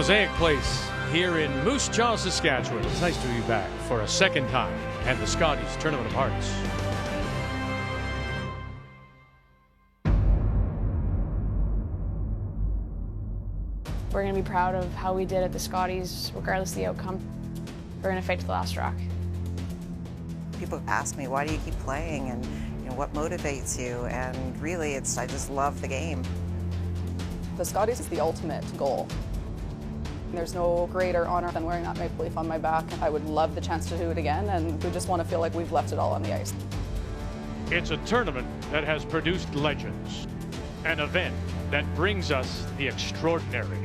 Mosaic Place here in Moose Jaw, Saskatchewan. It's nice to be back for a second time at the Scotties Tournament of Hearts. We're going to be proud of how we did at the Scotties, regardless of the outcome. We're going to fight to the last rock. People ask me, why do you keep playing, and what motivates you? And really, I just love the game. The Scotties is the ultimate goal. There's no greater honor than wearing that maple leaf on my back. I would love the chance to do it again, and we just want to feel like we've left it all on the ice. It's a tournament that has produced legends, an event that brings us the extraordinary.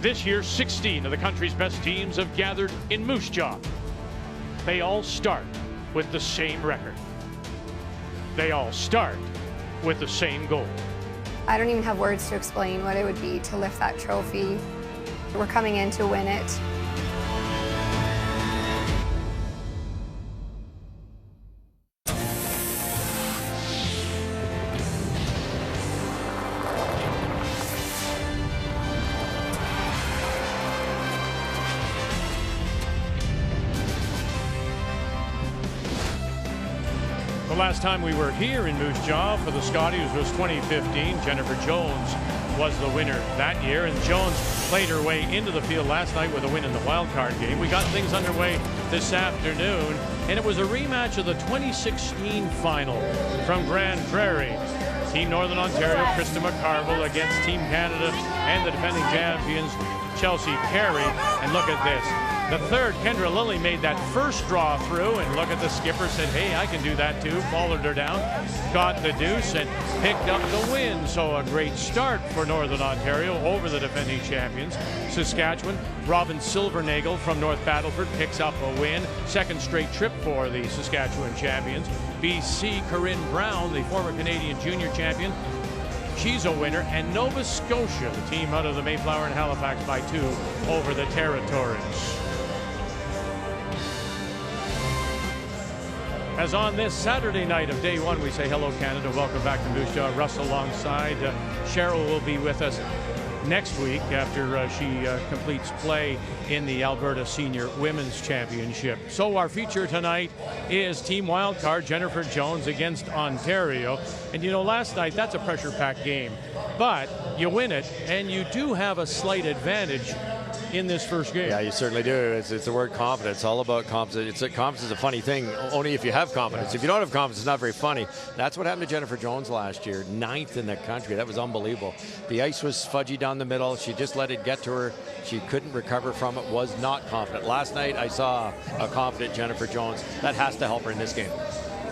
This year, 16 of the country's best teams have gathered in Moose Jaw. They all start with the same record. They all start with the same goal. I don't even have words to explain what it would be to lift that trophy. We're coming in to win it. The last time we were here in Moose Jaw for the Scotties was 2015. Jennifer Jones was the winner that year, and Jones played her way into the field last night with a win in the Wildcard game. We got things underway this afternoon, and it was a rematch of the 2016 final from Grand Prairie. Team Northern Ontario, Krista McCarville against Team Canada and the defending champions, Chelsea Carey. And look at this. The third, Kendra Lilly, made that first draw through, and look at the skipper, said, hey, I can do that too. Followed her down, got the deuce, and picked up the win. So a great start for Northern Ontario over the defending champions, Saskatchewan. Robin Silvernagel from North Battleford picks up a win. Second straight trip for the Saskatchewan champions. BC, Corinne Brown, the former Canadian junior champion, she's a winner. And Nova Scotia, the team out of the Mayflower and Halifax, by 2 over the Territories. As on this Saturday night of day one, we say hello, Canada. Welcome back to Moose Jaw. Russ alongside. Cheryl will be with us next week after she completes play in the Alberta Senior Women's Championship. So our feature tonight is Team Wildcard, Jennifer Jones against Ontario. And last night, that's a pressure-packed game. But you win it, and you do have a slight advantage in this first game. Yeah, you certainly do. It's the word confidence. All about confidence. Confidence is a funny thing, only if you have confidence. If you don't have confidence, it's not very funny. That's what happened to Jennifer Jones last year. 9th in the country. That was unbelievable. The ice was fudgy down the middle. She just let it get to her. She couldn't recover from it, was not confident. Last night, I saw a confident Jennifer Jones. That has to help her in this game.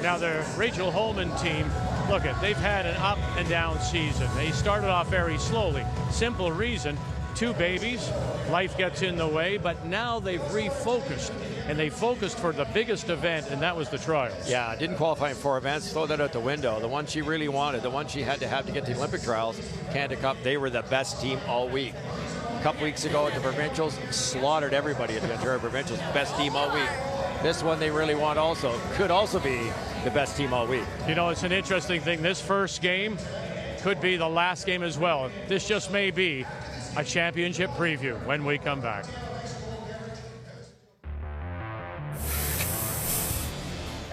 Now, the Rachel Homan team, look, they've had an up and down season. They started off very slowly. Simple reason. 2 babies, life gets in the way, but now they've refocused, and they focused for the biggest event, and that was the trials. Yeah, didn't qualify in 4 events, throw that out the window. The one she really wanted, the one she had to get to the Olympic trials, Canada Cup, they were the best team all week. A couple weeks ago at the Provincials, slaughtered everybody at the Ontario Provincials, best team all week. This one they really want could also be the best team all week. It's an interesting thing. This first game could be the last game as well. This just may be a championship preview when we come back.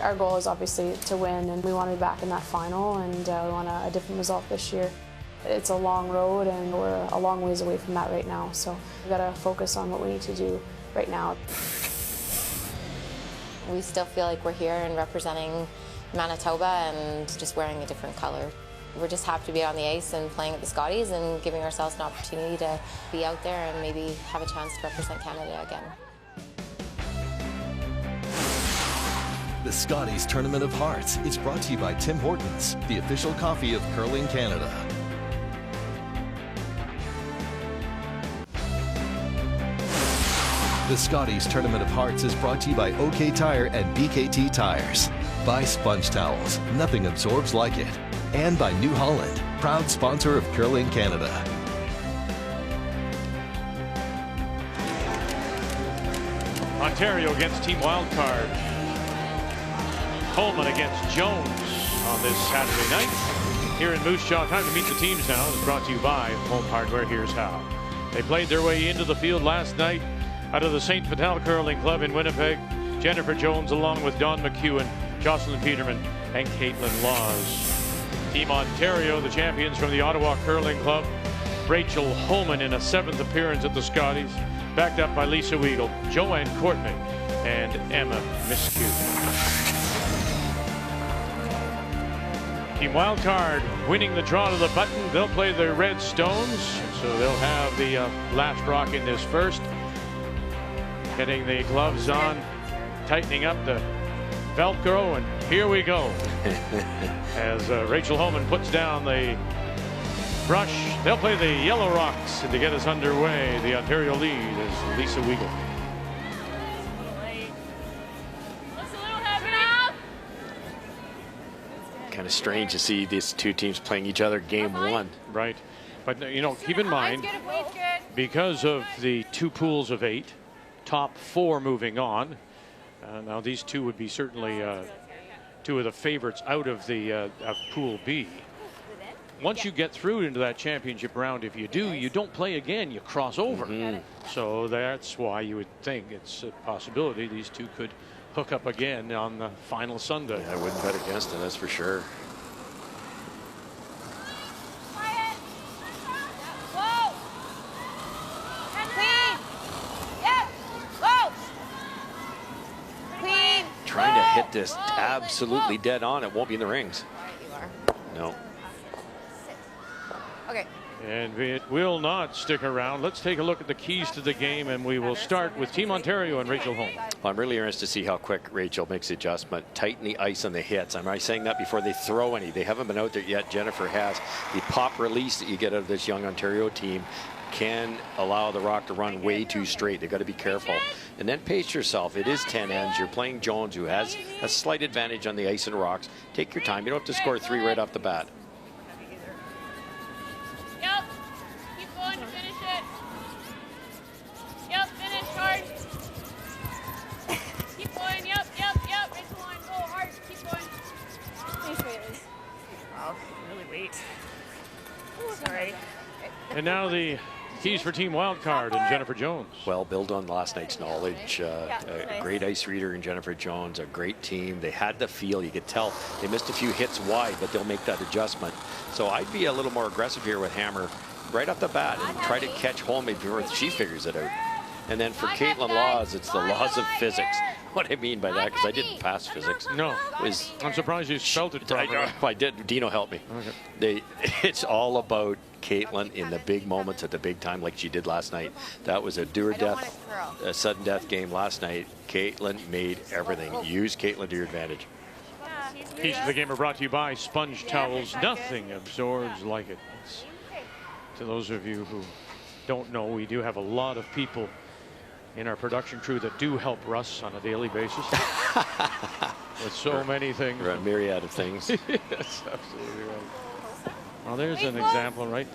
Our goal is obviously to win, and we want to be back in that final, and we want a different result this year. It's a long road, and we're a long ways away from that right now, so we've got to focus on what we need to do right now. We still feel like we're here and representing Manitoba and just wearing a different color. We're just happy to be on the ice and playing at the Scotties and giving ourselves an opportunity to be out there and maybe have a chance to represent Canada again. The Scotties Tournament of Hearts is brought to you by Tim Hortons, the official coffee of Curling Canada. The Scotties Tournament of Hearts is brought to you by OK Tire and BKT Tires. By Sponge Towels, nothing absorbs like it. And by New Holland, proud sponsor of Curling Canada. Ontario against Team Wildcard. Homan against Jones on this Saturday night. Here in Moose Jaw, time to meet the teams now. It's brought to you by Home Hardware. Here's how. They played their way into the field last night out of the St. Vital Curling Club in Winnipeg. Jennifer Jones along with Dawn McEwen, Jocelyn Peterman, and Caitlin Laws. Team Ontario, the champions from the Ottawa Curling Club. Rachel Homan in a 7th appearance at the Scotties, backed up by Lisa Weigel, Joanne Courtney, and Emma Miscue. Team Wildcard winning the draw to the button. They'll play the Red Stones, so they'll have the last rock in this first. Getting the gloves on, tightening up the Velcro, and here we go. As Rachel Homan puts down the brush, they'll play the Yellow Rocks, and to get us underway, the Ontario lead is Lisa Weigel. Kind of strange to see these two teams playing each other game one. Right. But, you know, keep in mind, because of the 2 pools of 8, top 4 moving on. Now, these 2 would be certainly 2 of the favorites out of the of Pool B. Once you get through into that championship round, if you do, you don't play again, you cross over. So that's why you would think it's a possibility these 2 could hook up again on the final Sunday. Yeah, I wouldn't bet against it, that's for sure. Trying to hit this absolutely dead on. It won't be in the rings. No. Okay. And it will not stick around. Let's take a look at the keys to the game, and we will start with Team Ontario and Rachel Homan. Well, I'm really interested to see how quick Rachel makes the adjustment. Tighten the ice on the hits. I'm saying that before they throw any. They haven't been out there yet. Jennifer has. The pop release that you get out of this young Ontario team can allow the rock to run way too straight. They've got to be careful. And then pace yourself. It is 10 ends. You're playing Jones, who has a slight advantage on the ice and rocks. Take your time. You don't have to score 3 right off the bat. Yep. Keep going to finish it. Yep, finish hard. Keep going. Yep. Rachel line, go hard. Keep going. Please wait, Liz. Wow, really wait. Sorry. And now the keys for Team Wildcard and Jennifer Jones. Well, build on last night's knowledge. A great ice reader in Jennifer Jones, a great team. They had the feel. You could tell they missed a few hits wide, but they'll make that adjustment. So I'd be a little more aggressive here with Hammer right off the bat and try to catch Homan before she figures it out. And then for Caitlin Laws, it's the laws of physics. What I mean by that, because I didn't pass physics. No, I'm surprised you spelled it properly. I did. Dino helped me. Okay. It's all about Caitlin in the big moments at the big time, like she did last night. That was a do or death, a sudden death game last night. Caitlin made everything. Use Caitlin to your advantage. Keys to the game are brought to you by Sponge Towels. Nothing absorbs like it. To those of you who don't know, we do have a lot of people in our production crew that do help Russ on a daily basis with so many things. A myriad of things. Yes, absolutely right. Well, there's an example, right?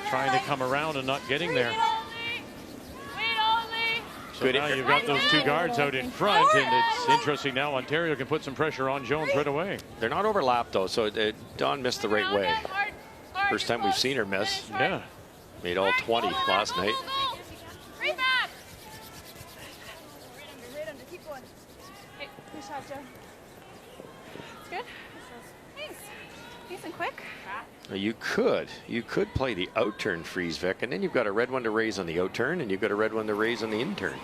Trying to come around and not getting there. So now you've got those 2 guards out in front, and it's interesting now Ontario can put some pressure on Jones right away. They're not overlapped, though, so Dawn missed the right way. First time we've seen her miss. Yeah. Made all 20 last night. Good. Thanks. Nice and quick. You could play the outturn freeze, Vic, and then you've got a red one to raise on the outturn, and you've got a red one to raise on the inturn.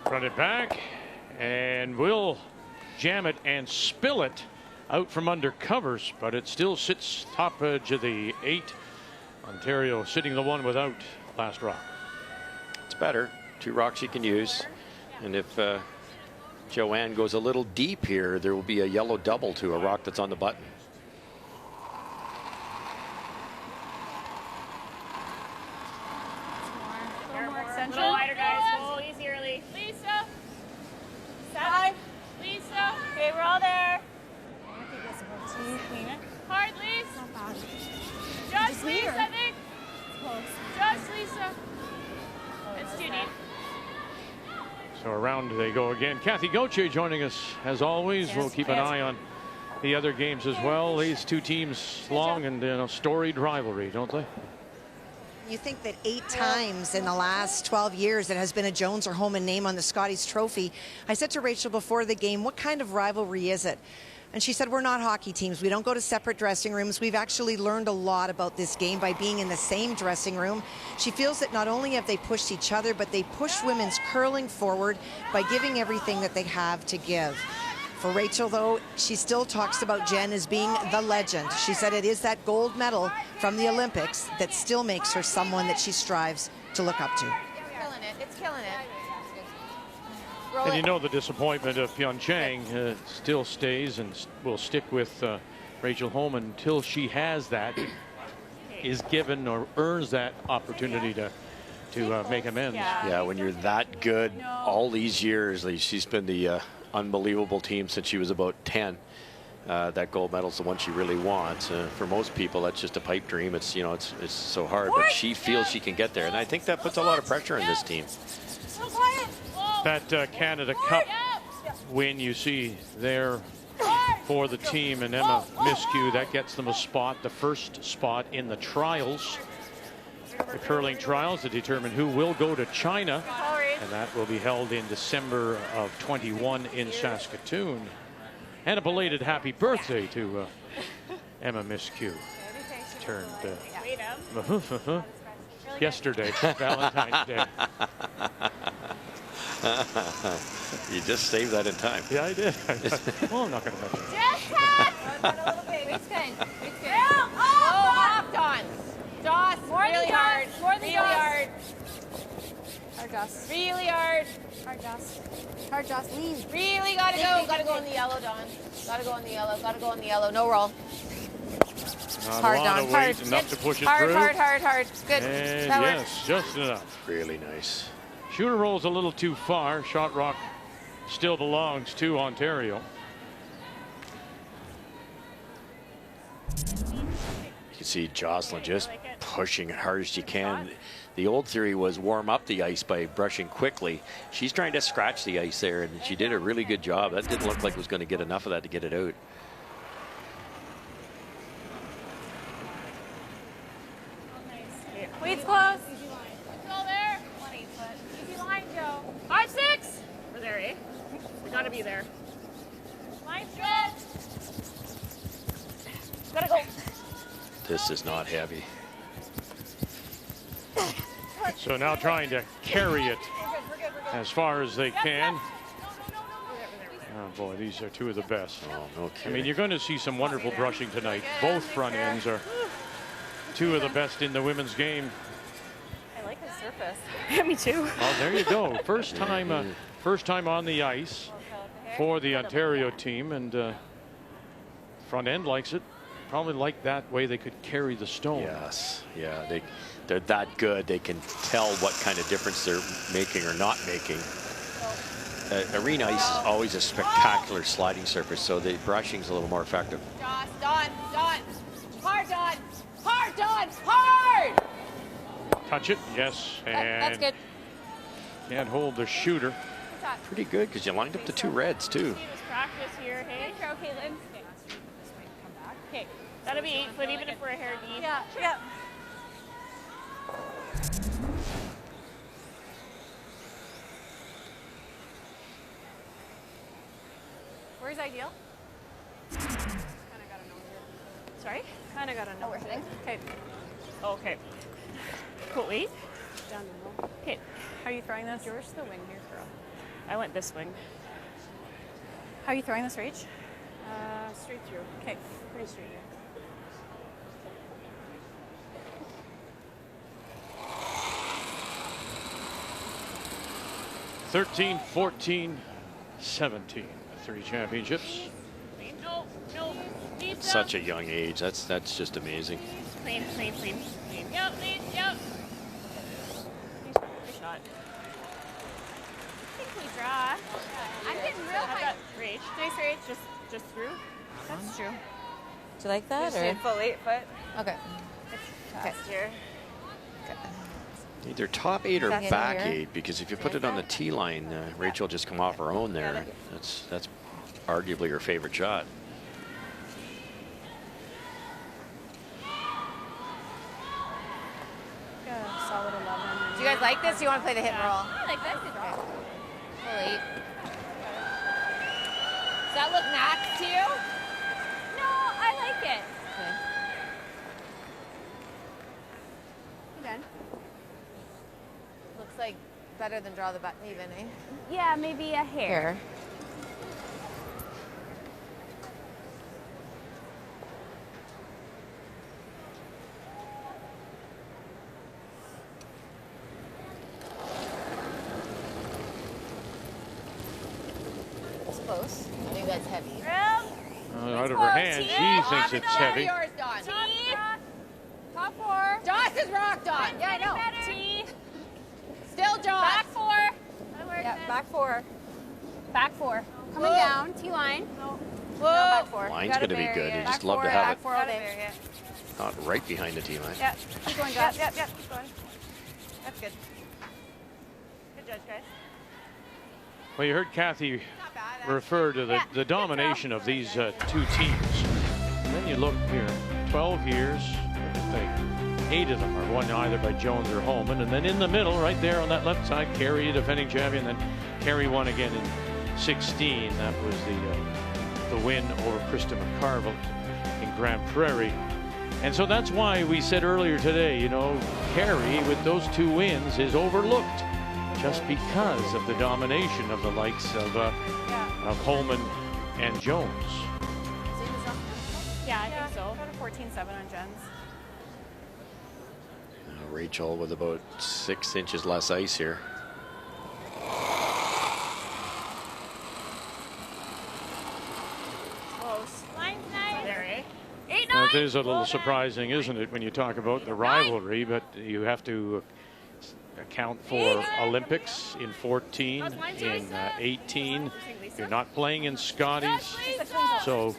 Run it back, and we'll jam it and spill it out from under covers, but it still sits top edge of the 8. Ontario sitting the one without last rock. It's better. 2 rocks you can use. And if Joanne goes a little deep here, there will be a yellow double to a rock that's on the button. A little wider, guys. Go easy early. Lisa. 7. Lisa. Okay, we're all there. Clean it. Hard, Lisa. Just Lisa, I think. Just Lisa. So around they go again. Kathy Gauthier joining us as always. We'll keep an eye on the other games as well. These two teams long and storied rivalry, don't they? You think that 8 times in the last 12 years it has been a Jones or Homan name on the Scotties trophy. I said to Rachel before the game, what kind of rivalry is it? And she said, we're not hockey teams. We don't go to separate dressing rooms. We've actually learned a lot about this game by being in the same dressing room. She feels that not only have they pushed each other, but they pushed women's curling forward by giving everything that they have to give. For Rachel, though, she still talks about Jen as being the legend. She said it is that gold medal from the Olympics that still makes her someone that she strives to look up to. Killing it. It's killing it. And you know the disappointment of Pyeongchang still stays and will stick with Rachel Homan until she has that, is given or earns that opportunity to make amends. Yeah, when you're that good all these years, she's been the unbelievable team since she was about 10. That gold medal's the one she really wants. For most people, that's just a pipe dream. It's it's so hard, but she feels she can get there, and I think that puts a lot of pressure on this team. That Canada Cup win you see there for the team and Emma Miskew, that gets them a spot, the first spot in the trials, the curling trials, to determine who will go to China, and that will be held in December of 21 in Saskatoon. And a belated happy birthday to Emma Miskew. Turned yesterday, Valentine's Day. You just saved that in time. Yeah, I did. Well, I'm not going to mention it. It's good. It's good. Oh, Dawn. Joss, really hard. Really hard. Hard Joss. Really hard. Hard Joss. Hard Joss. Lean. Really gotta go. Gotta go in the yellow, Dawn. Gotta go in the yellow. Gotta go in the yellow. No roll. Hard, Dawn. Hard. Enough to push it through. Hard. Good. And that yes, works. just enough. Really nice. Shooter rolls a little too far. Shot rock still belongs to Ontario. You can see Jocelyn just pushing as hard as she can. The old theory was warm up the ice by brushing quickly. She's trying to scratch the ice there, and she did a really good job. That didn't look like it was going to get enough of that to get it out. Weeds close. Let's go there. 1 8-foot. Easy line, Joe. 5-6. We're there, eh? We gotta be there. Line's good. Gotta go. This is not heavy. So now trying to carry it as far as they can. Oh boy, these are two of the best. Oh, no kidding. I mean, you're going to see some wonderful brushing tonight. Both front ends are two of the best in the women's game. I like the surface. Me too. Oh, there you go. First time on the ice for the Ontario team, and front end likes it. Probably like that way they could carry the stone. Yes, yeah, they're that good. They can tell what kind of difference they're making or not making. Arena ice is always a spectacular sliding surface, so the brushing's a little more effective. Joss, Dawn. Hard, Dawn. Hard. Touch it, yes, and That's good. can't hold the shooter. Pretty good, because you lined up the two reds too. Practice here, hey? Throw, Caitlin. Okay, that'll be 8 foot, even if we're a hair deep. Yeah. Where's ideal? Kind of gotta know here. Sorry? Kind of gotta know. Oh, we're hitting? Okay. Okay. Cool, wait. Down the middle. Okay. How are you throwing this? Yours the wing here, girl. I went this wing. How are you throwing this, Rach? Straight through. Okay. Pretty straight here. $13, $14, $17. 3 championships. No. Deep Such a young age. That's just amazing. Clean. Yep, lead, yep. Good shot. I think we draw. I'm getting real How high. about Rach? Nice Rach. Just through. That's true. Do you like that? Full 8 foot. Okay. Fast here. Either top 8 or Second back here. 8, because if you put it on the tee line, Rachel just come off her own there. That's arguably her favorite shot. Solid 11. Do you guys like this? Do you want to play the hit and roll? I like this. Full 8. Does that look max to you? No, I like it. Okay. Again. Looks like better than draw the button even, eh? Yeah, maybe a hair. Here. It's close. I think that's heavy. Out of her hand, she thinks it's heavy. Yours, Dawn. T. Top 4. Joss is rock, Dawn. Yeah, I know. T. Still Joss. Back 4. Yeah, back 4. Back 4. Coming down. T line. No. Whoa. Back 4. Line's going to be good. You just love to Back have 4 all day. it not right behind the tee line. Yeah. Keep going, Josh. Yep. Keep going. That's good. Good judge, guys. Well, you heard Kathy refer to the domination of these two teams. And then you look here, 12 years, 8 of them are won either by Jones or Homan. And then in the middle, right there on that left side, Carey, defending champion. Then Carey won again in 16. That was the win over Krista McCarville in Grand Prairie. And so that's why we said earlier today, you know, Carey with those 2 wins is overlooked just because of the domination of the likes of Homan and Jones. Yeah, I think so. Got a 14-7 on Jens. Rachel with about 6 inches less ice here. Close. Line's nice. There, 8-9. Now, it is a little surprising, isn't it, when you talk about the rivalry, but you have to account for Olympics in 14, in 18. You're not playing in Scotties, so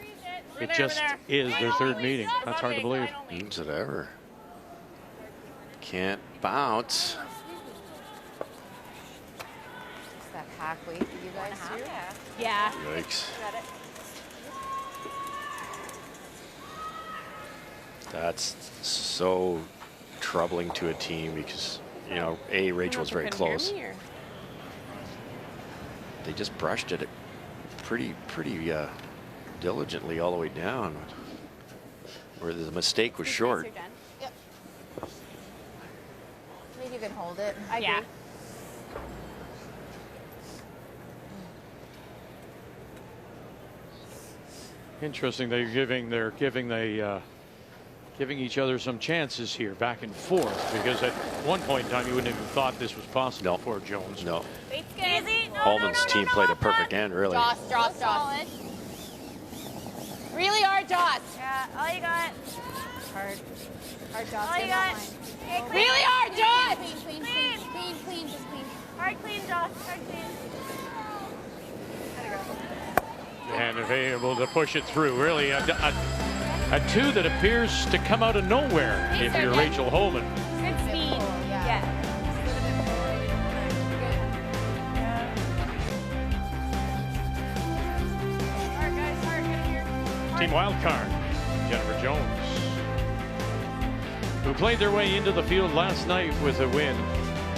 it just is their 3rd meeting. That's hard to believe. Means it ever. Can't bounce. Is that hack weight for you guys too? Yeah. Yikes. That's so troubling to a team because, you know, Rachel's very close. They just brushed it pretty diligently all the way down, where the mistake was short. Yep. I think you can hold it. I agree. Interesting. They're giving each other some chances here, back and forth, because at one point in time you wouldn't have even thought this was possible for Jones. No. Easy. Holman's team played a perfect end, really. Joss. Really hard, Joss. Yeah, all you got. Hard Joss. All you got. Okay, clean. Really hard, Joss. Clean. Just clean. Hard clean, Joss. Hard clean. And if able to push it through, really a 2 that appears to come out of nowhere if you're Rachel Homan. Good speed. Yeah. Hard, guys. Hard. Get in here. Team Wildcard, Jennifer Jones, who played their way into the field last night with a win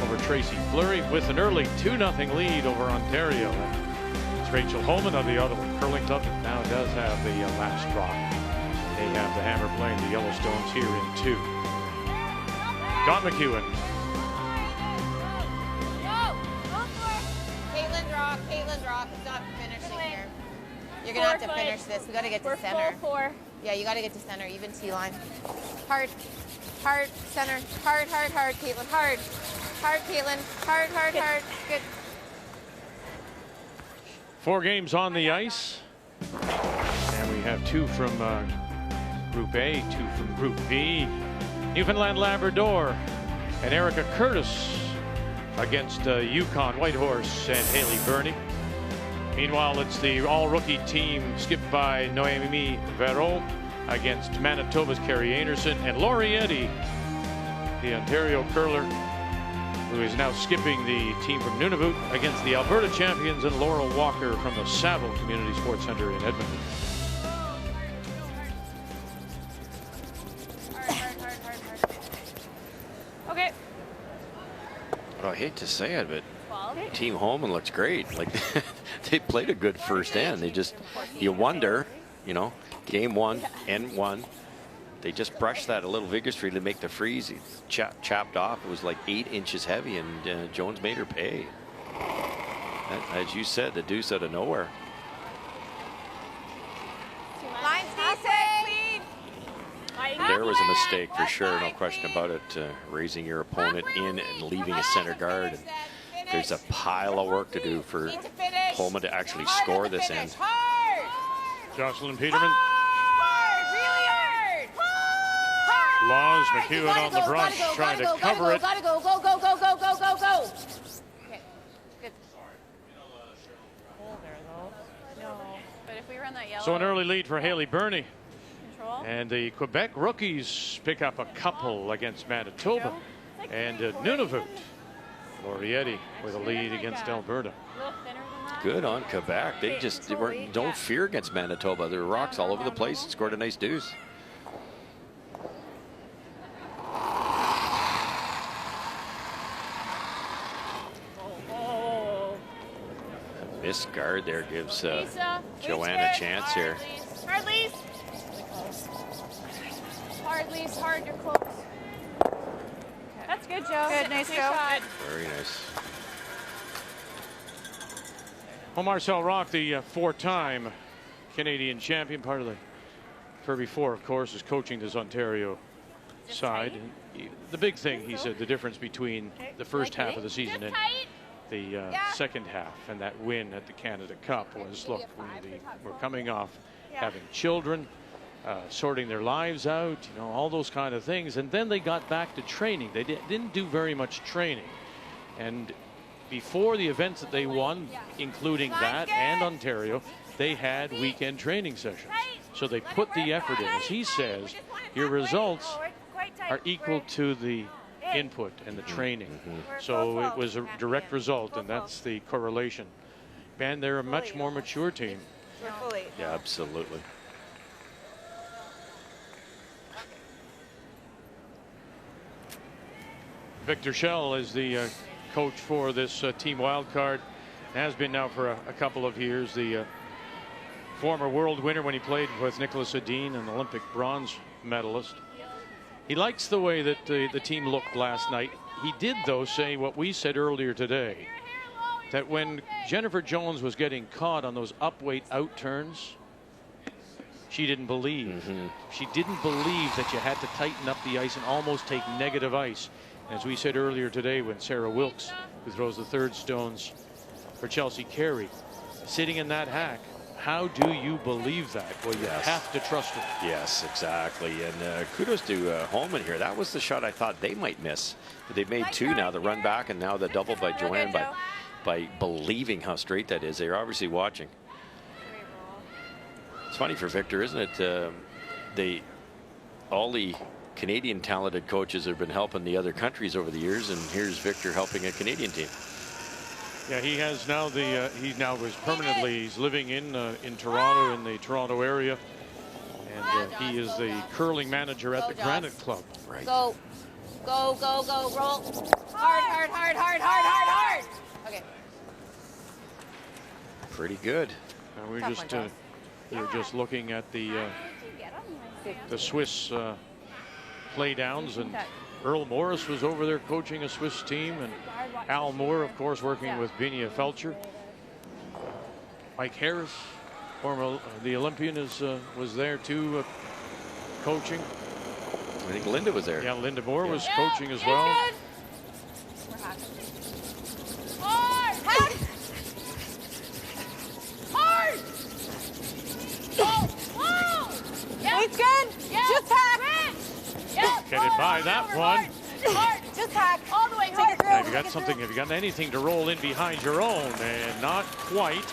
over Tracy Fleury with an early 2-0 lead over Ontario. It's Rachel Homan of the Ottawa Curling Club that now does have the last drop. They have the Hammer playing the Yellowstones here in 2. Don McEwen. Caitlin's rock. It's not finishing here. You're going to have to finish this. We got to get to center. 4. Yeah, you got to get to center, even T line. Hard, center. Hard, Caitlin. Hard, Caitlin. Hard. Good. 4 games on the ice. And we have 2 from Group A, 2 from Group B. Newfoundland Labrador and Erica Curtis against Yukon Whitehorse and Haley Burney. Meanwhile, it's the all-rookie team skipped by Noemi Vero against Manitoba's Carrie Anderson and Laurie Eddy, the Ontario curler, who is now skipping the team from Nunavut against the Alberta champions and Laurel Walker from the Saville Community Sports Centre in Edmonton. Okay. Well, I hate to say it, but Team Homan looks great. Like they played a good first end. They just, you wonder, you know, game one, end one. They just brushed that a little vigorously to make the freeze. He chopped off. It was like 8 inches heavy, and Jones made her pay. As you said, the deuce out of nowhere. Line's decent. There was a mistake for sure, no question about it. Raising your opponent in and leaving a center guard. And there's a pile of work to do for Homan to actually score this end. Jocelyn Peterman. Laws McEwen on the brush, trying to cover it. Gotta go, go, go, go, go, go, go, go. Okay, good. No, but if we run that yellow. So an early lead for Haley Burney. Control. And the Quebec rookies pick up a couple against Manitoba. And Nunavut. Laurietti with a lead against Alberta. Good on Quebec. They just don't fear against Manitoba. There are rocks all over the place and scored a nice deuce. This guard there gives Joanne a chance here. Hard lease. Hard lease, hard, you're close. That's good, Joe. Good, nice go. Very nice. Well, Marcel Rock, the four-time Canadian champion, part of the Kirby Four, of course, is coaching this Ontario side. And the big thing, he said, the difference between the first half of the season and the second half and that win at the Canada Cup was, look, we're coming off having children, sorting their lives out, you know, all those kind of things. And then they got back to training. They didn't do very much training. And before the events that they won, including that and Ontario, they had weekend training sessions. So they put the effort in. As he says, your results are equal to the input and the training. So it was a direct result, and that's the correlation. And they're a much more mature team. Yeah, absolutely. Victor Schell is the coach for this team Wildcard. Has been now for a couple of years. The former world winner when he played with Nicholas Edin, an Olympic bronze medalist. He likes the way that the team looked last night. He did, though, say what we said earlier today, that when Jennifer Jones was getting caught on those up-weight out turns, she didn't believe. She didn't believe that you had to tighten up the ice and almost take negative ice. As we said earlier today, when Sarah Wilkes, who throws the third stones for Chelsea Carey, sitting in that hack, how do you believe that? Well, you have to trust her. Yes, exactly. And kudos to Homan here. That was the shot I thought they might miss. But they've made two now, the run back and now the double by Joanne by believing how straight that is. They're obviously watching. It's funny for Victor, isn't it? All the Canadian talented coaches have been helping the other countries over the years, and here's Victor helping a Canadian team. Yeah, he has now he now is permanently, he's living in Toronto, in the Toronto area, and he is the curling manager at the Granite Club. Right. Go, go, go, go, roll. Hard, hard, hard, hard, hard, hard, hard. Okay. Pretty good. And we're just looking at the Swiss play downs, and Earl Morris was over there coaching a Swiss team, and Al Moore, of course, working with Binia Felcher. Mike Harris, former the Olympian, was there too, coaching. I think Linda was there. Yeah, Linda Moore was coaching as well. Hard! Hard! Hard! Oh! Oh! Yeah. It's good. Yeah. Just hack. Yeah. Get it by that one. Hard. Just hack. All the way. Hard. Have you got anything to roll in behind your own? And not quite.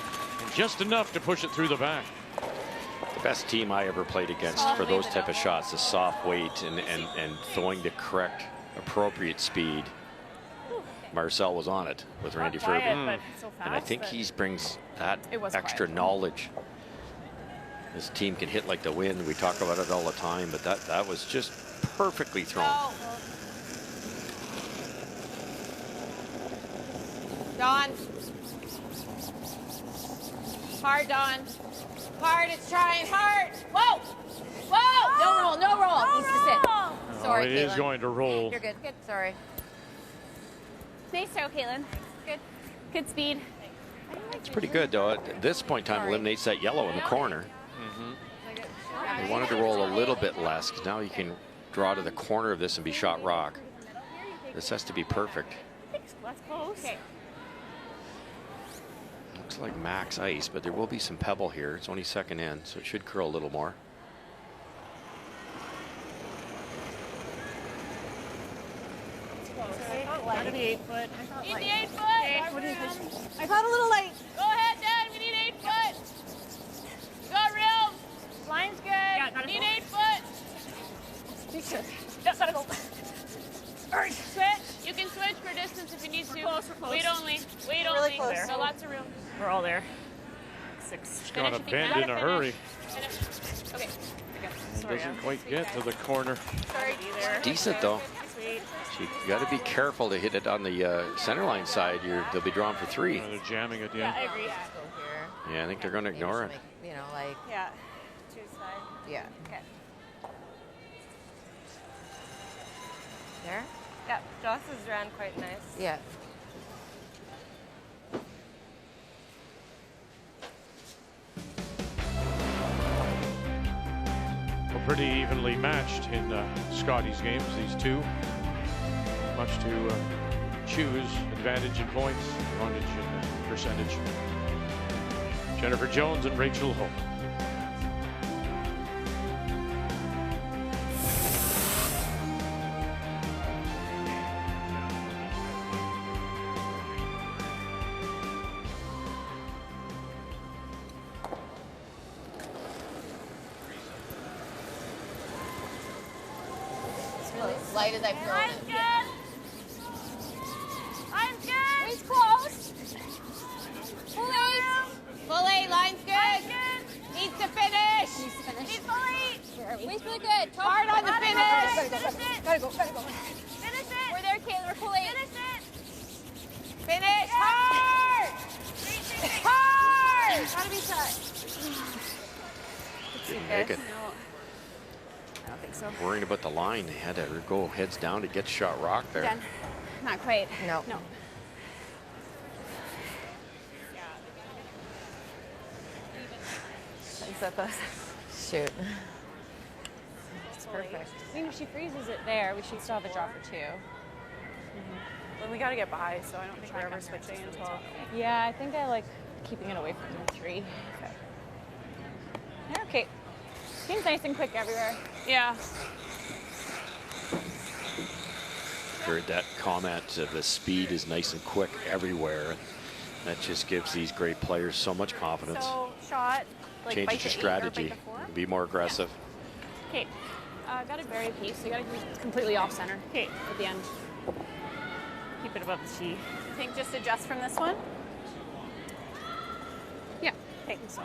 And just enough to push it through the back. The best team I ever played against for those type of shots, the soft weight and throwing the correct, appropriate speed. Marcel was on it with Randy quiet, Ferbey. but so fast, And I think he brings that It was extra quiet. knowledge. This team can hit like the wind. We talk about it all the time, but that was just perfectly thrown. Go. Dawn. Hard, Dawn. Hard, it's trying. Hard. Whoa. Whoa. No roll, no roll. Needs to sit. Sorry, it is Caitlin. going to roll. You're good. Good. Sorry. Nice throw, Caitlin. Good. Good speed. It's pretty good, though. At this point in time, eliminates that yellow in the corner. They wanted to roll a little bit less, because now you can draw to the corner of this and be shot rock. This has to be perfect. That's close. Okay. Looks like max ice, but there will be some pebble here. It's only second in, so it should curl a little more. Gotta be 8 foot. Need the 8 foot. Okay, what do you think? I thought a little light. Go ahead, Dad. We need 8 foot. You got real. Line's good. Yeah, gotta Need go. 8 foot. Yeah, gotta go. All right. Switch. You can switch for distance if you need to. We're close, we're close. Wait only. Wait Really only. close. So lots of room. We're all there. 6. It's got to if you bend can. in a Finish. hurry. Finish. Okay. It doesn't quite get to the corner. Sorry. Decent, though. Sweet. So you got to be careful to hit it on the center line side. They'll be drawn for 3. They're jamming it, Yeah, yeah. I agree. Yeah, I think they're going to ignore it. You know, like, Yeah. Choose side. yeah. Okay. There? Yeah, Joss's ran quite nice. Yeah. Well, pretty evenly matched in Scotties games, these two. Much to choose. Advantage in points, advantage in percentage. Jennifer Jones and Rachel Homan. As light as I've thrown Line's it. good. Line's good. He's close. Pull Full 8. Line's good. Needs to finish. He's full 8. He's really good. Hard on the finish. Finish it. Gotta go, gotta go. Finish it. We're there, Caitlin. We're full 8. Finish it. Finish. Hard. Hard. Gotta be shut. Didn't make it. I don't think so. Worrying about the line. They had to go heads down to get shot rock there. Done. Not quite. No. No. Is that the shoot? It's perfect. I think if she freezes it there, we should still have a draw for 2. Then we got to get by, so I don't think we're ever switching until. Yeah, I think I like keeping it away from the 3. Okay. Yeah, okay. Seems nice and quick everywhere. Yeah. Heard that comment, the speed is nice and quick everywhere. That just gives these great players so much confidence. So shot, like Changes bite your to 8 or bite strategy. to 4. Be more aggressive. Okay. Got to vary pace. So you got to be completely off center. Okay. At the end. Keep it above the tee. I think just adjust from this one. Yeah. Okay. So.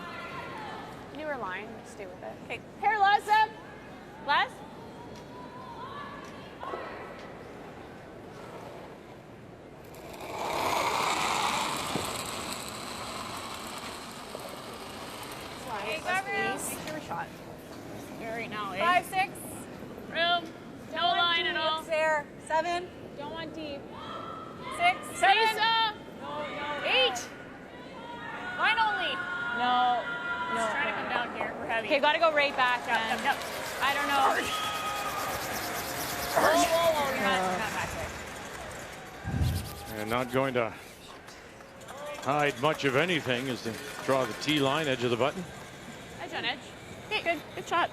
Newer line. Stay with it. Okay. Here, Les. Les. Okay, got room. Make sure we shot. Right now, 5, 6. Room. No line at all. There. 7. Don't want deep. 6. 7. Lisa. No. 8. Line only. No. Just trying to come down here. We're heavy. Okay, got to go right back then. Yep. I don't know. Whoa. You're not back there. And not going to hide much of anything as they draw the tee line, edge of the button. Edge on edge. Okay, good shot.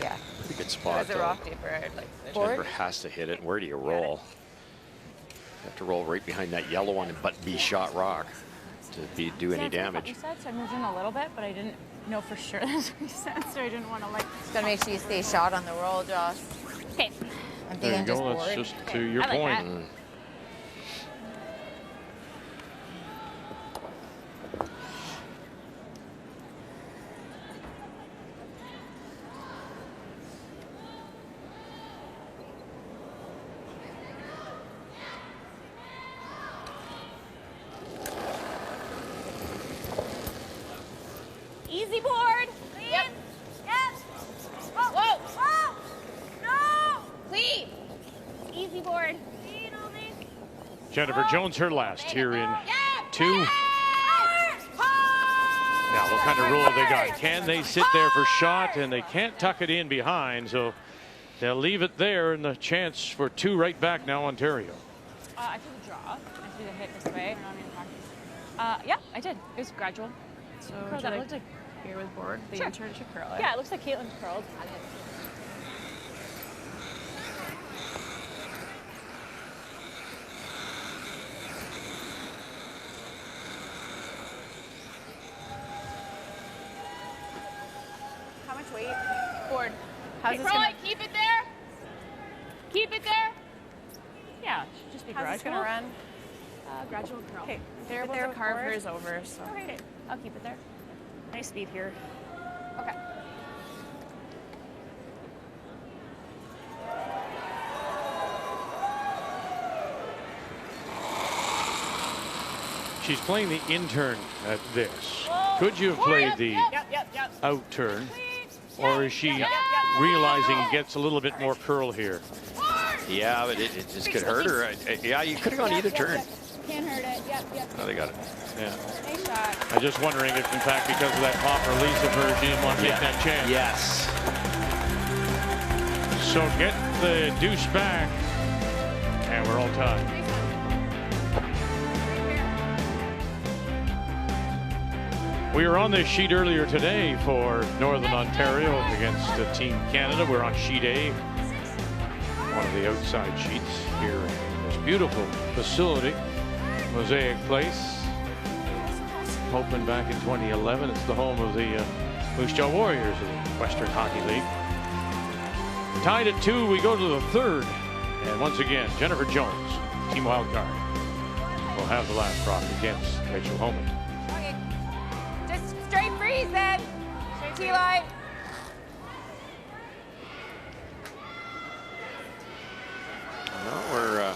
Yeah. Pretty good spot, There's a though. rock deeper. Like Jennifer has to hit it. Where do you roll? You have to roll right behind that yellow one, but be shot rock to do any damage. You said, so I moved in a little bit, but I didn't know for sure that's what you said, so I didn't want to like. Just gotta make sure you stay shot on the roll, Joss. Okay. There you go. That's just to your point. Easy board. Clean. Yep. Whoa. Whoa. No. Clean. Easy board. Clean only. Jennifer Jones, her last here in 2. Now, what kind of rule have they got? Can they sit there for shot? And they can't tuck it in behind, so they'll leave it there, and the chance for 2 right back now, Ontario. I took a draw. I did a hit this way. Yeah, I did. It was gradual. So curl that looked like here with board, the sure. intern should curl it. Yeah, it looks like Caitlin's curled. How much weight? Board. How's this gonna... Keep it there. Keep it there. Yeah, it should just be How's this gradual. gonna run? Gradual curl. Okay. They're able to carve hers over, so. Okay, I'll keep it there. Nice speed here. Okay. She's playing the intern at this. Could you have played the out turn? Or is she realizing it gets a little bit more curl here? Yeah, but it just could hurt her. Yeah, you could have gone either turn. Can't hurt it. Yep. Oh, they got it. Yeah. Nice shot. I'm just wondering if, in fact, because of that pop release of hers, she didn't want to take that chance. Yes. So get the deuce back, and we're all tied. We were on this sheet earlier today for Northern Ontario against Team Canada. We're on sheet A, one of the outside sheets here in this beautiful facility, Mosaic Place. Opened back in 2011. It's the home of the Moose Jaw Warriors of the Western Hockey League. Tied at 2, we go to the 3rd. And once again, Jennifer Jones, Team Wildcard, will have the last drop against Rachel Homan. Okay. Just straight freeze then. Straight T-line. Well, where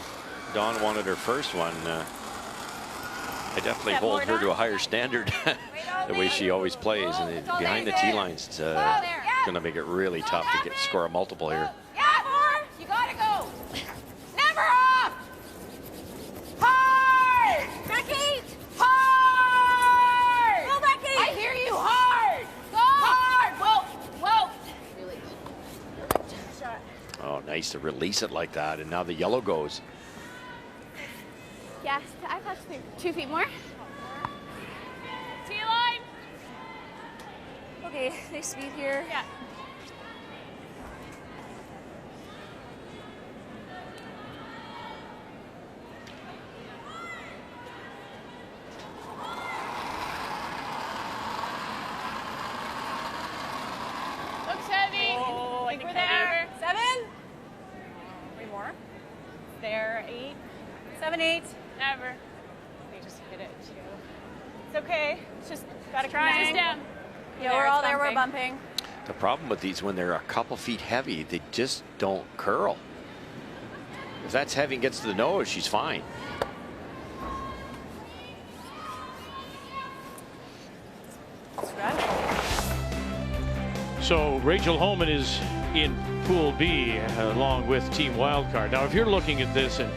Dawn wanted her first one. I definitely hold her to a higher standard the way she always plays. And behind the tee lines, it's going to make it really tough to score a multiple here. Yeah, more. You gotta go. Never off. Hard. Becky. Hard. Go, Becky. I hear you. Hard. Go. Hard. Whoa. Really good. Shot. Oh, nice to release it like that. And now the yellow goes. Yes, I thought 2 feet more. T-line. Okay, nice speed here. Yeah. Looks heavy. Oh, I think we're there. 7. 3 more. There, 8. 7, 8. Never. They just hit it too. It's okay. It's just gotta Try connect. down. Yeah, we're all there. We're bumping. The problem with these, when they're a couple feet heavy, they just don't curl. If that's heavy and gets to the nose, she's fine. So Rachel Homan is in Pool B along with Team Wildcard. Now, if you're looking at this and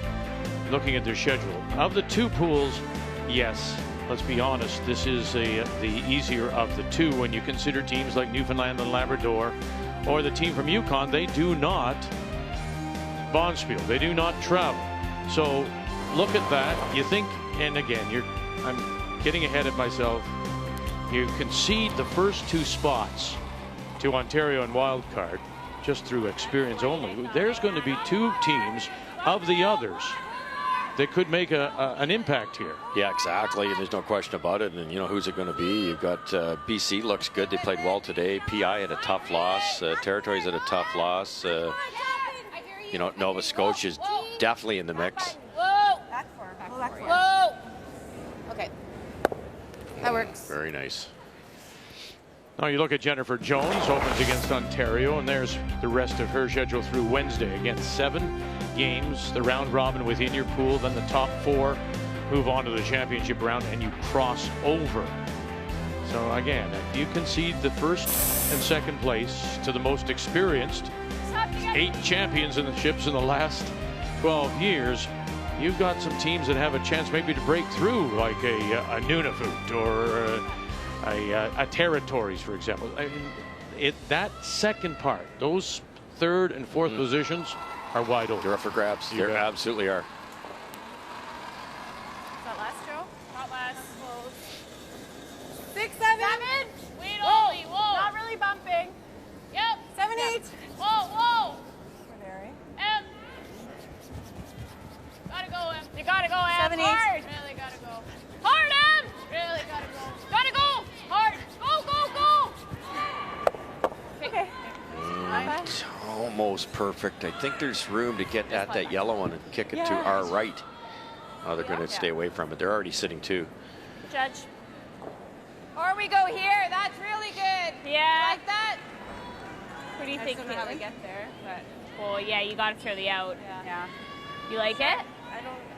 looking at their schedule, of the 2 pools, yes, let's be honest, this is the easier of the 2 when you consider teams like Newfoundland and Labrador or the team from Yukon. They do not bonspiel. They do not travel. So look at that. You think, and again, I'm getting ahead of myself. You concede the first 2 spots to Ontario and Wildcard just through experience only. There's going to be 2 teams of the others that could make an impact here. Yeah, exactly. And there's no question about it. And you know, who's it going to be? You've got BC looks good. They played well today. PI had a tough loss. Territories had a tough loss. you know, Nova Scotia is definitely in the mix. Whoa! Back four. Whoa! Okay. That works. Very nice. Now you look at Jennifer Jones, opens against Ontario, and there's the rest of her schedule through Wednesday. Again, 7 games, the round robin within your pool, then the top 4 move on to the championship round, and you cross over. So again, if you concede the first and second place to the most experienced 8 champions in the ships in the last 12 years, you've got some teams that have a chance maybe to break through, like a Nunavut or a Territories, for example. I mean, that second part, those 3rd and 4th positions are wide open. They're up for grabs. They absolutely are. Is that last, Joe? Not last. 6, 7. Wait, Whoa. only. Whoa. Not really bumping. Yep. 7, 8. Whoa, whoa. We're there, Em. Gotta go, Em. You gotta go, Em. 7, 8. Hard. Really gotta go. Hard, Em. Really gotta go. Gotta go. Hard. Go, go, go. Okay. It's almost perfect. I think there's room to get at that yellow one and kick it to our right. Oh, they're going to stay away from it. They're already sitting 2. Judge. Or we go here. That's really good. Yeah. Like that. What do you I think, don't know how to Caitlin? get there, but Well, yeah, you gotta throw the out. yeah. You like it?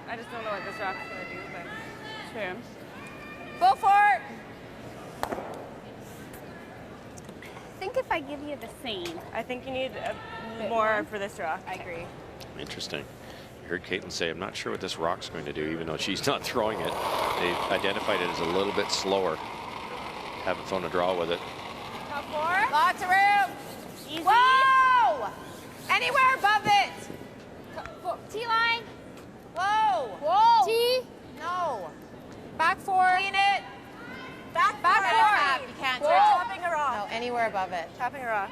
I just don't know what this rock's gonna do, but True. go for it. I think if I give you the same. I think you need more for this rock. I agree. Interesting. I heard Caitlin say, I'm not sure what this rock's going to do, even though she's not throwing it. They identified it as a little bit slower. Haven't thrown a draw with it. Top 4. Lots of room. Easy. Whoa! Anywhere above it. T-line. Whoa. Whoa. T. No. Back 4. Clean it. Back 4. Tap. You can't Whoa. tap. Tapping a rock. No, anywhere above it. Tapping a rock.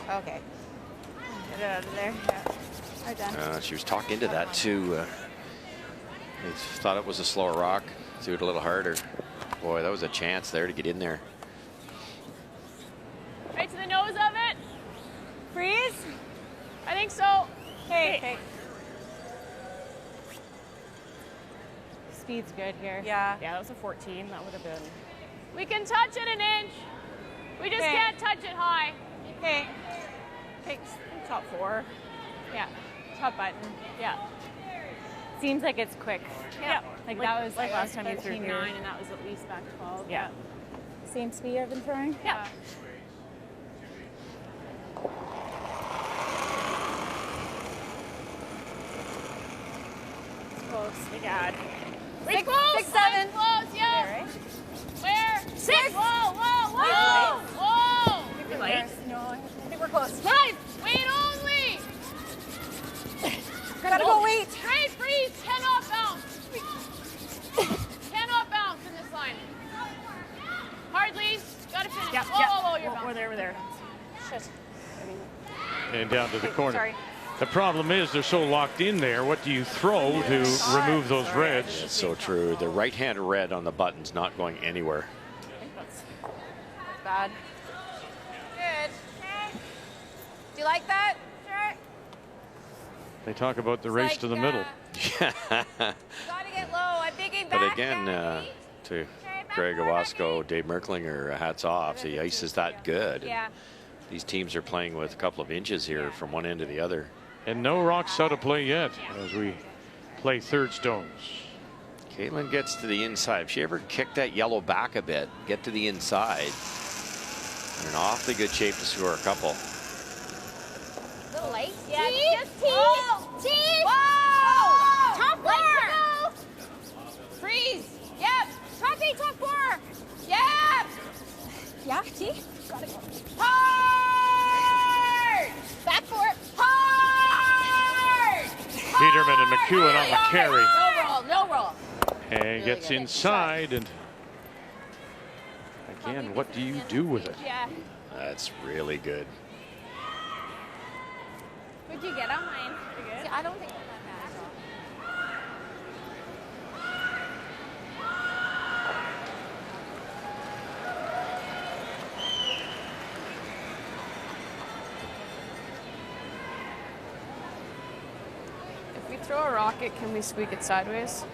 No. Okay. Get it out of there. Yeah. Right done. She was talking to that too. They thought it was a slower rock. Do it a little harder. Boy, that was a chance there to get in there. Right to the nose of it. Freeze. I think so. Okay. Speed's good here. Yeah. Yeah, that was a 14. That would have been. We can touch it an inch. We just Okay. can't touch it high. Okay. Take top 4. Yeah. Top button. Yeah. Seems like it's quick. Yeah. Like that was like last time you threw 13.9 here. and that was at least back 12. Yeah. Same speed I've been throwing? Yeah. Close. Big ad. Six, Close, 6, 7. close, yeah. There, right? Where? 6. Whoa, whoa, Right. whoa. Keep it Light. there. No, I think we're close. 5. Wait only. Gotta go wait. Straight freeze. Cannot bounce. Cannot bounce in this line. Hardly. Gotta finish. Yep, Oh, you're we're there, we're there. Shit. And down to the corner. Sorry. The problem is they're so locked in there. What do you throw to remove those reds? It's so true. The right-hand red on the button's not going anywhere. Bad. Good. Do you like that? Sure. They talk about the race to the middle. Gotta get low. I'm digging back. But again, to Greg Owasco, Dave Merklinger, hats off. The ice is that good. Yeah. These teams are playing with a couple of inches here from one end to the other. And no rocks out of play yet as we play third stones. Caitlin gets to the inside. If she ever kicked that yellow back a bit, get to the inside. In an awfully good shape to score a couple. Little light. Yeah. Just tease. Tease. Whoa! Top 4. Freeze. Yep. Top 8, top 4. Yep. Yeah, T. Gotta go. Hard. Back 4. Hard. Peterman and McEwen on the carry. No roll. And gets inside. And again, what do you do with it? Yeah. That's really good. What'd you get on mine? Pretty good. See, I don't think they're that bad at all. throw a rocket, can we squeak it sideways?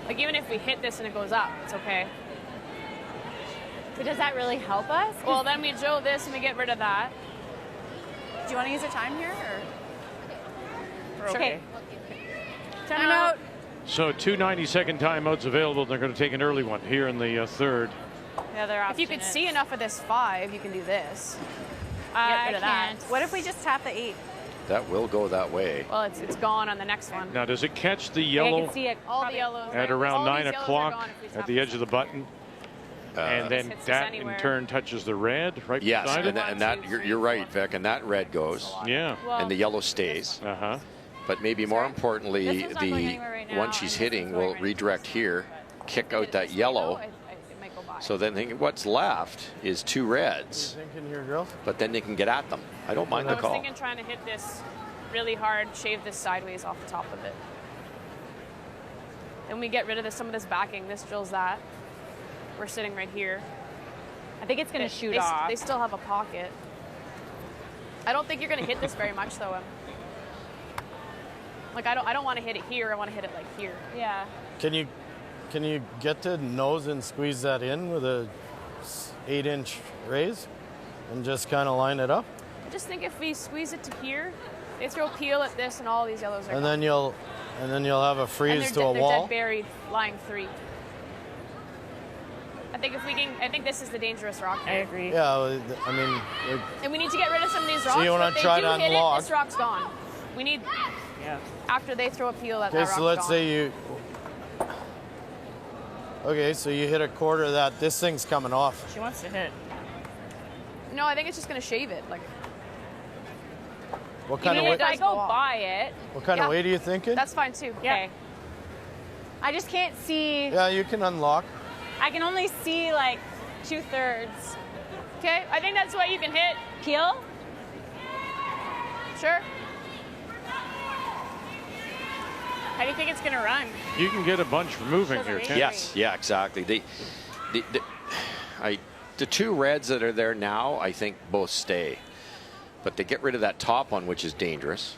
Like even if we hit this and it goes up, it's okay. So does that really help us? Well, then we drill this and we get rid of that. Do you want to use a time here? Or? Okay. Time out. So 2 90-second timeouts available. They're going to take an early one here in the third. The other option If you could see enough of this 5, you can do this. I rid of that. can't. What if we just tap the 8? That will go that way. Well, it's gone on the next one. Now, does it catch the I yellow can see it. All the yellows. at all around these 9 yellows are o'clock gone if we at tap the edge of the this. button? And then hits us that in anywhere. turn touches the red right Yes, beside it? and that you're right, Vic, and that red goes, Yeah. Well, and the yellow stays. Uh-huh. But maybe more importantly, This one's not going the anywhere right now, one she's and this hitting one's going will right redirect here, kick out that yellow. it might go by. So then what's left is 2 reds, Thinking here, girl. but then they can get at them. I don't mind I the was call. thinking trying to hit this really hard, shave this sideways off the top of it. Then we get rid of some of this backing. This drills that. We're sitting right here. I think it's going to shoot they, off. They still have a pocket. I don't think you're going to hit this very much, though. Like I don't want to hit it here. I want to hit it like here. Yeah. Can you get to nose and squeeze that in with a 8-inch raise and just kind of line it up? I just think if we squeeze it to here, they throw peel at this, and all these yellows are And gone. then you'll have a And freeze to they're a dead wall. buried, lying 3. I think if we can, I think this is the dangerous rock. I agree. Yeah, well, I mean, like, And we need to get rid of some of these rocks. you wanna If they try do to hit unlock? it, this rock's gone. We need, after they throw a peel at that okay, rock's so let's gone. say you. Okay, so you hit a quarter of that. This thing's coming off. She wants to hit. No, I think it's just going to shave it. Like, What kind of Even weight? if I does go go off. by it, What kind of Yeah. weight are you thinking? that's fine too. okay. I just can't see. Yeah, you can unlock. I can only see like 2/3. Okay, I think that's what you can hit. Peel? Sure. How do you think it's going to run? You can get a bunch moving here, can't you? Yes, yeah, exactly. The 2 reds that are there now, I think both stay. But they get rid of that top one, which is dangerous.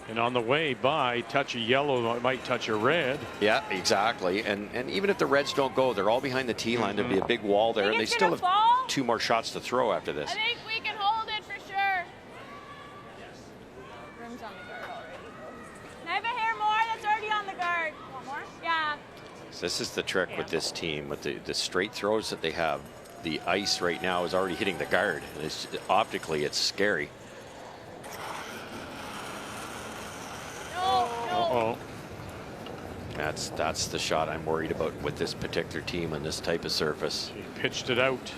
And on the way by, touch a yellow, it might touch a red. Yeah, exactly. And even if the reds don't go, they're all behind the tee line. There'll be a big wall there, Think and they it's still gonna have fall? 2 more shots to throw after this. I think we can hold it for sure. Room's on the guard already. Can I have a hair more? That's already on the guard. Want more? Yeah. So this is the trick with this team, with the straight throws that they have. The ice right now is already hitting the guard. And optically, it's scary. Uh-oh. That's the shot I'm worried about with this particular team on this type of surface. He pitched it out.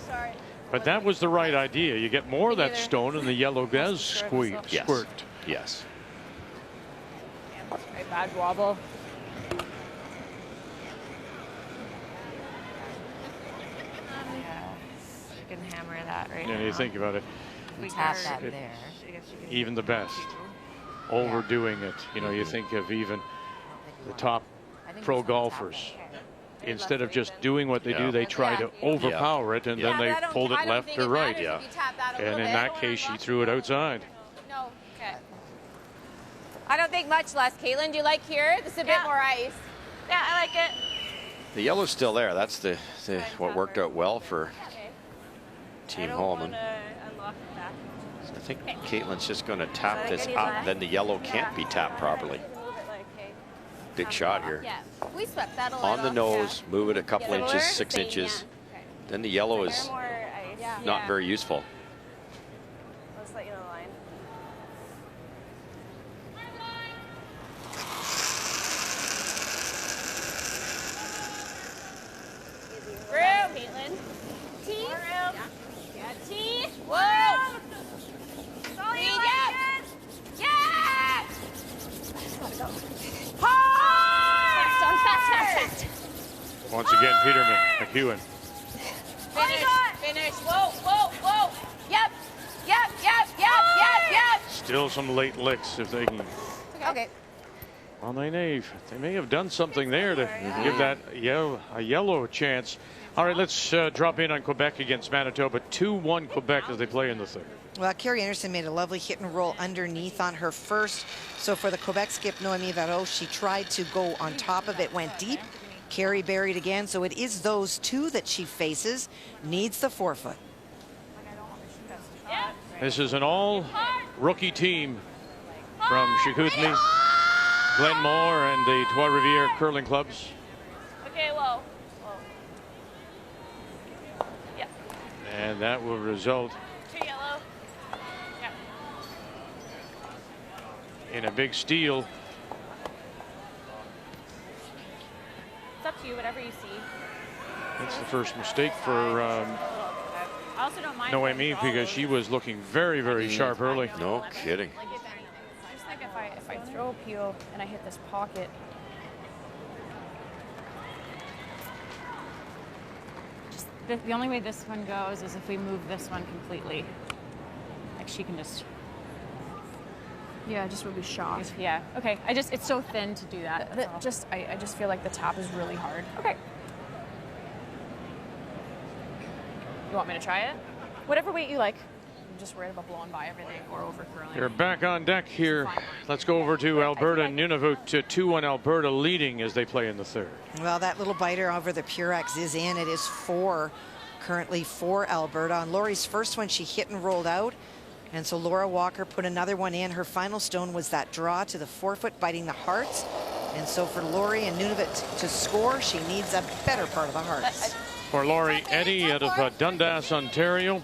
Sorry. But that was the right idea. You get more of that either. stone, and the yellow does squeak, Yes. squirt. Yes. Very bad wobble. You can hammer that right Yeah, now. you think about it. We tap that It- there. Even the best. Overdoing it. You know, you think of even the top pro golfers. Instead of just doing what they do, they try to overpower it, and then they pulled it left or right. Yeah. And in that case, she threw it outside. No. Okay. I don't think much less. Caitlin, do you like here? This is a bit more ice. Yeah, I like it. The yellow's still there. That's the what worked out well for Team Homan. Unlock that. I think Caitlin's just going to tap this up. Then the yellow can't be tapped properly. Big shot here. Yeah. We swept that a little. On the nose, move it a couple Similar? inches, 6 Same, inches. yeah. Okay. Then the yellow is More ice. not very useful. Let's let you know the line. Room. Caitlin. T. More room. Yeah. T. Whoa. Yeah. Yeah. Hard. Fast. Once again, Peterman, McEwen. Finish. Whoa. Yep. Still some late licks if they can. Okay. Well, they may have done something there to give that a yellow a chance. All right, let's drop in on Quebec against Manitoba. 2-1 Quebec as they play in the third. Well, Carrie Anderson made a lovely hit and roll underneath on her first. So for the Quebec skip, Noémie Varro, she tried to go on top of it, went deep. Carrie buried again. So it is those two that she faces. Needs the forefoot. This is an all-rookie team from Chicoutimi, Glenmore, and the Trois-Rivières curling clubs. Okay, low. Yeah. And that will result Two yellow. Yeah. in a big steal. It's up to you, whatever you see. That's the first mistake for I also don't mind. Noémie, because she was looking very, very sharp early. No kidding. Like I just think if I throw a peel and I hit this pocket, just the only way this one goes is if we move this one completely. Like she can just. Yeah, just would be shot. Yeah. Okay. It's so thin to do that. I just feel like the tap is really hard. Okay. You want me to try it? Whatever weight you like. I'm just worried about blowing by everything or over curling. They're back on deck here. Let's go over to Alberta and Nunavut. 2-1 Alberta leading as they play in the third. Well, that little biter over the Purex is in. It is 4 currently for Alberta. On Laurie's first one, she hit and rolled out. And so Laura Walker put another one in. Her final stone was that draw to the forefoot, biting the hearts. And so for Laurie and Nunavut to score, she needs a better part of the hearts. For Laurie Eddy out of Dundas, Ontario.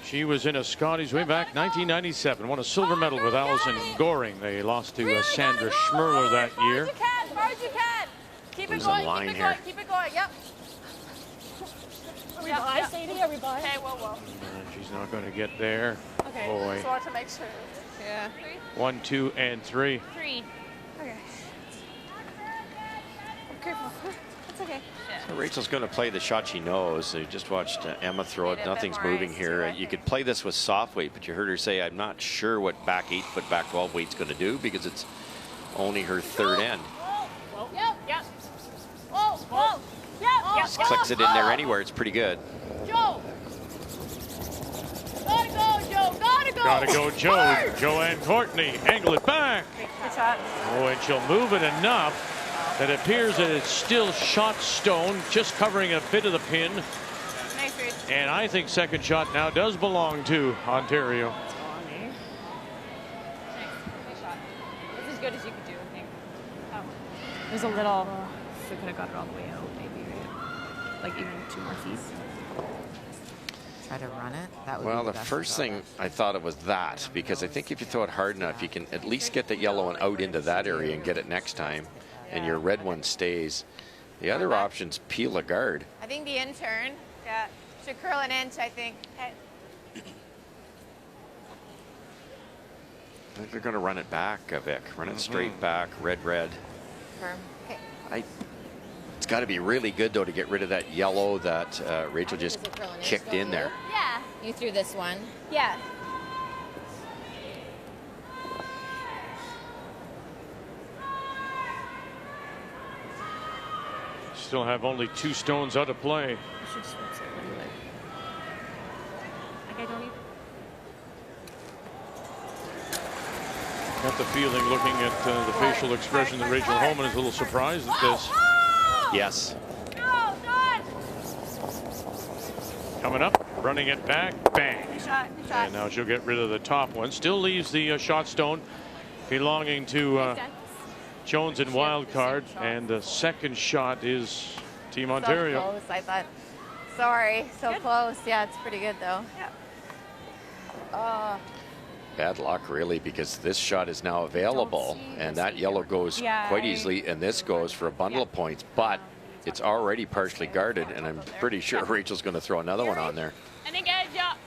She was in a Scotties way back 1997. Won a silver medal with Alison Goring. They lost to Sandra Schmerler that year. As far as you can. Keep it Losing going, line keep it here. going, keep it going. Yep. Are we by, Sadie? Are we by? Okay, whoa. She's not going to get there. Okay, Boy. just wanted to make sure. Yeah. 1, 2, and 3. 3. Okay. Careful. It's okay. So Rachel's going to play the shot she knows. You just watched Emma throw it. Nothing's moving here. You could play this with soft weight, but you heard her say, I'm not sure what back 8 foot, back 12 weight's going to do because it's only her third end. Yep. Whoa. Yep. Just clicks it in there anywhere. It's pretty good. Joe. Gotta go, Joe. Gotta go, Joe. Joanne Courtney. Angle it back. Good shot. Oh, and she'll move it enough that it appears that it's still shot stone, just covering a bit of the pin. Nice read. And I think second shot now does belong to Ontario. Nice shot. It's as good as you could do, I think. Oh. There's a little. We could have got it all the way out, maybe. Right? Like even 2 more feet. Try to run it. That would Well, be the best first result. thing I thought it was that, because I think if you throw it hard enough, you can at least get the yellow one out into that area and get it next time, and your red one stays. The other option's peel a guard. I think the intern. Yeah. Should curl an inch, I think. Okay. I think they're going to run it back, Vic. Run it straight back, red. Firm. Okay. It's got to be really good, though, to get rid of that yellow that Rachel just kicked in there. Yeah. You threw this one. Yeah. Still have only 2 stones out of play. You should switch it. What do you like? Like I don't even. Got the feeling, looking at the facial expression, that Rachel Homan is a little surprised at this. Yes. Coming up, running it back, bang. Good shot. And now she'll get rid of the top one. Still leaves the shot stone belonging to Jones in Wildcard. And the second shot is Team Ontario. So close, I thought. Sorry, so close. Yeah, it's pretty good though. Yeah. Bad luck, really, because this shot is now available, and that yellow goes quite easily, and this goes for a bundle of points, but it's already partially guarded, and I'm pretty sure Rachel's going to throw another one on there. I think edge up.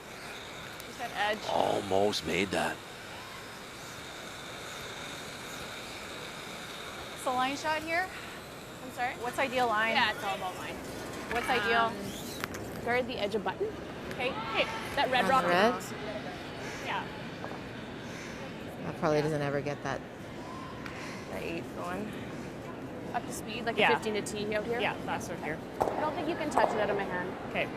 You said edge. Almost made that. What's the line shot here? I'm sorry? What's ideal line? Yeah, it's all about line. What's ideal? Guard the edge of button. Okay. Hey, that red rock. Red? Yeah. That probably doesn't ever get that. The 8 going. up to speed, like Yeah. a 15 to tee out here? Yeah, faster here. I don't think you can touch it out of my hand. Okay.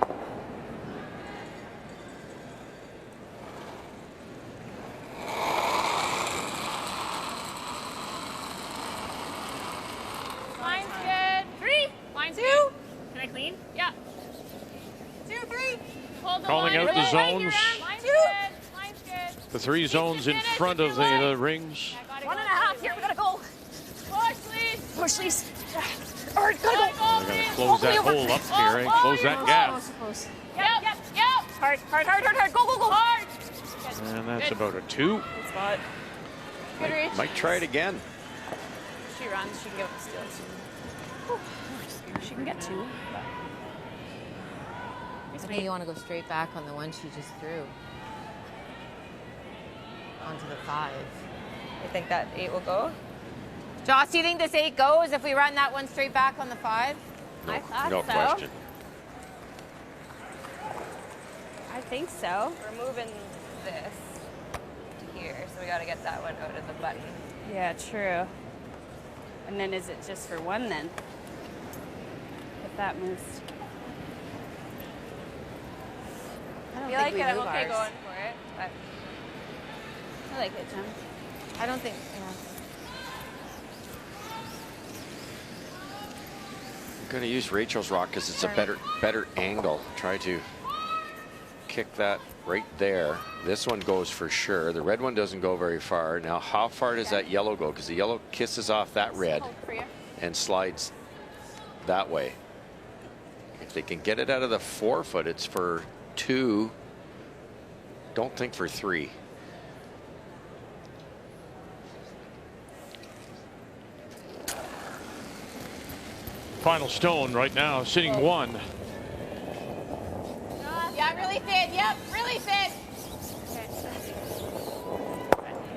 Line's good. 3. Line's 2. Good. Can I clean? Yeah. 2, 3. Hold the Calling line. out the Right zones. here, Line's good. Line's good. The 3 zones in front of the rings. 1.5 here. We gotta go. Push, please. Push, please. All right, gotta They're go. going to close that hole up here and close that gap. Yep. Hard. Go. Hard. And that's about a 2. Good spot. Good reach. Might try it again. She runs. She can get up the steals. She can get 2. I think you want to go straight back on the one she just threw. Onto the 5. You think that 8 will go? Joss, do you think this 8 goes if we run that one straight back on the 5? I thought No so. question. I think so. We're moving this to here, so we got to get that one out of the button. Yeah, true. And then is it just for 1 then? If that moves. I I don't feel think like we it. I'm move okay ours. going for it, but I like it, Jen. I don't think, yeah. I'm going to use Rachel's rock because it's a better angle. Try to kick that right there. This one goes for sure. The red one doesn't go very far. Now, how far does that yellow go? Because the yellow kisses off that red and slides that way. If they can get it out of the 4-foot, it's for 2. Don't think for 3. Final stone right now, sitting 1. Yeah, really thin. Yep, really thin.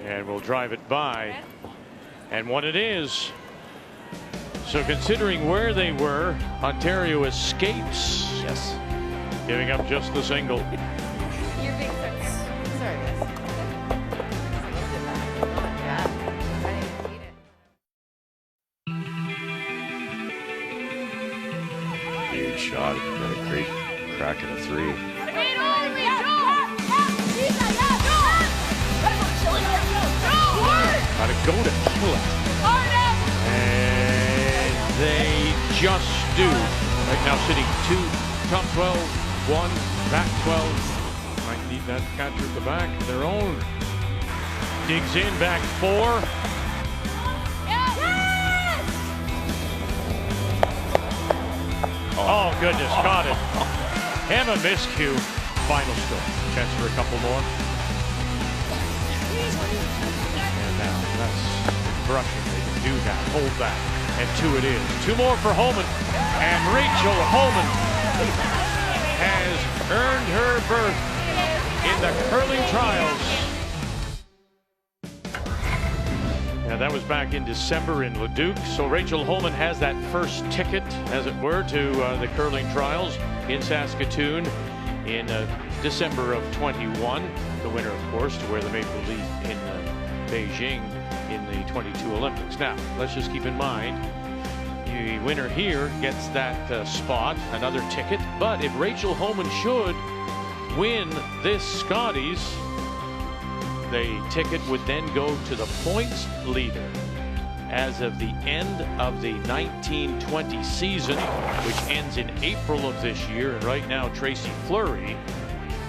And we'll drive it by. And what it is. So considering where they were, Ontario escapes. Yes. Giving up just the single. You're being sorry, guys. Huge shot. Got a great crack at a 3. Gotta go to kill it. And they just do. Right now sitting 2, top 12, 1, back 12. Might need that catcher at the back. Their own. Digs in, back 4. Oh, goodness, got it. Hammer miscue. Final score. Chance for a couple more. And now that's brushing. They can do that. Hold that. And 2 it is. 2 more for Homan. And Rachel Homan has earned her berth in the curling trials. Yeah, that was back in December in Leduc. So Rachel Homan has that first ticket, as it were, to the curling trials in Saskatoon in December of 21. The winner, of course, to wear the maple leaf in Beijing in the 22 Olympics. Now, let's just keep in mind, the winner here gets that spot, another ticket. But if Rachel Homan should win this Scotties, the ticket would then go to the points leader as of the end of the 1920 season, which ends in April of this year. And right now, Tracy Fleury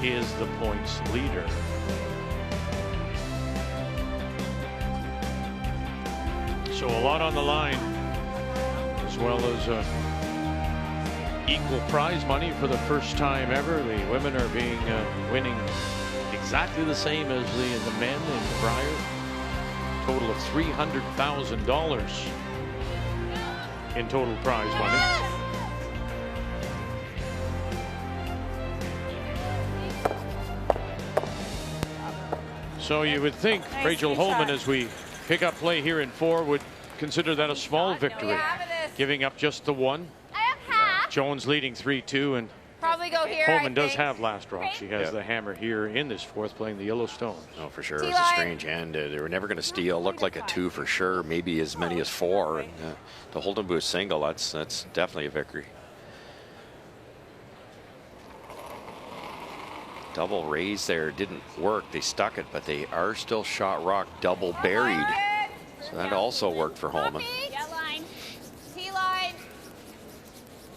is the points leader. So a lot on the line, as well as equal prize money for the first time ever. The women are winning exactly the same as the men in Briar. Total of $300,000 in total prize money. So you would think Rachel Homan, as we pick up play here in 4, would consider that a small victory, giving up just the 1. Jones leading 3-2 and probably go here. Homan I does think. have last rock. She has the hammer here in this fourth, playing the Yellowstone. Oh, for sure. It was a strange end. They were never going to steal. Looked like a 2 for sure, maybe as many as 4. And to hold them to a single, that's definitely a victory. Double raise there didn't work. They stuck it, but they are still shot rock double buried. So that also worked for Homan. Yeah line. T-line.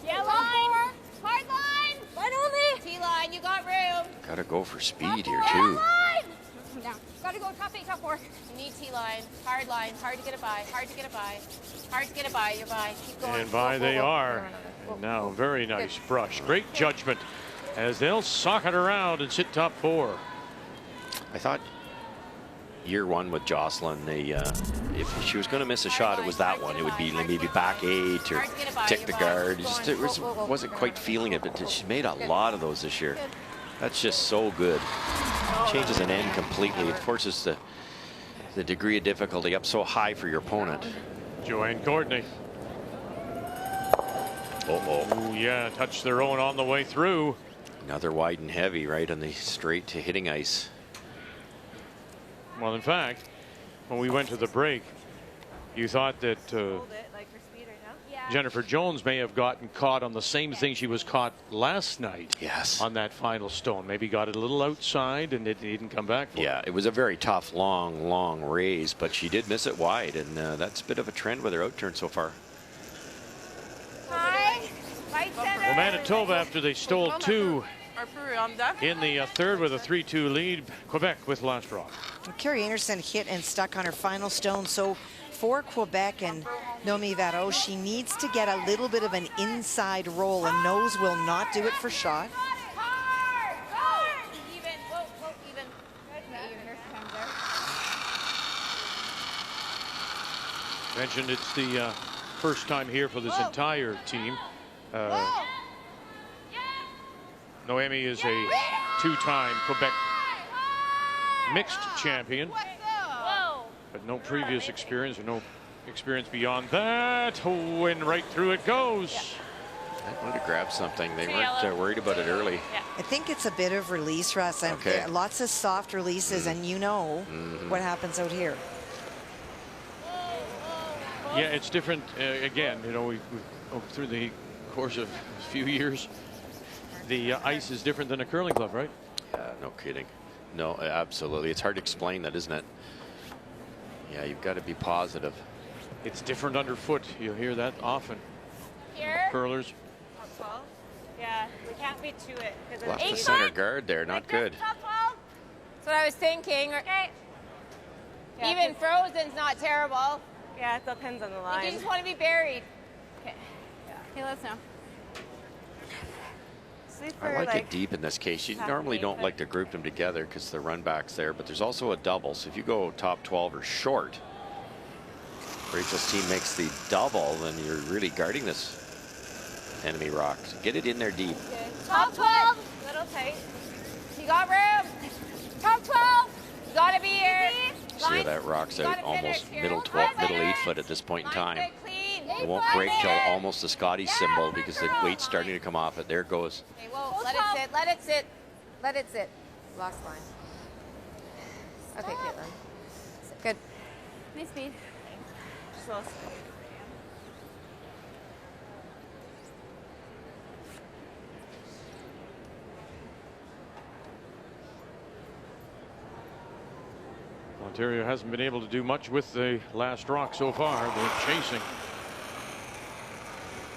Yeah line. Hard line. Line only. T-line. You got room. Got to go for speed here, too. Come down. Got to go top 8, top 4. You need T-line. Hard line. Hard to get it by. Hard to get it by. Hard to get it by. You're by. Keep going. And by they are. And now, very nice brush. Great judgment as they'll sock it around and sit top 4. I thought year 1 with Jocelyn, if she was going to miss a shot, it was that one. It would be maybe back 8 or tick the guard. Wasn't quite feeling it, but she made a lot of those this year. That's just so good. Changes an end completely. It forces the degree of difficulty up so high for your opponent. Joanne Courtney. Oh, yeah, touched their own on the way through. Another wide and heavy right on the straight to hitting ice. Well, in fact, when we went to the break, you thought that Jennifer Jones may have gotten caught on the same thing she was caught last night. Yes. On that final stone. Maybe got it a little outside and it didn't come back for Yeah, it was a very tough, long raise, but she did miss it wide, and that's a bit of a trend with her out turn so far. Well, Manitoba, after they stole 2 in the third with a 3-2 lead. Quebec with last rock. Carrie Anderson hit and stuck on her final stone. So for Quebec and Nomi Varo, she needs to get a little bit of an inside roll, and Nose will not do it for shot. Mentioned it's the first time here for this entire team. Noemi is a 2-time Quebec mixed champion, but no previous experience or no experience beyond that. Oh, and right through it goes. I wanted to grab something. They weren't worried about it early. I think it's a bit of release, Russ. Okay. Lots of soft releases, and you know what happens out here. Yeah, it's different. Again, you know, we through the course of a few years, the ice is different than a curling glove, right? No kidding. No, absolutely. It's hard to explain that, isn't it? Yeah, you've got to be positive. It's different underfoot. You'll hear that often. Here. Curlers. Top 12. Yeah, we can't be to it. Left the center guard there, not good. Top 12. That's what I was thinking. Okay. Yeah, even frozen's not terrible. Yeah, it depends on the line. You just want to be buried. Okay. Yeah. Okay, let's know. I like it deep in this case. You normally don't like to group them together because the run back's there, but there's also a double. So if you go top 12 or short, Rachel's team makes the double, then you're really guarding this enemy rock. So get it in there deep. Okay. Top 12. Little tight. You got room. Top 12. You got to be here. See how that rock's out almost middle 8 foot at this point in time. It won't break till almost the Scotties symbol because the weight's starting to come off it. There it goes. Okay, whoa, let it sit, let it sit, let it sit. Lost line. Okay, Caitlin. Good. Nice speed. Slow. Ontario hasn't been able to do much with the last rock so far. They're chasing.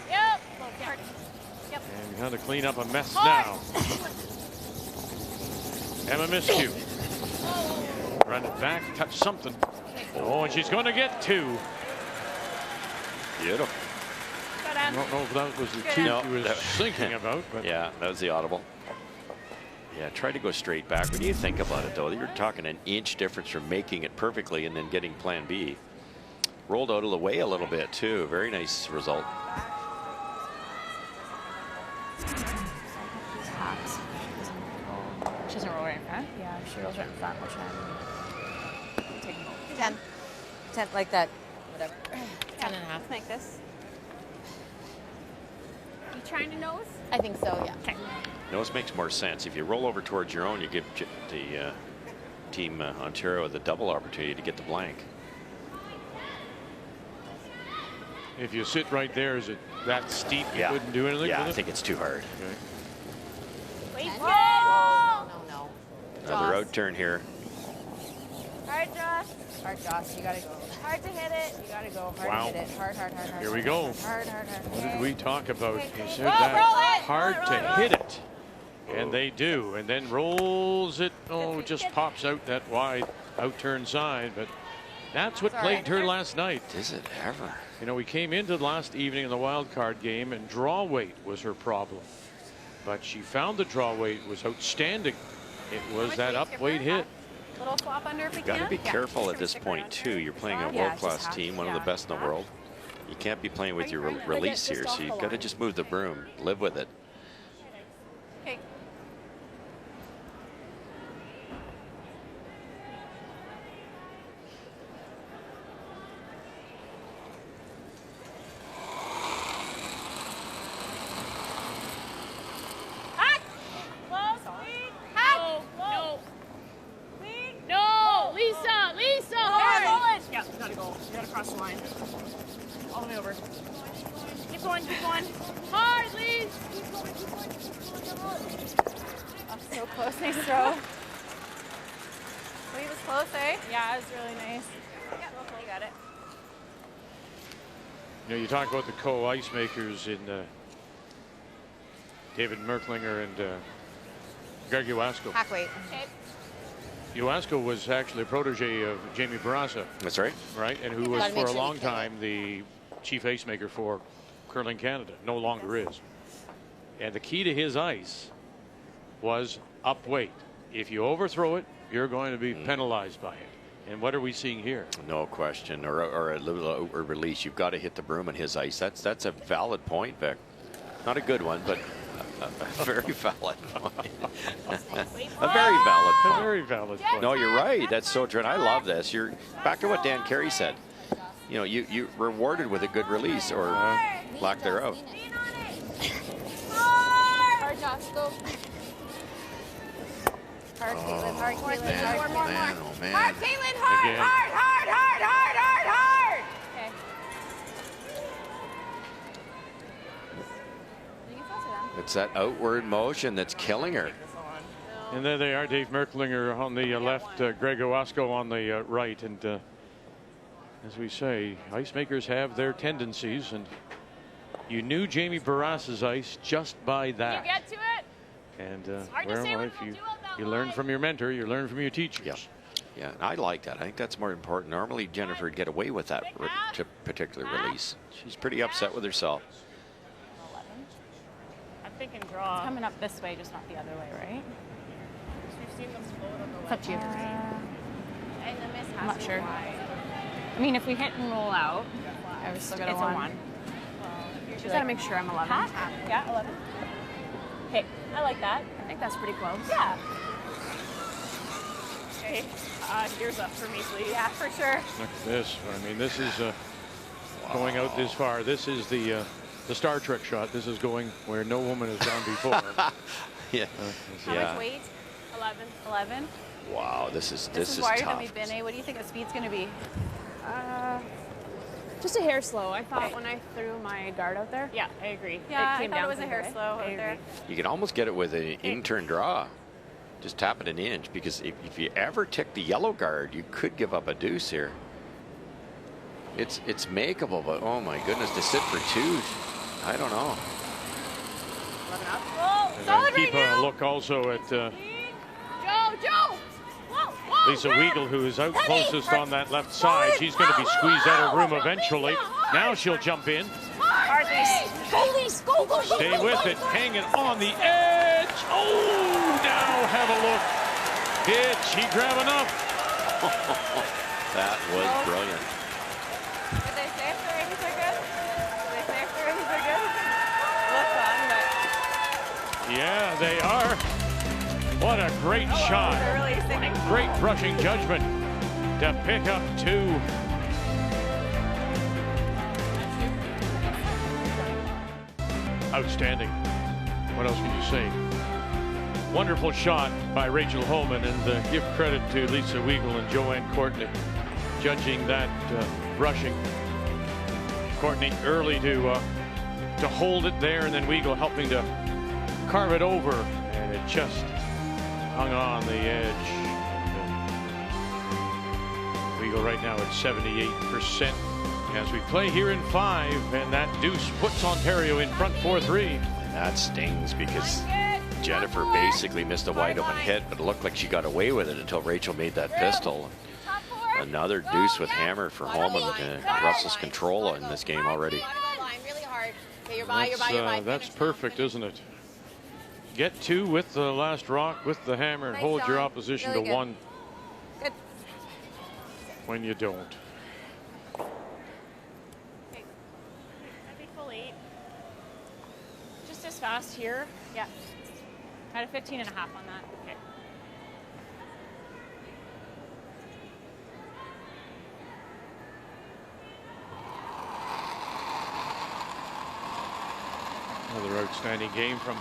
Yep. Yep. And got to clean up a mess now. Emma Miskew. Run it back, touch something. Oh, and she's going to get 2. Beautiful. I don't know if that was the 2 she was thinking about. But yeah, that was the audible. Yeah, try to go straight back. When you think about it, though, you're talking an inch difference from making it perfectly and then getting plan B. Rolled out of the way a little bit, too. Very nice result. She doesn't roll right in front? Yeah, she rolls right in front, which I'm taking 10. 10, like that. Whatever. 10 and a half. Like this. You trying to nose? I think so, yeah. Okay. Nose makes more sense. If you roll over towards your own, you give the team Ontario the double opportunity to get the blank. If you sit right there, is it that steep you Yeah. wouldn't do anything Yeah, with I it? think it's too hard. Okay. Wait, No. Another out turn here. Hard, Josh. Hard, Josh. You gotta go. Hard to hit it. You gotta go. Hard Wow. to hit it. Hard. Here we go. Hard. What did we talk about? Okay, You okay. said Roll, that roll it. hard Roll it, to roll it, roll hit it. it. And they do. And then rolls it. Oh, just pops out that wide out-turn side. But that's what plagued her last night. Is it ever? You know, we came into last evening in the wild card game, and draw weight was her problem. But she found the draw weight was outstanding. It was that up weight hit. Little flop under if we You've got to can. be careful at this point, too. You're playing a world-class team, one of the best in the world. You can't be playing with your release here, so you've got to just move the broom, live with it. Okay. No, Lisa, hard. Yeah, you gotta go. You gotta cross the line. All the way over. Keep going. Hard, Lise. I'm so close. Nice throw. Lee was close, eh? Yeah, it was really nice. Yeah, you got it. You know, you talk about the co-ice makers in David Merklinger and Greg Uasco. Hack weight. Uasco was actually a protege of Jamie Barassa. That's right. Right, and who was for a long time the chief ice maker for Curling Canada. No longer is. And the key to his ice was up weight. If you overthrow it, you're going to be penalized by it. And what are we seeing here? No question. Or a little outward release. You've got to hit the broom on his ice. That's a valid point, Vic. Not a good one, but a very valid point. A very valid point. A very valid point. No, you're right. That's so true. And I love this. You're back to what Dan Carey said. You know, you rewarded with a good release or lack thereof. Hard, Josh. Go. Hard, Caitlin. Hard, Caitlin. More. Oh, man. Hard, Caitlin. Hard. Again. Hard. Okay. You can toss it down. It's that outward motion that's killing her. And there they are, Dave Merklinger on the left, Greg Uasco on the right. And as we say, ice makers have their tendencies, and you knew Jamie Barrassa's ice just by that. You get to it? And hard to say well, when if they'll you do it that learn way. from your mentor, you learn from your teachers. Yeah. Yeah, and I like that. I think that's more important. Normally, Jennifer would get away with that particular release. She's pretty upset with herself. 11. I'm thinking draw. It's coming up this way, just not the other way, right? We've seen them float on the It's up to you. And the miss has I'm not to sure. be wide. I mean, if we hit and roll out, I was still it's gonna a 1. Just gotta make sure I'm 11. Yeah, 11. Okay, I like that. I think that's pretty close. Yeah. Okay, gears up for me, please. Yeah, for sure. Look at this. I mean, this is going out this far. This is the Star Trek shot. This is going where no woman has gone before. Yeah. How much weight? 11. Wow, this is wider tough. than we've been, eh? What do you think the speed's gonna be? Just a hair slow. I thought when I threw my guard out there. Yeah, I agree. Yeah, it came I thought down it was a from hair there. slow out I there. agree. You can almost get it with an in-turn draw. Just tap it an inch, because if you ever tick the yellow guard, you could give up a deuce here. It's makeable, but oh my goodness, to sit for 2, I don't know. 11 up. Whoa, And solid then keep right a now. look also at Joe. Whoa, Lisa Greg. Weigel, who is out closest on that left side. She's going to be squeezed out of room eventually. Now she'll jump in. Hard, Lise. Go. Stay with it, hanging on the edge. Oh, now have a look. Did she grab enough? That was brilliant. Did they say if the ratings are good? Did they say if the ratings are good? Look fun, but Yeah, they are. What a great shot. they're really singing. Great brushing judgment to pick up 2. outstanding. What else can you say? Wonderful shot by Rachel Homan, and give credit to Lisa Weigel and Joanne Courtney judging that rushing. Courtney early to hold it there, and then Weigel helping to carve it over, and it just hung on the edge. Weigel right now at 78% as we play here in 5, and that deuce puts Ontario in front 4-3. And that stings because Jennifer basically missed a wide open hit, but it looked like she got away with it until Rachel made that pistol. Another deuce with hammer for Homan. Russell's control in this game already. That's perfect, isn't it? Get 2 with the last rock with the hammer and hold your opposition to 1 when you don't. Okay. I'd be full 8. Just as fast here. Yeah. Got a 15.5 on that. Okay. Another outstanding game from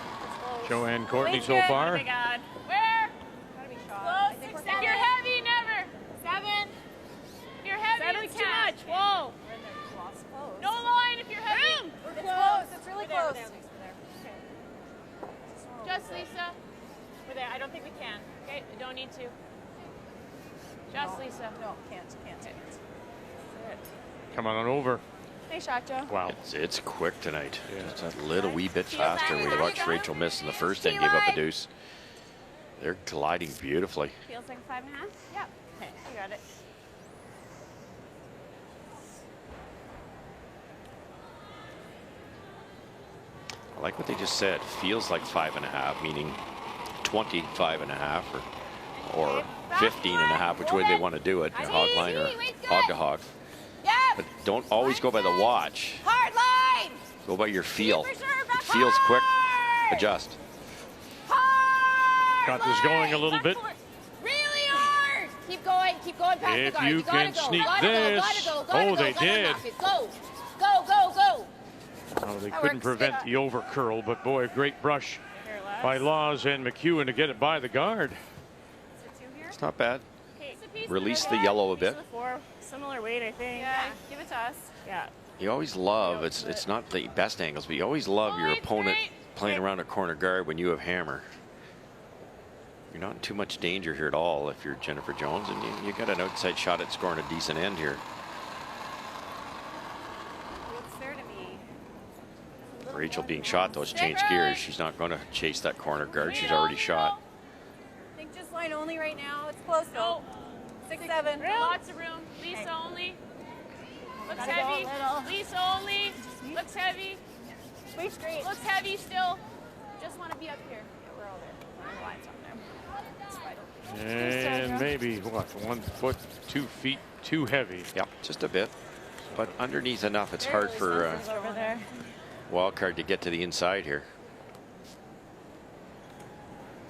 Joanne Courtney so far. Oh my God. Where? Gotta be shot. Close. If you're heavy, never. 7. If you're heavy, it's too much. Whoa. No line if you're heavy. We're close. It's really close. Just Lisa. We're there. I don't think we can. Okay, we don't need to. Just Lisa. No, can't. Come on over. Nice shot, Joe. Wow. It's quick tonight. Yeah. Just a little wee bit faster. We watched Rachel miss in the first and gave up a deuce. They're gliding beautifully. Feels like 5.5? Yep. Okay, you got it. I like what they just said. Feels like 5.5, meaning 25.5 or 15.5, which way they want to do it. Hog line or hog to hog. But don't always go by the watch. Hard line! Go by your feel. It feels quick. Adjust. Got this going a little bit. Really hard! Keep going past the guard. If you can sneak this. Oh, they did. Go! Oh, they couldn't prevent the over curl, but boy, a great brush by Laws and McEwen to get it by the guard. It's not bad. Release the yellow a bit. Similar weight, I think. Yeah, give it to us. Yeah. You always love, it's not the best angles, but you always love your opponent playing around a corner guard when you have hammer. You're not in too much danger here at all if you're Jennifer Jones, and you got an outside shot at scoring a decent end here. It's there to me. Rachel being shot, though, has changed gears. She's not going to chase that corner guard. She's already shot. I think just line only right now. It's close though. 6, 7. Lots of room. Lisa only. Looks heavy. Lisa only. Looks heavy. Wait straight. Looks heavy still. Just want to be up here. Yeah, we're all there. The line's on there. And maybe, what, 1 foot, 2 feet too heavy. Yep, just a bit. But underneath enough, it's hard for over there. Wildcard to get to the inside here.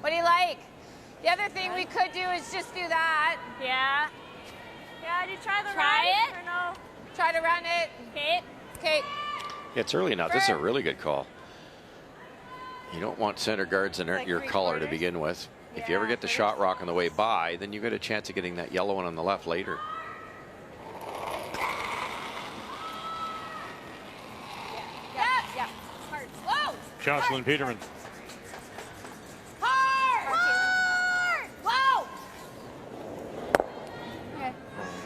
What do you like? The other thing we could do is just do that. Yeah. Yeah, did you try the Try run? it? Or no? Try to run it. Okay. Yeah, it's early enough. This is a really good call. You don't want center guards in your color to begin with. If you ever get the shot rock on the way by, then you get a chance of getting that yellow one on the left later. Yeah. Hard. Slow. Jocelyn Peterman.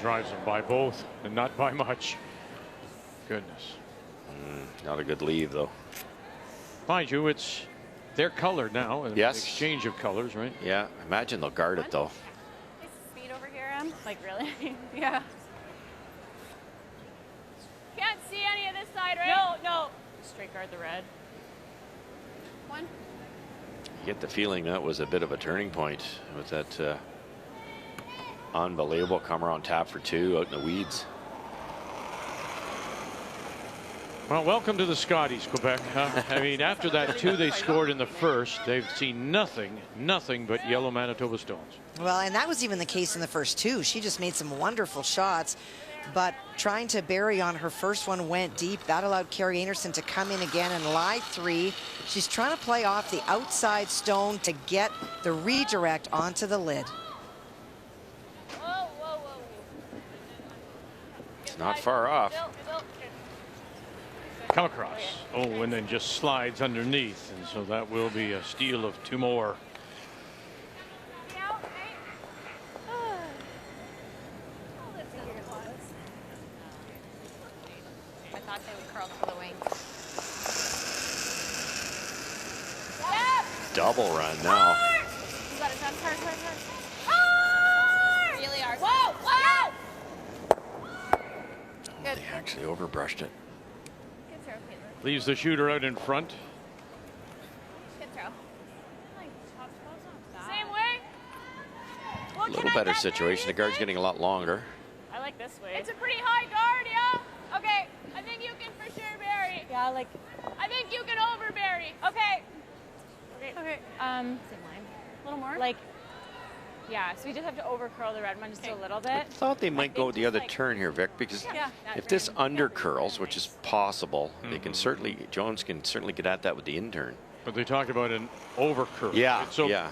Drives them by both and not by much. Goodness. Not a good leave, though. Mind you, it's their color now. Yes. Exchange of colors, right? Yeah. Imagine they'll guard it, though. Speed over here, Em. Like, really? Yeah. Can't see any of this side, right? No. Straight guard the red. 1. You get the feeling that was a bit of a turning point with that unbelievable come around tap for 2 out in the weeds. Well, welcome to the Scotties, Quebec. I mean, after that 2 they scored in the first, they've seen nothing but yellow Manitoba Stones. Well, and that was even the case in the first 2. She just made some wonderful shots. but trying to bury on her first one went deep. That allowed Carrie Anderson to come in again and lie 3. She's trying to play off the outside stone to get the redirect onto the lid. It's not far off. Come across. Oh, and then just slides underneath. And so that will be a steal of 2 more. I thought they would curl to the wing. Double run now. You got it done. Hard. Really hard. Whoa! Good. They actually overbrushed it. Good throw, Caitlin. Leaves the shooter out in front. Good throw. Same way. A little better situation. The guard's getting a lot longer. I like this way. It's a pretty high guard, yeah. Okay, I think you can for sure bury. Yeah, like. I think you can over bury. Okay. Okay. Same line. A little more. Like. Yeah. So we just have to over curl the red one just a little bit. I thought they might go the other turn here, Vic, because if this under curls, which is possible, they can certainly, Jones can certainly get at that with the in-turn. But they talked about an over curl. Yeah, so yeah.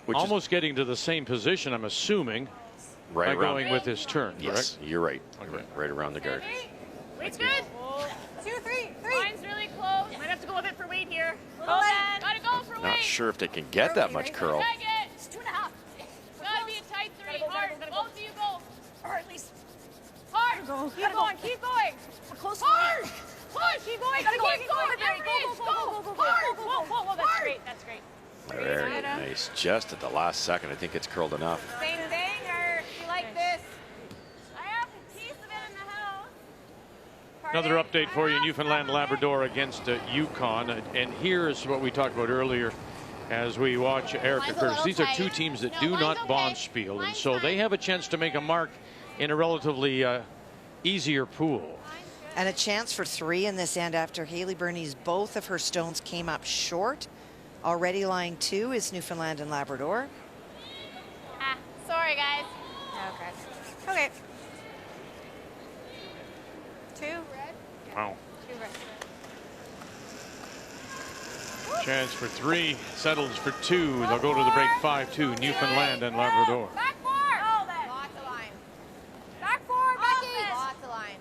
Which almost getting to the same position, I'm assuming, right by around, going with his turn, yes, correct? you're right. Okay. Right around the guard. Weight's good. 2, 3. Mine's really close. Might have to go with it for weight here. Little Gotta go for weight. Not sure if they can get that much curl. It's 2.5. Gotta be a tight 3. Hard. Both of you go. Or at least. Hard. Keep going. Keep going. Close. Hard. Push. Keep going. Keep going. Go. Hard. Whoa. That's great. That's great. Very nice. Just at the last second, I think it's curled enough. Same thing, or you like this? I have a piece of it in the house. Another update for you, Newfoundland Labrador against Yukon. And here's what we talked about earlier as we watch Erica Curtis. These are 2 teams that do not bonspiel, and so they have a chance to make a mark in a relatively easier pool. And a chance for 3 in this end after Haley Burney's both of her stones came up short. Already lying 2 is Newfoundland and Labrador. Sorry, guys. Okay. 2 red. Wow. 2 red. Chance for 3, settles for 2. They'll go to the break 5-2, Newfoundland and Labrador. Back 4. Lots of line. Back 4. Back 8. Lots of line.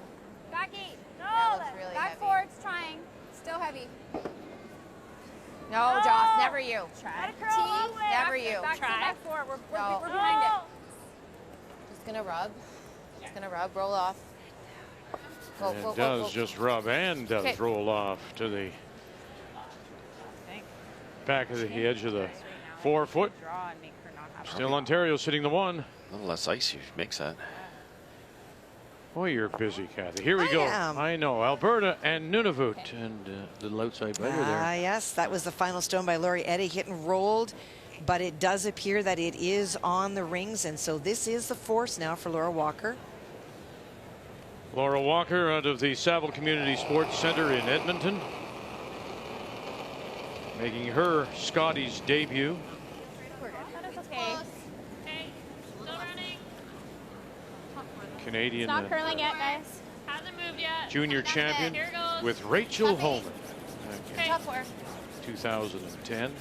Back 8. That looks really Back heavy. 4. It's trying. Still heavy. No, Joss, never you. Gotta curl all the way. Never you. Back 4. We're No. behind it. Just gonna rub. Just gonna rub. Roll off. Go, And go, does go, go. just rub and does Okay. roll off to the back of the edge of the 4-foot. Still Ontario sitting the 1. A little less icy makes that. Boy, you're busy, Kathy. Here we go. am. I know. Alberta and Nunavut. And a little outside biter there. Yes, that was the final stone by Laurie Eddy, hit and rolled. But it does appear that it is on the rings. And so this is the force now for Laura Walker. Laura Walker out of the Saville Community Sports Center in Edmonton. Making her Scotties debut. Okay. Still running. Canadian Not curling yet, guys. Hasn't moved yet. junior champion Here goes. with Rachel Homan. Okay. Top 4. 2010.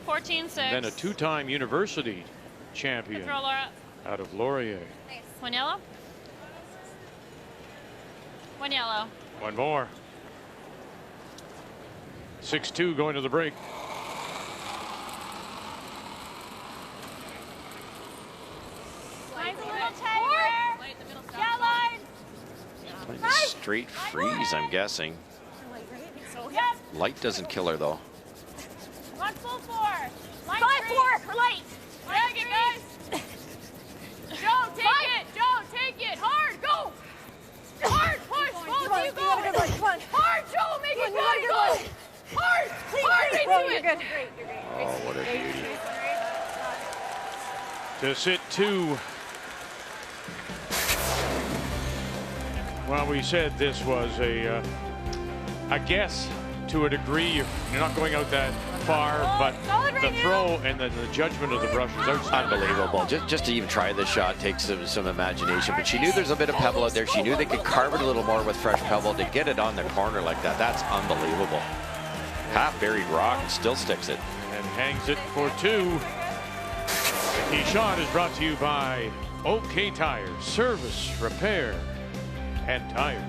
14-6. Then a 2-time university champion Throw Laura. out of Laurier. One yellow. One yellow. One more. 6-2 going to the break. Line's a little tighter. Yeah, line. Playing a straight freeze, I'm guessing. Yep. Light doesn't kill her, though. One full 4. Line 5-4 for light. Drag it, guys. Joe, take it. Joe, take it. Hard. Go. Hard. Push. Both you go. Come on. Hard, Joe. Make it good. Go. Hard. Hard into it. You're good. Oh, what a beauty. To sit 2. Well, we said this was a guess to a degree. You're not going out that far, but the throw and then the judgment of the brush is outstanding. Unbelievable. Just to even try this shot takes some imagination. But she knew there's a bit of pebble out there. She knew they could carve it a little more with fresh pebble. To get it on the corner like that, that's unbelievable. Half buried rock and still sticks it. And hangs it for 2. The key shot is brought to you by OK Tires. Service, repair, and tires.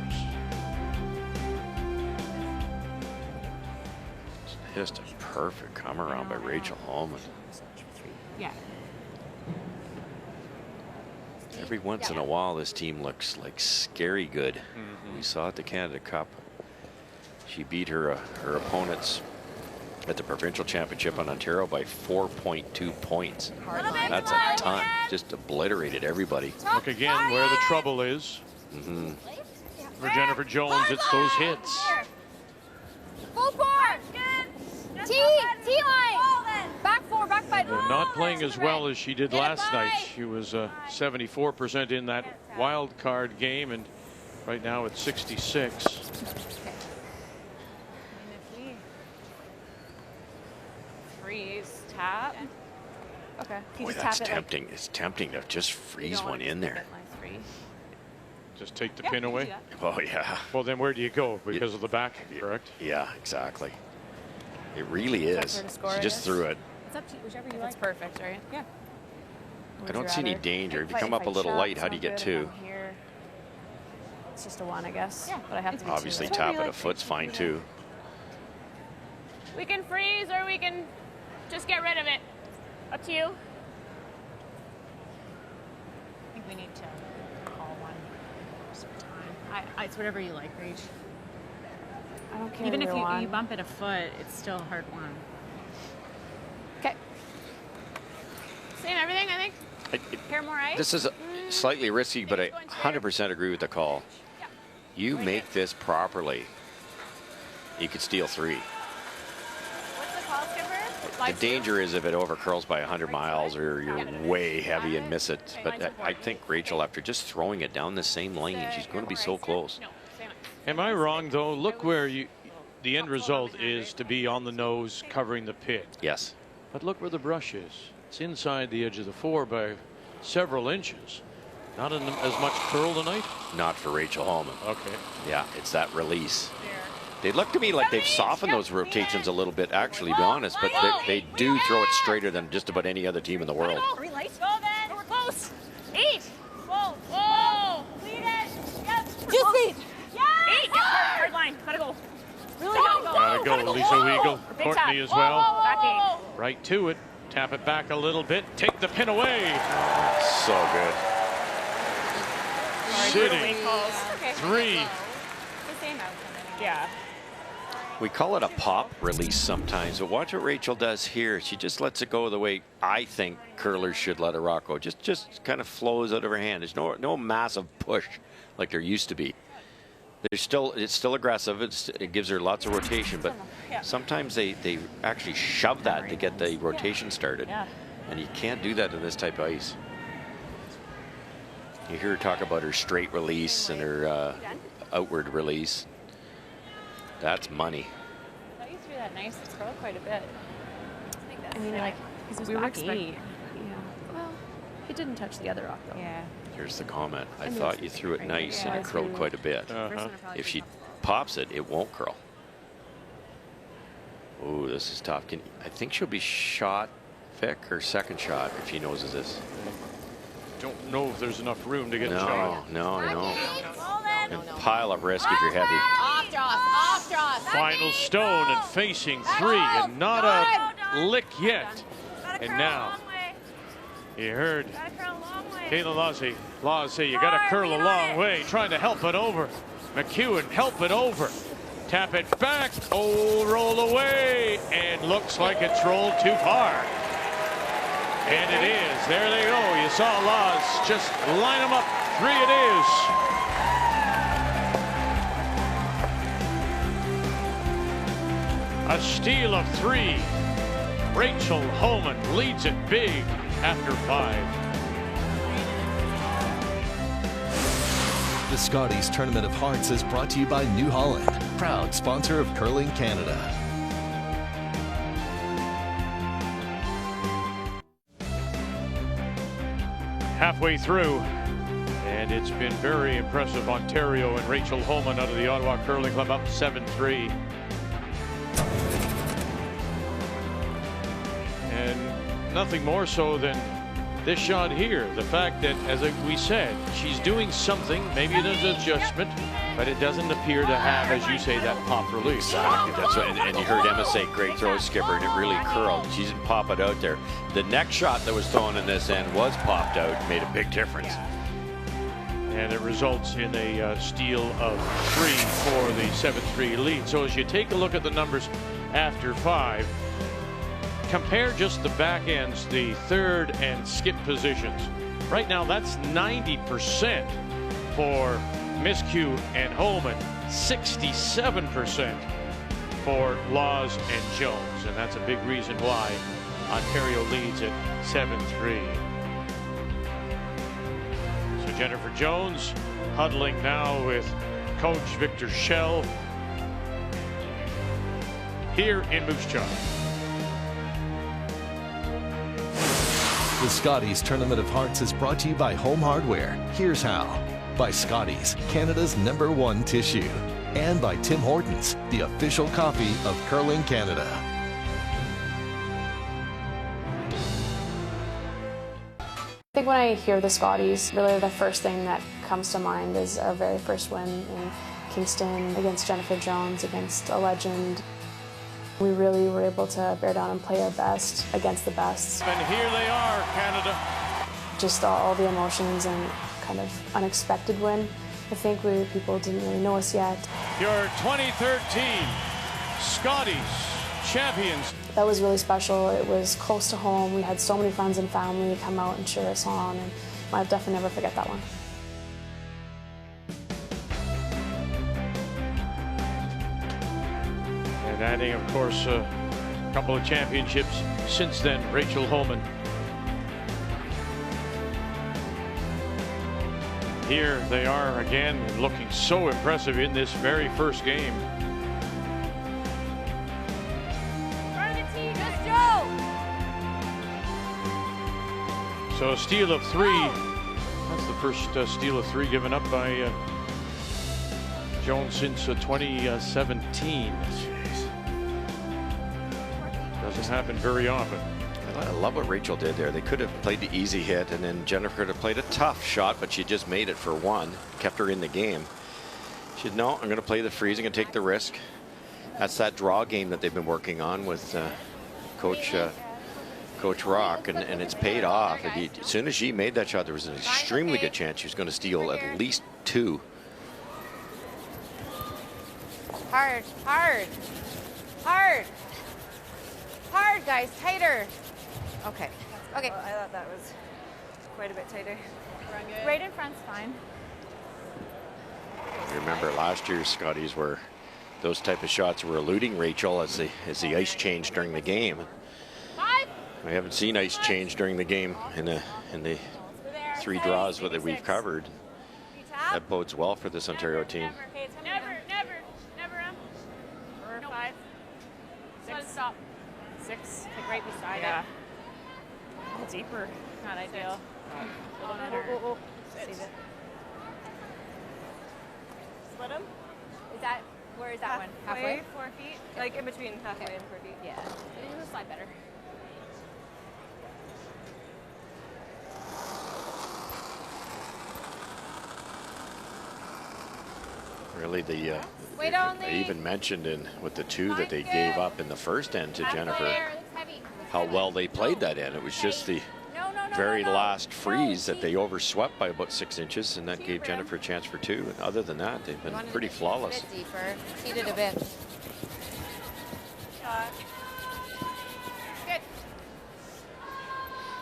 Just a perfect come around by Rachel Homan. Yeah. Every once in a while, this team looks like scary good. We saw at the Canada Cup. She beat her opponents at the provincial championship on Ontario by 4.2 points. That's a ton. Just obliterated everybody. Look again where the trouble is. For Jennifer Jones, it's those hits. Full four. T line. Back 4, back 5. They're not playing as well as she did last night. She was 74% in that wild card game, and right now it's 66. Freeze, tap. Okay. Boy, that's tempting. It's tempting to just freeze one in there. Just take the pin away? Oh, yeah. Well, then where do you go? Because of the back, correct? Yeah, exactly. It really is. She just threw it. It's up to you, whichever you like. It's perfect, right? Yeah. I don't see any danger. If you come up a little light, how do you get 2? It's just a 1, I guess. Yeah, but I have to be Obviously, tap at a foot's fine too. We can freeze or we can just get rid of it. Up to you. I think we need to call one some time. It's whatever you like, Rach. I don't care. Even if you bump it a foot, it's still a hard one. Okay. Same everything, I think. Pair more ice. This is slightly risky, but I 100% agree with the call. You make this properly, you could steal 3. What's the call, Skipper? The danger is if it overcurls by 100 miles or you're way heavy and miss it. But I think Rachel, after just throwing it down the same lane, she's going to be so close. Am I wrong, though? Look where the end result is to be on the nose covering the pit. Yes. But look where the brush is. It's inside the edge of the 4 by several inches. Not as much curl tonight? Not for Rachel Homan. Okay. Yeah, it's that release. They look to me like they've softened those rotations a little bit, actually, to be honest, but they do throw it straighter than just about any other team in the world. Are we light? Go then. We're close. 8. Whoa. Whoa. Lead it. Yep. Just lead. 8. Yep. Hard line. Gotta go. Really gotta go. Lisa Weigel. Courtney as well. Back 8. Right to it. Tap it back a little bit. Take the pin away. So good. Sitting. 3. Yeah. We call it a pop release sometimes, but watch what Rachel does here. She just lets it go the way I think curlers should let a rock go. Just kind of flows out of her hand. There's no massive push like there used to be. It's still aggressive. It gives her lots of rotation, but sometimes they actually shove that to get the rotation started. And you can't do that in this type of ice. You hear her talk about her straight release and her outward release. That's money. I thought you threw that nice. It's curled quite a bit. I mean, like, we were expecting. Yeah. Well, it didn't touch the other rock, though. Yeah. Here's the comment. I thought you threw it nice and it curled quite a bit. If she pops it, it won't curl. Ooh, this is tough. I think she'll be shot, Vic, her second shot, if she noses this. Don't know if there's enough room to get shot. No, I know. And pile of risk if you're heavy. Off draws. Final stone and facing 3, and not a lick yet. And now, you heard Caitlin Laws say you got to curl a long way, trying to help it over. McEwen, help it over. Tap it back. Oh, roll away. And looks like it's rolled too far. And it is. There they go. You saw Laws just line them up. 3 it is. A steal of 3. Rachel Homan leads it big after 5. The Scotties Tournament of Hearts is brought to you by New Holland, proud sponsor of Curling Canada. halfway through, and it's been very impressive. Ontario and Rachel Homan out of the Ottawa Curling Club up 7-3. And nothing more so than this shot here. The fact that, as we said, she's doing something. Maybe there's an adjustment, but it doesn't appear to have, as you say, that pop release. Exactly. That's what, and you heard Emma say, great throw, skipper, and it really curled. She didn't pop it out there. The next shot that was thrown in this end was popped out, made a big difference. And it results in a steal of 3 for the 7-3 lead. So as you take a look at the numbers after 5, compare just the back ends, the third and skip positions. Right now, that's 90% for Miscue and Homan, 67% for Laws and Jones. And that's a big reason why Ontario leads at 7-3. So Jennifer Jones huddling now with Coach Victor Schell here in Moose Jaw. The Scotties Tournament of Hearts is brought to you by Home Hardware. Here's how. By Scotties, Canada's #1 tissue. And by Tim Hortons, the official coffee of Curling Canada. I think when I hear the Scotties, really the first thing that comes to mind is our very first win in Kingston against Jennifer Jones, against a legend. We really were able to bear down and play our best against the best. And here they are, Canada. Just all the emotions and kind of unexpected win. I think people didn't really know us yet. Your 2013 Scotties champions. That was really special. It was close to home. We had so many friends and family come out and cheer us on, and I'll definitely never forget that one. And adding, of course, a couple of championships since then, Rachel Homan. Here they are again, looking so impressive in this very first game. So a steal of 3. That's the first steal of 3 given up by Jones since 2017. Doesn't happen very often. I love what Rachel did there. They could have played the easy hit, and then Jennifer could have played a tough shot, but she just made it for 1, kept her in the game. She said, no, I'm going to play the freeze, I'm going to take the risk. That's that draw game that they've been working on with Coach Rock, and it's paid off. As soon as she made that shot, there was an extremely good chance she was going to steal at least 2. Hard, hard, hard. Hard, guys, tighter. Okay. Okay. Well, I thought that was quite a bit tighter. Right in front's fine. Remember last year's Scotties were those type of shots were eluding Rachel as the ice changed during the game. We haven't seen ice change during the game in the 3 draws that we've covered. That bodes well for this Ontario team. Never. Or 5. 6. Stop. 6. Like right beside it. A little deeper. Not ideal. A little better. Save it. Split them. Is that, where is that one? Halfway? 4 feet. Like in between halfway and 4 feet. Yeah. It'll slide better. Really, I even mentioned with the 2 that they gave up in the first end to Jennifer, how well they played that end. It was just the very last freeze that they overswept by about 6 inches, and that gave Jennifer a chance for 2. And other than that, they've been pretty flawless. Cheated a bit. Good.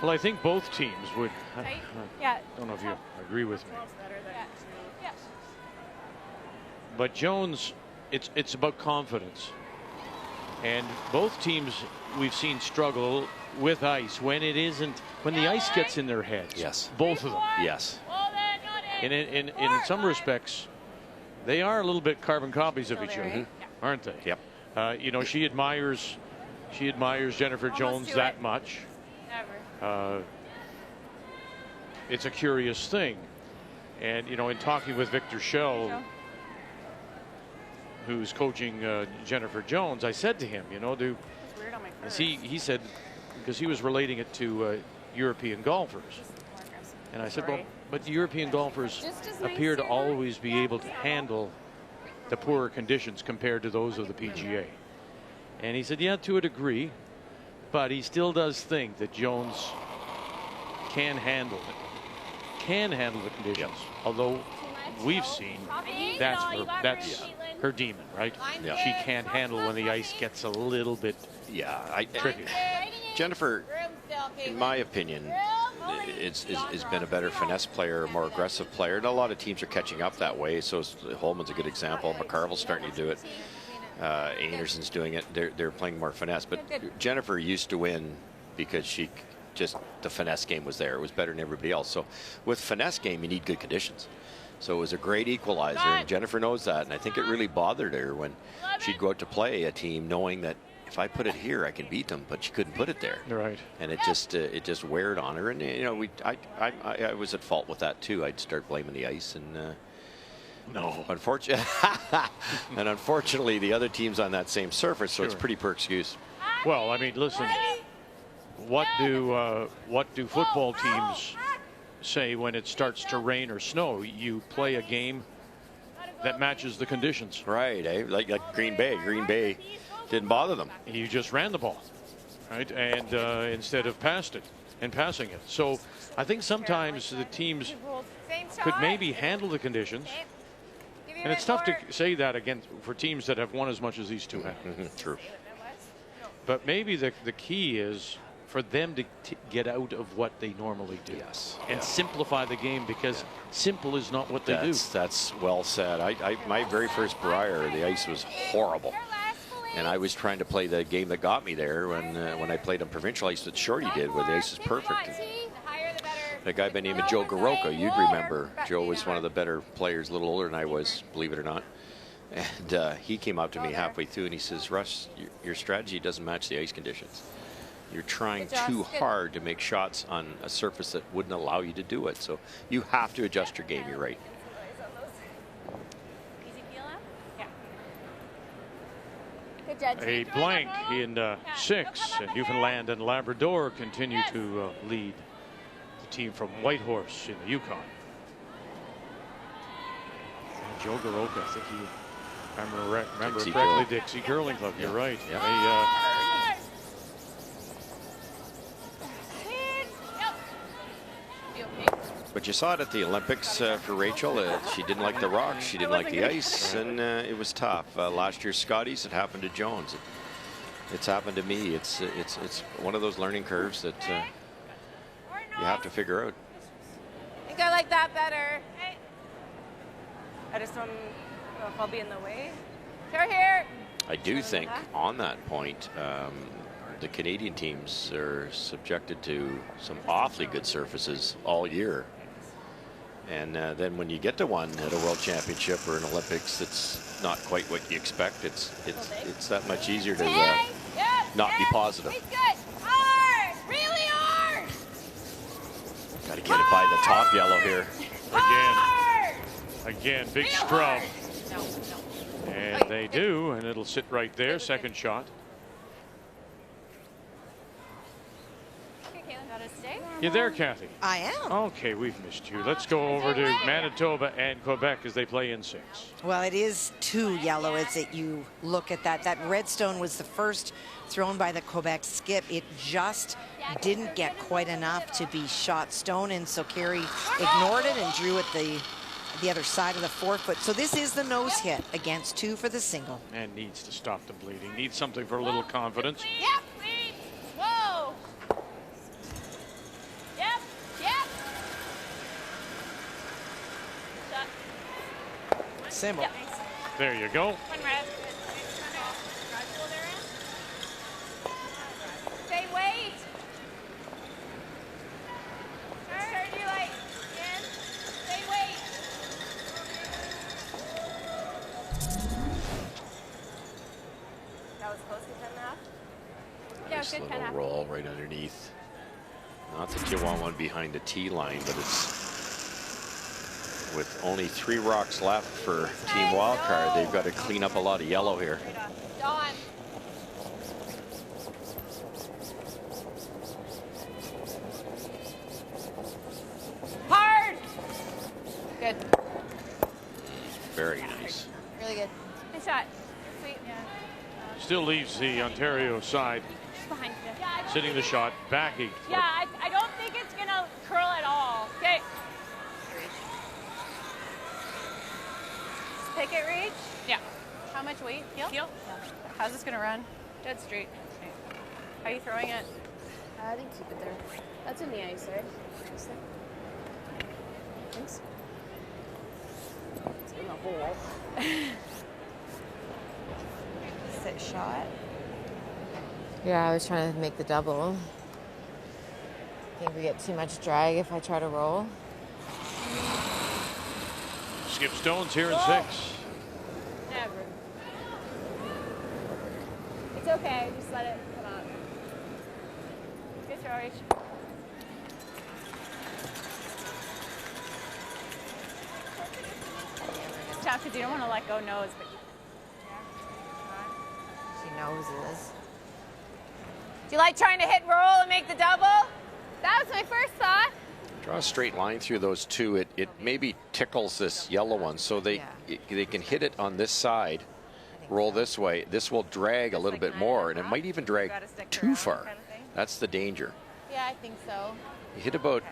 Well, I think both teams would. Yeah. I don't know if you agree with me. Yeah. But Jones, it's about confidence. And both teams we've seen struggle with ice when it isn't, when the ice gets in their heads. Yes. Both of them. Yes. And in some respects, they are a little bit carbon copies of each other, aren't they? Yep. You know, she admires Jennifer Jones that much. Never. it's a curious thing. And, you know, in talking with Victor Schell, who's coaching Jennifer Jones, I said to him, you know, he said, because he was relating it to European golfers. And I said, well, but the European golfers appear to always be able to handle the poorer conditions compared to those of the PGA. And he said, yeah, to a degree, but he still does think that Jones can handle the conditions. Although we've seen that's her demon, right? Yeah. She can't handle when the ice gets a little bit tricky. Jennifer, in my opinion, has been a better finesse player, more aggressive player. And a lot of teams are catching up that way. So Holman's a good example. McCarville's starting to do it. Anderson's doing it. They're playing more finesse. But Jennifer used to win because the finesse game was there. It was better than everybody else. So with finesse game, you need good conditions. So it was a great equalizer, and Jennifer knows that. And I think it really bothered her when she'd go out to play a team knowing that if I put it here, I can beat them, but she couldn't put it there. Right. And it just weared on her. And you know, I was at fault with that too. I'd start blaming the ice, and no, unfortunately, the other team's on that same surface, so it's pretty per excuse. Well, I mean, listen, what do football teams say when it starts to rain or snow? You play a game that matches the conditions. Right, eh? Like Green Bay. Green Bay didn't bother them. You just ran the ball, right? And instead of passing it. So I think sometimes the teams could maybe handle the conditions. And it's tough to say that again for teams that have won as much as these two have. True. But maybe the key is for them to get out of what they normally do. Yes. And simplify the game, because simple is not what they do. That's well said. My very first Briar, the ice was horrible. And I was trying to play the game that got me there when I played on provincial ice that Shorty did, where the ice is perfect. A guy by the name of Joe Garoka, you'd remember. Joe was one of the better players, a little older than I was, believe it or not. And he came up to me halfway through and he says, Russ, your strategy doesn't match the ice conditions. You're trying too hard to make shots on a surface that wouldn't allow you to do it. So you have to adjust your game. You're right. A blank in 6, and Newfoundland and Labrador continue to lead the team from Whitehorse in the Yukon. And Joe Garoka, I think remember correctly, Dixie Curling Club. You're right. Yeah. But you saw it at the Olympics for Rachel. She didn't like the rocks, she didn't like the ice, and it was tough. Last year's Scotties, it happened to Jones. It's happened to me. It's one of those learning curves that you have to figure out. I think I like that better. I just don't know if I'll be in the way. Here. I do think on that point, the Canadian teams are subjected to some awfully good surfaces all year. And then when you get to one at a World Championship or an Olympics, it's not quite what you expect. It's that much easier to not be positive. Hard, really hard. Got to get it by the top yellow here. Again, big scrub. And they do, and it'll sit right there. Second shot. You there, Kathy? I am. Okay, we've missed you. Let's go over to Manitoba and Quebec as they play in 6. Well, it is 2 yellow as you look at that. That redstone was the first thrown by the Quebec skip. It just didn't get quite enough to be shot stone, and so Carey ignored it and drew at the other side of the forefoot. So this is the nose hit against 2 for the single. And needs to stop the bleeding. Needs something for a little confidence. Yep, please. Whoa. Yep. Symbol. Yep. There you go. One red. Say wait. Turn your light. In. Say wait. That was close to 10.5. Yeah, Nice good little roll right underneath. Not that you want one behind the tee line, but it's with only 3 rocks left for Team Wildcard. They've got to clean up a lot of yellow here. Dawn. Hard. Good. Very nice. Really good. Nice shot. Sweet. Yeah. Still leaves the Ontario side Behind you. sitting the shot backing. Yeah, I don't think it's gonna curl at all. Okay. Pick it, reach. Yeah. How much weight? Heel? Heel. How's this gonna run? Dead straight. Okay. How are you throwing it? I think keep it there. That's in the ice, right? Thanks. It's in the hole. Sit shot. Yeah, I was trying to make the double. I think we get too much drag if I try to roll. Skip Stone's here in 6. Never. It's okay. Just let it come out. Good throw, Rach. Tough because you don't want to let go nose, but She noses. do you like trying to hit and roll and make the double? That was my first thought. Draw a straight line through those two. It maybe tickles this yellow one, so they can hit it on this side, roll this way. This will drag a little bit more, and it might even drag too far. That's the danger. Yeah, I think so. You hit about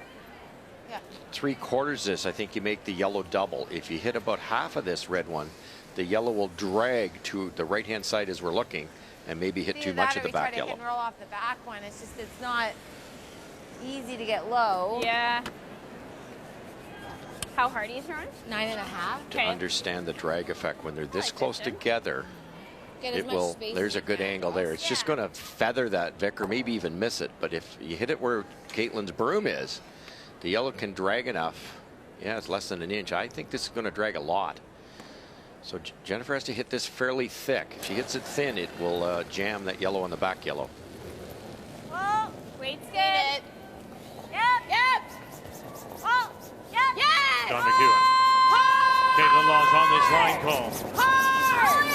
Yeah. 3/4 this, I think you make the yellow double. If you hit about half of this red one, the yellow will drag to the right-hand side as we're looking, and maybe hit too much of the back Try to yellow. hit and roll off the back one. It's just it's not easy to get low. Yeah. How hard are you throwing? 9.5. To understand the drag effect when they're this close together, Get as it much will. space There's as a good angle there. It's just going to feather that Vic, or maybe even miss it. But if you hit it where Caitlin's broom is, the yellow can drag enough. Yeah, it's less than an inch. I think this is going to drag a lot. So Jennifer has to hit this fairly thick. If she hits it thin, it will jam that yellow on the back yellow. Whoa. Weight's good. Yep. Yep. Oh. Yep. Yes. John McEwen. Caitlin Law's on this line call. Hard.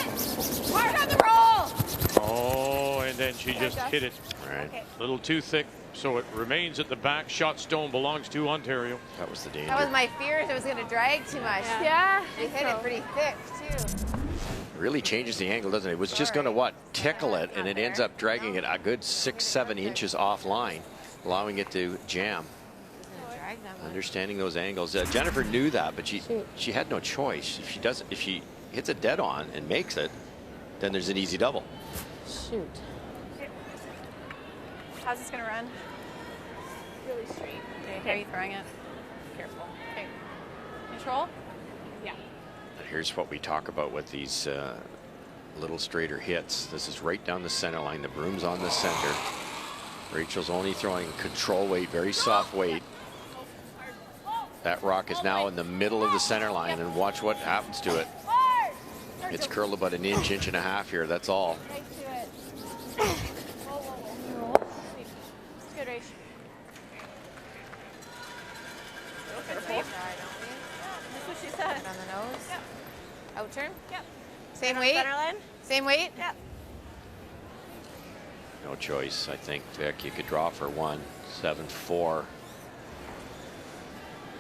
Hard on the roll. Oh, and then she just hit it. All right. Okay. A little too thick, so it remains at the back. Shot Stone belongs to Ontario. That was the danger. That was my fear. It was going to drag too much. Yeah. You hit it pretty thick too. It really changes the angle, doesn't it? It was just going to tickle it, and it ends up dragging it a good 6-7 inches offline, allowing it to jam. Understanding those angles. Jennifer knew that, but she had no choice. If she hits it dead on and makes it, then there's an easy double. Shoot. How's this gonna run? Really straight. Okay, how are you throwing it? Careful. Okay. Control? Yeah. And here's what we talk about with these little straighter hits. This is right down the center line. The broom's on the center. Rachel's only throwing control weight, very soft weight. That rock is now in the middle of the center line, and watch what happens to it. It's curled about an inch, inch and a half here. That's all. Right to it. Whoa. It's good, Rach. Careful. That's what she said. On the nose. Yep. Out turn. Yep. Same Right on weight. center line. Same weight. Yep. No choice, I think, Vic. You could draw for 1, 7-4.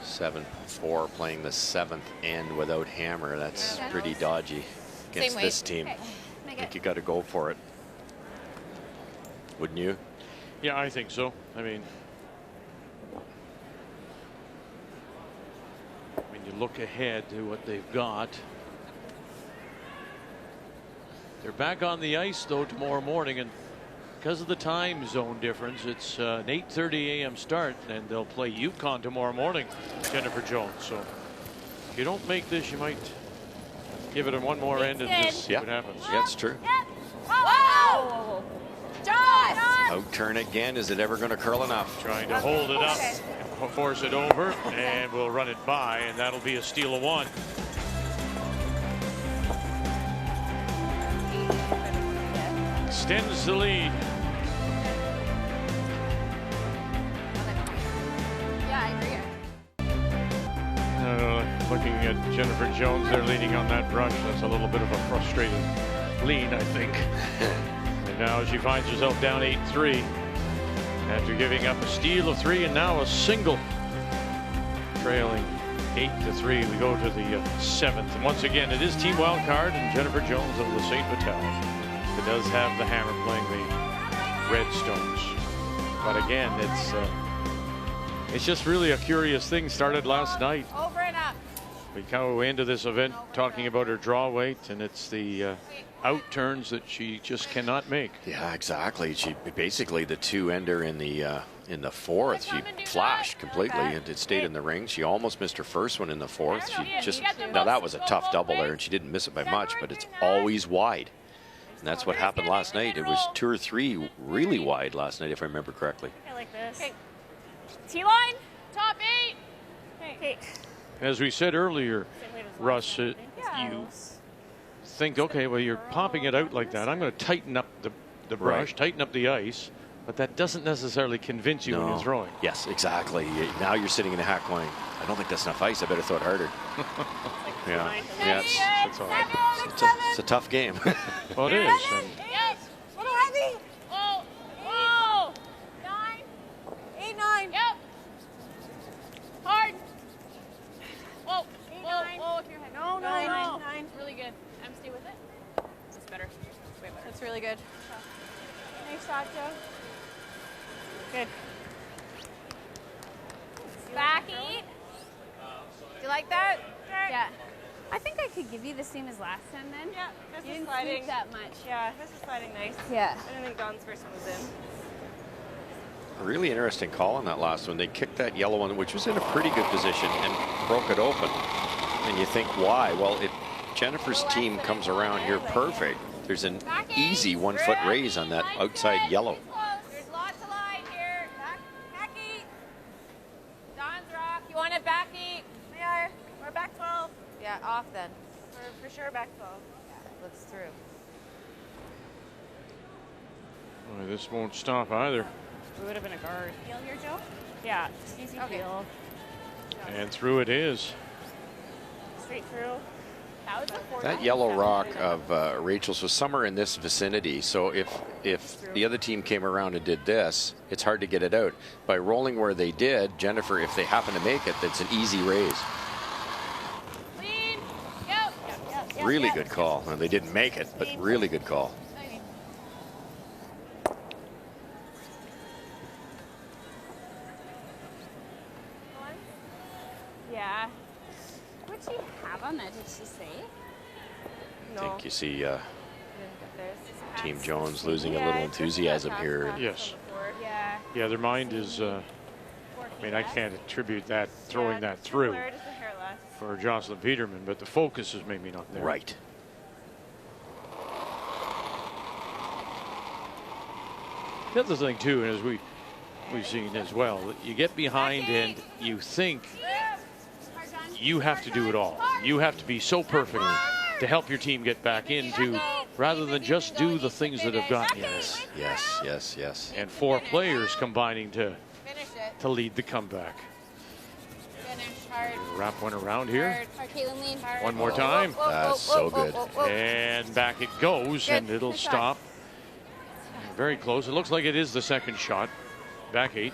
7-4, playing the 7th end without hammer. That's pretty dodgy against Same this weight. team. Okay. I think you got to go for it. Wouldn't you? Yeah, I think so. I mean, when you look ahead to what they've got, they're back on the ice though tomorrow morning, and because of the time zone difference, it's an 8:30 a.m. start, and they'll play Yukon tomorrow morning, Jennifer Jones. So if you don't make this, you might give it one more end and just see what happens. Yeah, it's true. Yep. Whoa. Josh. Out turn again. Is it ever going to curl enough? Trying to hold it up, force it over, and we'll run it by, and that'll be a steal of 1. Extends the lead. Looking at Jennifer Jones, they're leaning on that brush. That's a little bit of a frustrated lean, I think. And now she finds herself down 8-3 after giving up a steal of 3 and now a single. Trailing 8-3. We go to the 7th. And once again, it is Team Wildcard and Jennifer Jones of the St. Vital. It does have the hammer playing the Redstones. But again, it's just really a curious thing. Started last night. Over and up. We go into this event talking about her draw weight, and it's the out turns that she just cannot make. Yeah, exactly. She basically the two-ender in the fourth. She flashed completely and it stayed in the ring. She almost missed her first one in the fourth. She just now that was a tough double there, and she didn't miss it by much, but it's always wide. And that's what happened last night. It was 2 or 3 really wide last night, if I remember correctly. I like this. Okay. T-line, top 8. Okay. As we said earlier, Russ, you think, okay, well, you're popping it out like that. I'm going to tighten up the brush, tighten up the ice, but that doesn't necessarily convince you when you're throwing. Yes, exactly. Now you're sitting in a hack going, I don't think that's enough ice. I better throw it harder. It's all right. It's a tough game. Well, it is. Yes. Little heavy. Whoa. Whoa. 9. 8, 9. Yep. Hard. Whoa. 8, 9. Whoa, with your head. No. 9. Really good. Stay with it. That's better. Way better. That's really good. Nice shot, Joe. Good. Back 8. Do you like that? Yeah. I think I could give you the same as last time then. Yeah, this You is didn't sliding. sweep that much. Yeah, this is sliding nice. Yeah. I don't think Dawn's first one was in. A really interesting call on that last one. They kicked that yellow one, which was in a pretty good position, and broke it open. And you think, why? Well, Jennifer's team comes around here perfect. There's an easy 1-foot raise on that outside yellow. There's lots of line here. Back 8. Dawn's rock. You want it back 8? We are. We're back 12. Yeah, off then. We're for sure back 12. Yeah, looks through. Boy, this won't stop either. We would have been a guard. Feel here, Joe? Yeah, just easy feel. And through it is. Straight through. That was a That yellow rock of Rachel's was somewhere in this vicinity. So if the other team came around and did this, it's hard to get it out. By rolling where they did, Jennifer, if they happen to make it, that's an easy raise. Lean. Yep. Really good call. And they didn't make it, but really good call. Yeah. What'd she have on that? Did she say? I think you see Team Jones losing a little enthusiasm here. Yes. Yeah. Yeah, their mind is, I mean, I can't attribute that, throwing that through for Jocelyn Peterman, but the focus is maybe not there. Right. The other thing, too, and as we've seen as well, you get behind and you think you have to do it all. You have to be so perfect to help your team get back into, rather than just do the things that have gotten you. Yes. And 4 players combining to lead the comeback. Wrap one around here. One more time. That's so good. And back it goes, and it'll stop. Very close. It looks like it is the second shot. Back 8.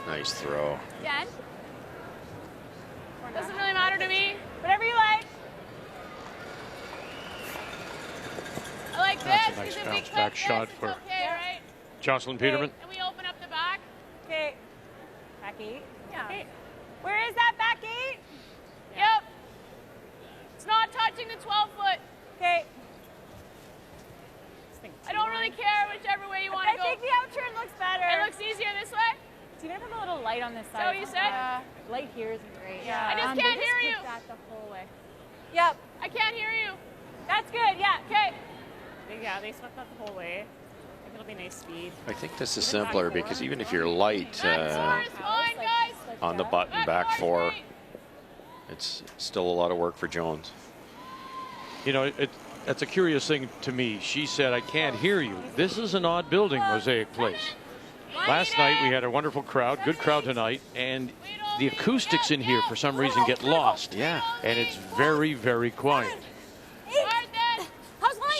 Nice throw. Jen? Doesn't really matter to me. Whatever you like. I like this. That's a nice bounce back shot for right? Jocelyn Peterman. And we open up the back. Okay. Back 8? Yeah. Okay. Where is that back 8? Yep. It's not touching the 12-foot. Okay. I don't really care whichever way you want to go. I think the out turn looks better. It looks easier this way. Do you have a little light on this side? So you said? Light here isn't great. I just can't hear you. That the whole way. Yep. I can't hear you. That's good. Yeah. Okay. Yeah, they swept that the whole way. I think it'll be nice speed. I think this is simpler because even if you're light on the button back 4, it's still a lot of work for Jones. You know, that's a curious thing to me. She said, I can't hear you. This is an odd building, Mosaic Place. Last night we had a wonderful crowd, good crowd tonight, and the acoustics in here for some reason get lost. Yeah. And it's very, very quiet.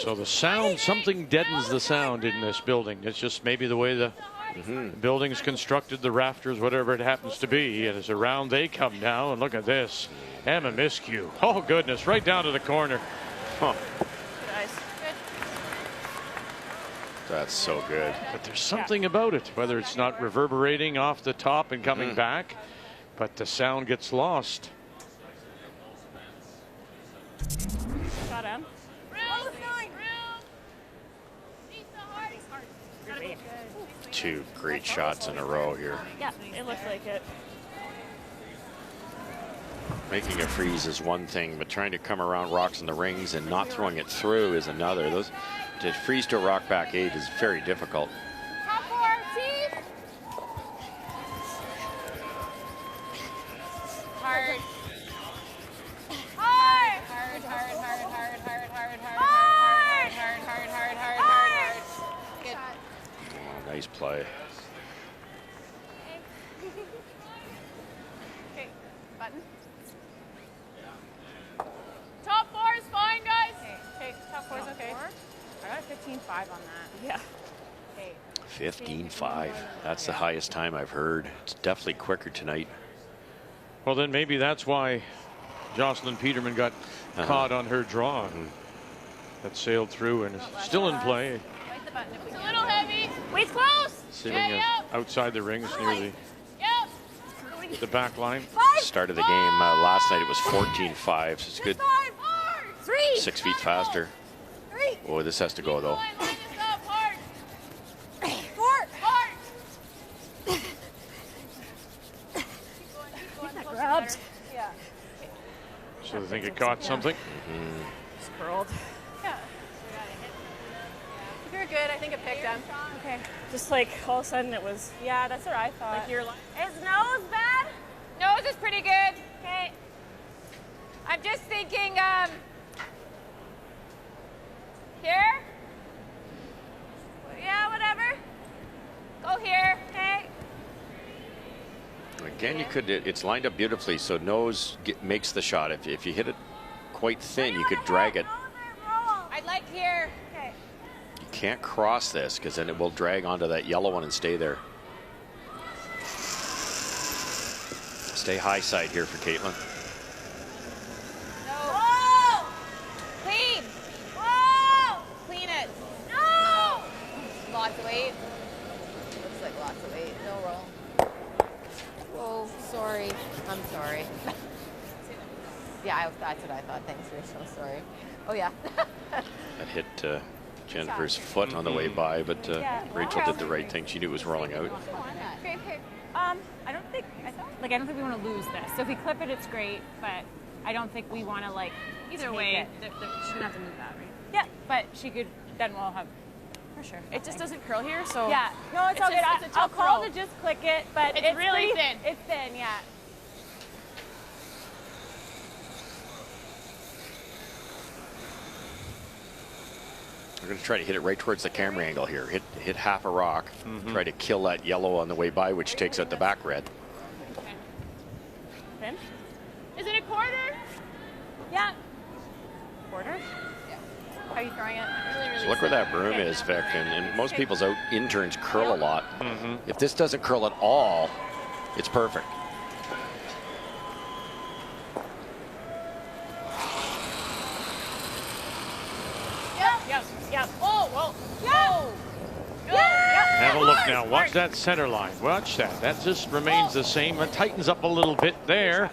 So the sound, something deadens the sound in this building. It's just maybe the way the building's constructed, the rafters, whatever it happens to be. And as around they come now, and look at this. Emma Miskew. Oh, goodness, right down to the corner. Huh. That's so good. But there's something about it, whether it's not reverberating off the top and coming back, but the sound gets lost. Got him. Two great shots in a row here. Yeah, it looks like it. Making a freeze is one thing, but trying to come around rocks in the rings and not throwing it through is another. To freeze to a rock back 8 is very difficult. Top 4, team. Hard. Hard. Hard, hard, hard, hard, hard, hard, hard, hard, hard, hard, hard. Good. Oh, nice play. Okay, button. Top 4 is fine, guys. Okay, top 4 is okay. I got 15.5 on that. Yeah. Okay. 15.5. That's the highest time I've heard. It's definitely quicker tonight. Well, then maybe that's why Jocelyn Peterman got caught on her draw. That sailed through and is still in play. It's a little heavy. Weight's close. Sitting outside the rings near the back line. Start of the game last night it was 14.5, so it's good. 3. 6 feet faster. Oh, this has to go though. 4. Grabbed. Yeah. So they think it caught something. It's curled. Yeah. You're good. I think it picked him. Okay. Just like all of a sudden it was. Yeah, that's what I thought. Like you're like. Is nose bad? Nose is pretty good. Okay. I'm just thinking, here? Yeah, whatever. Go here, okay? Again, you could. It's lined up beautifully, so nose makes the shot. If you hit it quite thin, you could drag it. I'd like here. Okay. You can't cross this because then it will drag onto that yellow one and stay there. Stay high side here for Caitlin. No. Clean. Whoa. Clean it. No. Lots of weight. Looks like lots of weight. No roll. Whoa, sorry. I'm sorry. Yeah, that's what I thought. Thanks, Rachel. Sorry. Oh, yeah. That hit Jennifer's foot on the way by, but Rachel did the right thing. She knew it was rolling out. I don't think we want to lose this. So if we clip it, it's great, but I don't think we want to like. Either way, she's gonna have to move that, right? Yeah, but she could. Then we'll have. For sure. It just doesn't curl here, so. Yeah. No, it's all good. I'll call to just click it, but it's really thin. It's thin, yeah. We're going to try to hit it right towards the camera angle here. Hit half a rock. Try to kill that yellow on the way by, which takes out the back red. Thin? Is it a quarter? Yeah. Quarter? Yeah. How are you throwing it? Really, So look where that broom is, Vic, and most people's interns curl a lot. If this doesn't curl at all, it's perfect. Yep. Oh, whoa. Have a look now. Watch that center line. Watch that. That just remains the same. It tightens up a little bit there.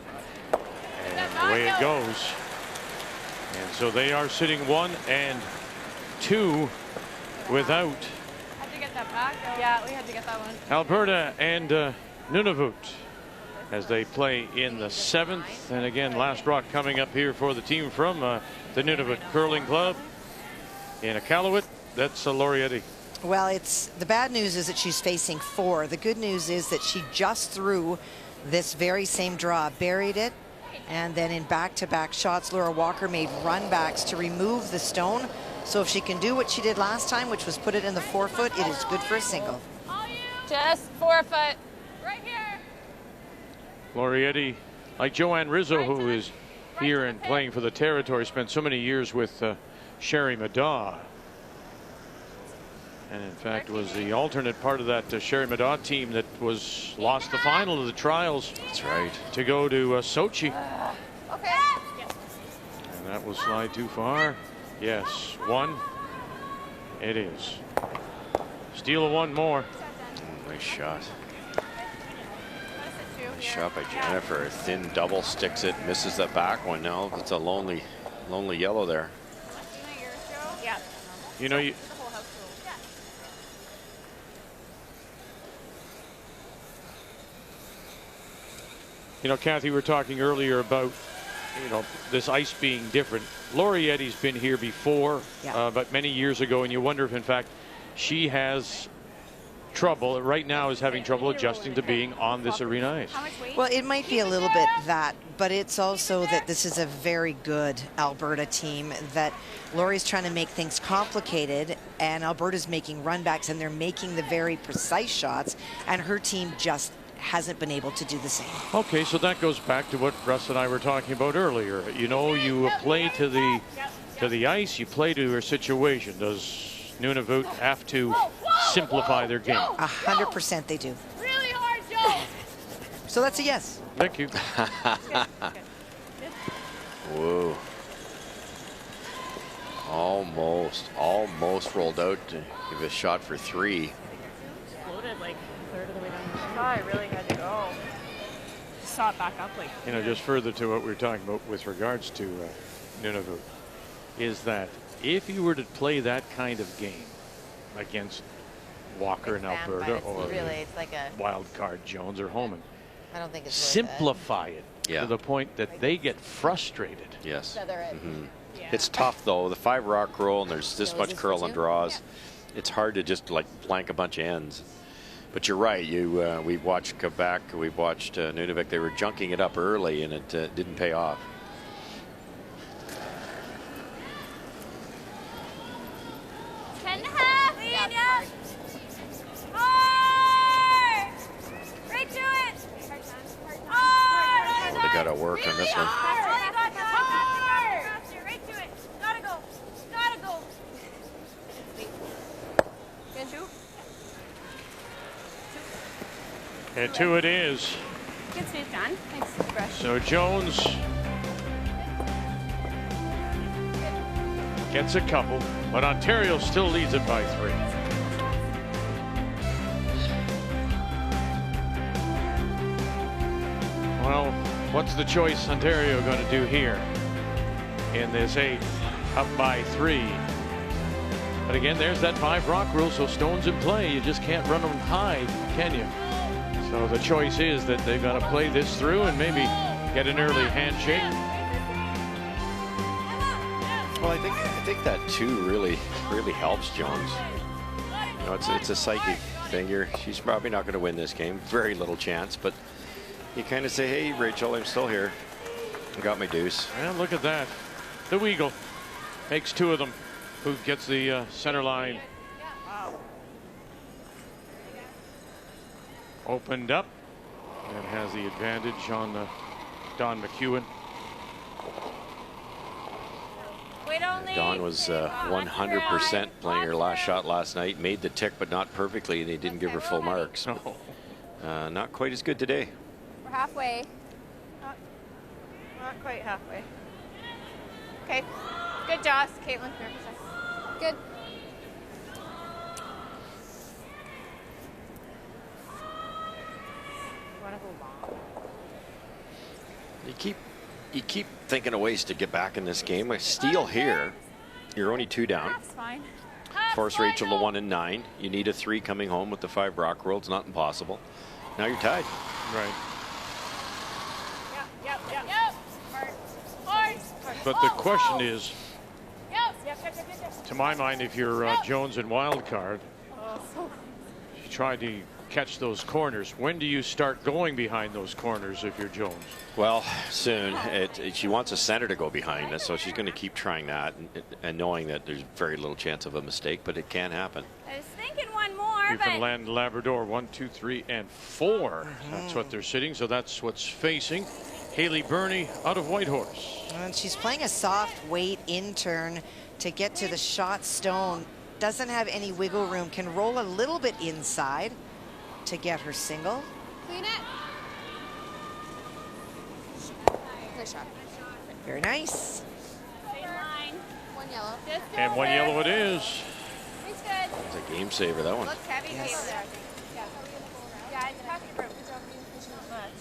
And away it goes. And so they are sitting 1 and 2 without Had to get that back. Yeah, we had to get that one. Alberta and Nunavut as they play in the 7th. And again, last rock coming up here for the team from the Nunavut Curling Club in Iqaluit. That's Laurietti. Well, it's the bad news is that she's facing 4. The good news is that she just threw this very same draw, buried it, and then in back-to-back shots, Laura Walker made run backs to remove the stone. So if she can do what she did last time, which was put it in the 4-foot, it is good for a single. Just 4 foot. Right here. Lorietti, like Joanne Rizzo, who is here and playing for the Territory, spent so many years with Sherry Madaw. And in fact was the alternate part of that Sherry Madaw team that was lost the final of the trials. That's right. To go to Sochi. Okay. And that will slide too far. Yes, 1. It is. Steal of 1 more. Nice shot. Nice shot by Jennifer. A thin double, sticks it, misses that back one. Now it's a lonely yellow there. Yeah. You know, You know, Kathy, we were talking earlier about, you know, this ice being different. Lorietti's been here before, but many years ago, and you wonder if, in fact, she has trouble right now, is having trouble adjusting to being on this arena ice. Well, it might be a little bit that, but it's also that this is a very good Alberta team, that Laurie's trying to make things complicated, and Alberta's making runbacks, and they're making the very precise shots, and her team just hasn't been able to do the same. Okay, so that goes back to what Russ and I were talking about earlier. You know, you play to the ice, you play to her situation. Does Nunavut have to simplify their game? 100% they do. Really hard, Joe. So that's a yes. Thank you. Whoa. Almost rolled out to give a shot for 3. Floated like a third of the way down. I really had to go. Saw it back up like. You know, just further to what we were talking about with regards to Nunavut, is that if you were to play that kind of game against Walker in Alberta or it's like a Wildcard Jones or Homan, I don't think it's simplify it to the point that they get frustrated. Yes. It's tough though. The 5 rock roll, and there's this much curl and draws. It's hard to just like blank a bunch of ends. But you're right. We've watched Quebec, we've watched Nunavut. They were junking it up early, and it didn't pay off. Ten and a half. Lead up. Hard. Right to it. Hard. They got to work on this one. Hard. Right to it. Gotta go. Gotta go. Can shoot. And 2 it is. Good save, John. Thanks, Fresh. So Jones gets a couple, but Ontario still leads it by 3. Well, what's the choice Ontario going to do here in this 8th, up by 3? But again, there's that 5 rock rule, so stones in play. You just can't run them high, can you? So the choice is that they've got to play this through and maybe get an early handshake. Well, I think that 2 really helps Jones. You know, it's a psychic thing. She's probably not going to win this game. Very little chance, but you kind of say, hey, Rachel, I'm still here. I got my deuce. And look at that. The Weagle makes 2 of them. Who gets the center line opened up and has the advantage on Don McEwen. Dawn was 100% playing her last shot last night. Made the tick, but not perfectly. They didn't give her full marks. Not quite as good today. We're halfway. Not quite halfway. Okay. Good, Joss. Caitlin. Good. You keep thinking of ways to get back in this game. A steal here. You're only 2 down. That's fine. Force Rachel to 1 and 9. You need a 3 coming home with the 5 rock roll. It's not impossible. Now you're tied. Right. Yep. But the question is, to my mind, if you're Jones and Wildcard, you try to catch those corners. When do you start going behind those corners if you're Jones? Well, soon. She wants a center to go behind us, so she's going to keep trying that and knowing that there's very little chance of a mistake, but it can happen. I was thinking 1 more. Newfoundland, Labrador, 1, 2, 3, and 4. That's what they're sitting. So that's what's facing Haley Burney out of Whitehorse. And she's playing a soft weight in turn to get to the shot stone. Doesn't have any wiggle room. Can roll a little bit inside to get her single. Clean it. Nice shot. Very nice. Same line. One yellow. And 1 yellow it is. He's good. It's a game saver, that one. Looks heavy. Yes. Yeah. Yeah, it's tough to rope. Good job being pushing much.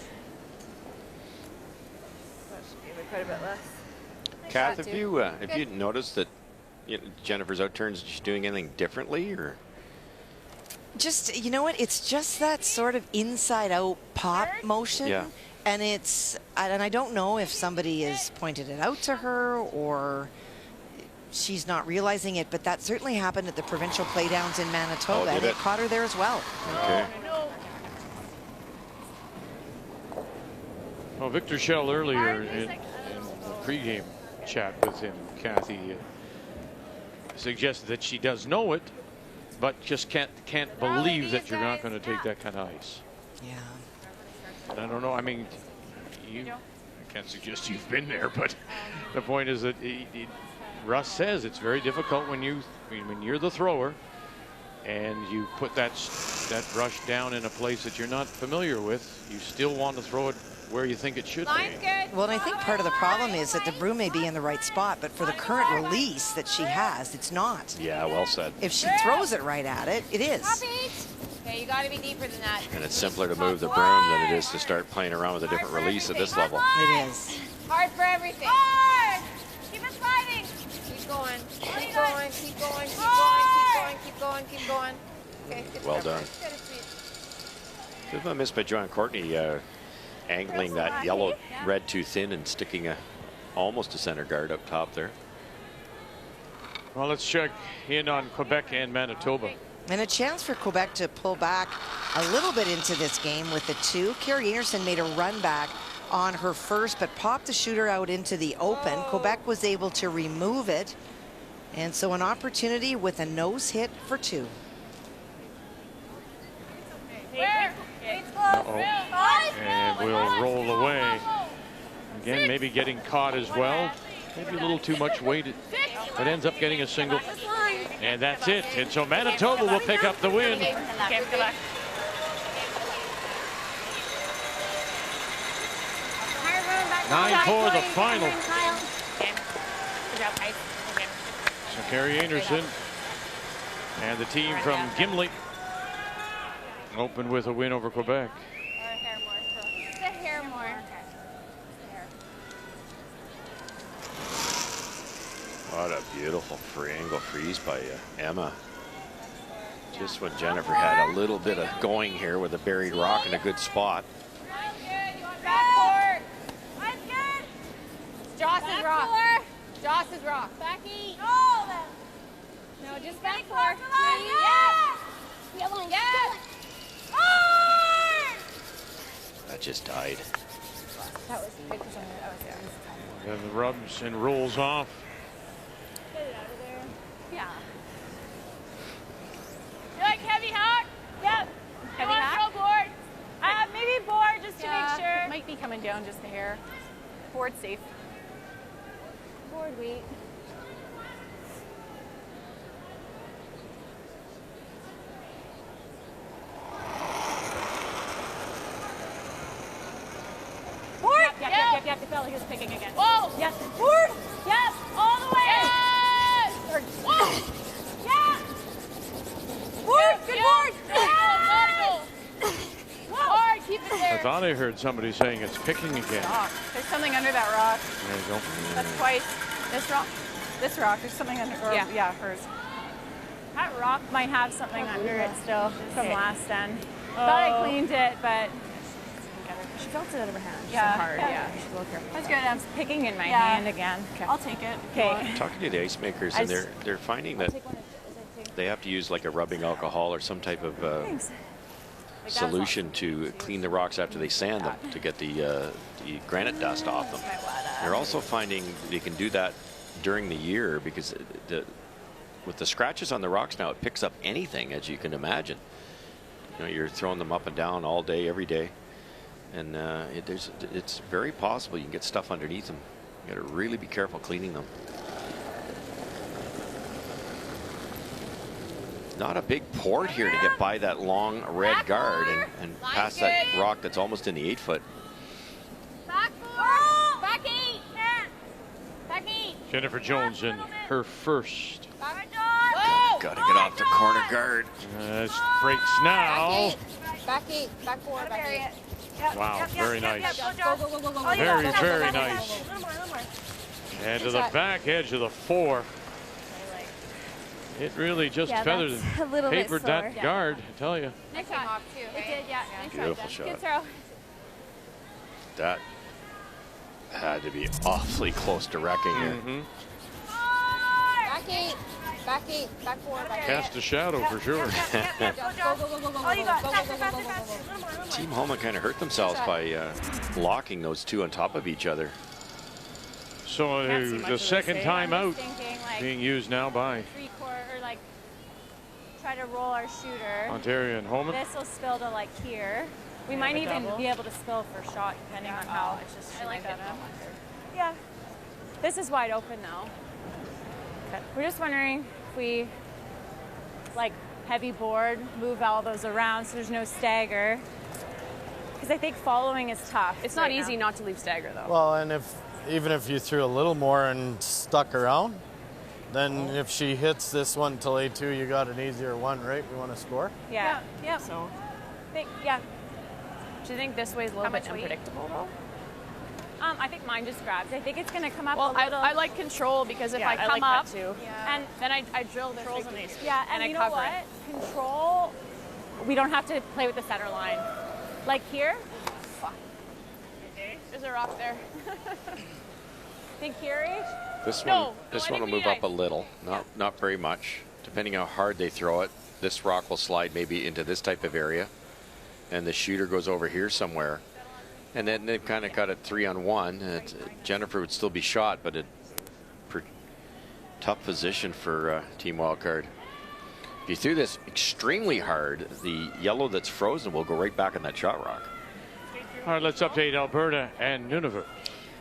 Quite a bit less. Kath, have you noticed that Jennifer's out turns, she's doing anything differently, or? Just, you know what? It's just that sort of inside out pop motion. Yeah. And I don't know if somebody has pointed it out to her or she's not realizing it, but that certainly happened at the provincial playdowns in Manitoba. Oh, and it caught her there as well. Okay. Well, Victor Schell earlier in the pregame chat with him, Kathy, suggested that she does know it, but just can't believe that you're not going to take that kind of ice. Yeah. And I don't know. I mean, I can't suggest you've been there, but the point is that Russ says it's very difficult when you're the thrower and you put that brush down in a place that you're not familiar with. You still want to throw it where you think it should be. Well, and I think part of the problem is that the broom may be in the right spot, but for the current release that she has, it's not. Yeah, well said. If she throws it right at it, it is. Okay, you got to be deeper than that. And it's simpler to move the broom than it is to start playing around with a different release at this level. It is. Hard for everything. Hard! Keep us fighting. Keep going. Keep going. Keep going. Keep going. Keep going. Keep going. Okay. Well done. Good one missed by Joanne Courtney, angling that yellow red too thin and sticking almost a center guard up top there. Well, let's check in on Quebec and Manitoba. And a chance for Quebec to pull back a little bit into this game with the 2. Carrie Anderson made a run back on her first, but popped the shooter out into the open. Quebec was able to remove it. And so an opportunity with a nose hit for 2. And we'll roll away. Again, maybe getting caught as well. Maybe a little too much weight. But ends up getting a single. And that's it. And so Manitoba will pick up the win. Nine for the final. So Carrie Anderson and the team from Gimli open with a win over Quebec. Just a hair more. What a beautiful free angle freeze by Emma. Just when Jennifer had a little bit of going here with a buried rock in a good spot. Backcourt. Joss's rock. Joss's rock. Becky. No, just backcourt. Yes. Feeling good. That just died. That was good for someone. That was good. And the rubs and rolls off. Get it out of there. Yeah. You like heavy hawk? Yep. Heavy you hawk? throw board? Maybe board just to make sure. It might be coming down just a hair. Board safe. Board weight. Board? Yep. The fella who's picking again. Whoa! Yes. Board? Yes. All the way. Yes! Whoa! Yeah! Board! Good board! Hard, keep it there. I thought I heard somebody saying it's picking again. Rock. There's something under that rock. There you go. That's twice. This rock. This rock. There's something under. Or, yeah, hers. That rock might have something under it still from Okay. last end. Thought I cleaned it, but She felt it out of her hand. yeah, So hard. Yeah. She's a little careful. That's good. I'm picking in my hand again. I'll take it. Okay. Talking to the ice makers, and they're finding that they have to use like a rubbing alcohol or some type of solution to clean the rocks after they sand them to get the granite dust off them. They're also finding they can do that during the year because with the scratches on the rocks now, it picks up anything, as you can imagine. You know, you're throwing them up and down all day, every day, and it's very possible you can get stuff underneath them. You got to really be careful cleaning them. Not a big port here to get by that long red guard and past that rock that's almost in the 8-foot. Back 4. Back 8. Back 8. Jennifer Jones in her first. Got to get off the corner guard. Breaks now. Back 8. Back 4. Back 8. Wow, very nice. Go. Very, very nice. And to the back edge of the 4. It really just feathered and papered that guard, I tell you. Nice shot. It did, yeah. Nice Beautiful shot. Good throw. That had to be awfully close to wrecking here. Back 8. Back 8. Back 4. Back 8. Cast a shadow for sure. Team Homan kind of hurt themselves by locking those two on top of each other. So the second time out being used now by Or like try to roll our shooter. Ontario and Homan. This will spill to like here. We might even be able to spill for shot depending on how. It's just I like that. Yeah. This is wide open now. We're just wondering if we like heavy board, move all those around so there's no stagger. Because I think following is tough. It's not easy not to leave stagger though. Well, and even if you threw a little more and stuck around, then if she hits this one till A2, you got an easier one, right? We want to score. Yeah. Yeah. So, Yeah. do you think this way is a little bit unpredictable though? I think mine just grabs. I think it's going to come up Well, a little. I like control because if I come like up, that too. and then I drill this big piece. Yeah, and I you know cover what? it. Control, we don't have to play with the center line. Like here. There's a rock there. Think here, This No, one will move up a little, not very much. Depending how hard they throw it, this rock will slide maybe into this type of area, and the shooter goes over here somewhere. And then they've kind of got it 3-on-1. Jennifer would still be shot, but a tough position for Team Wildcard. If you threw this extremely hard, the yellow that's frozen will go right back in that shot rock. All right, let's update Alberta and Nunavut.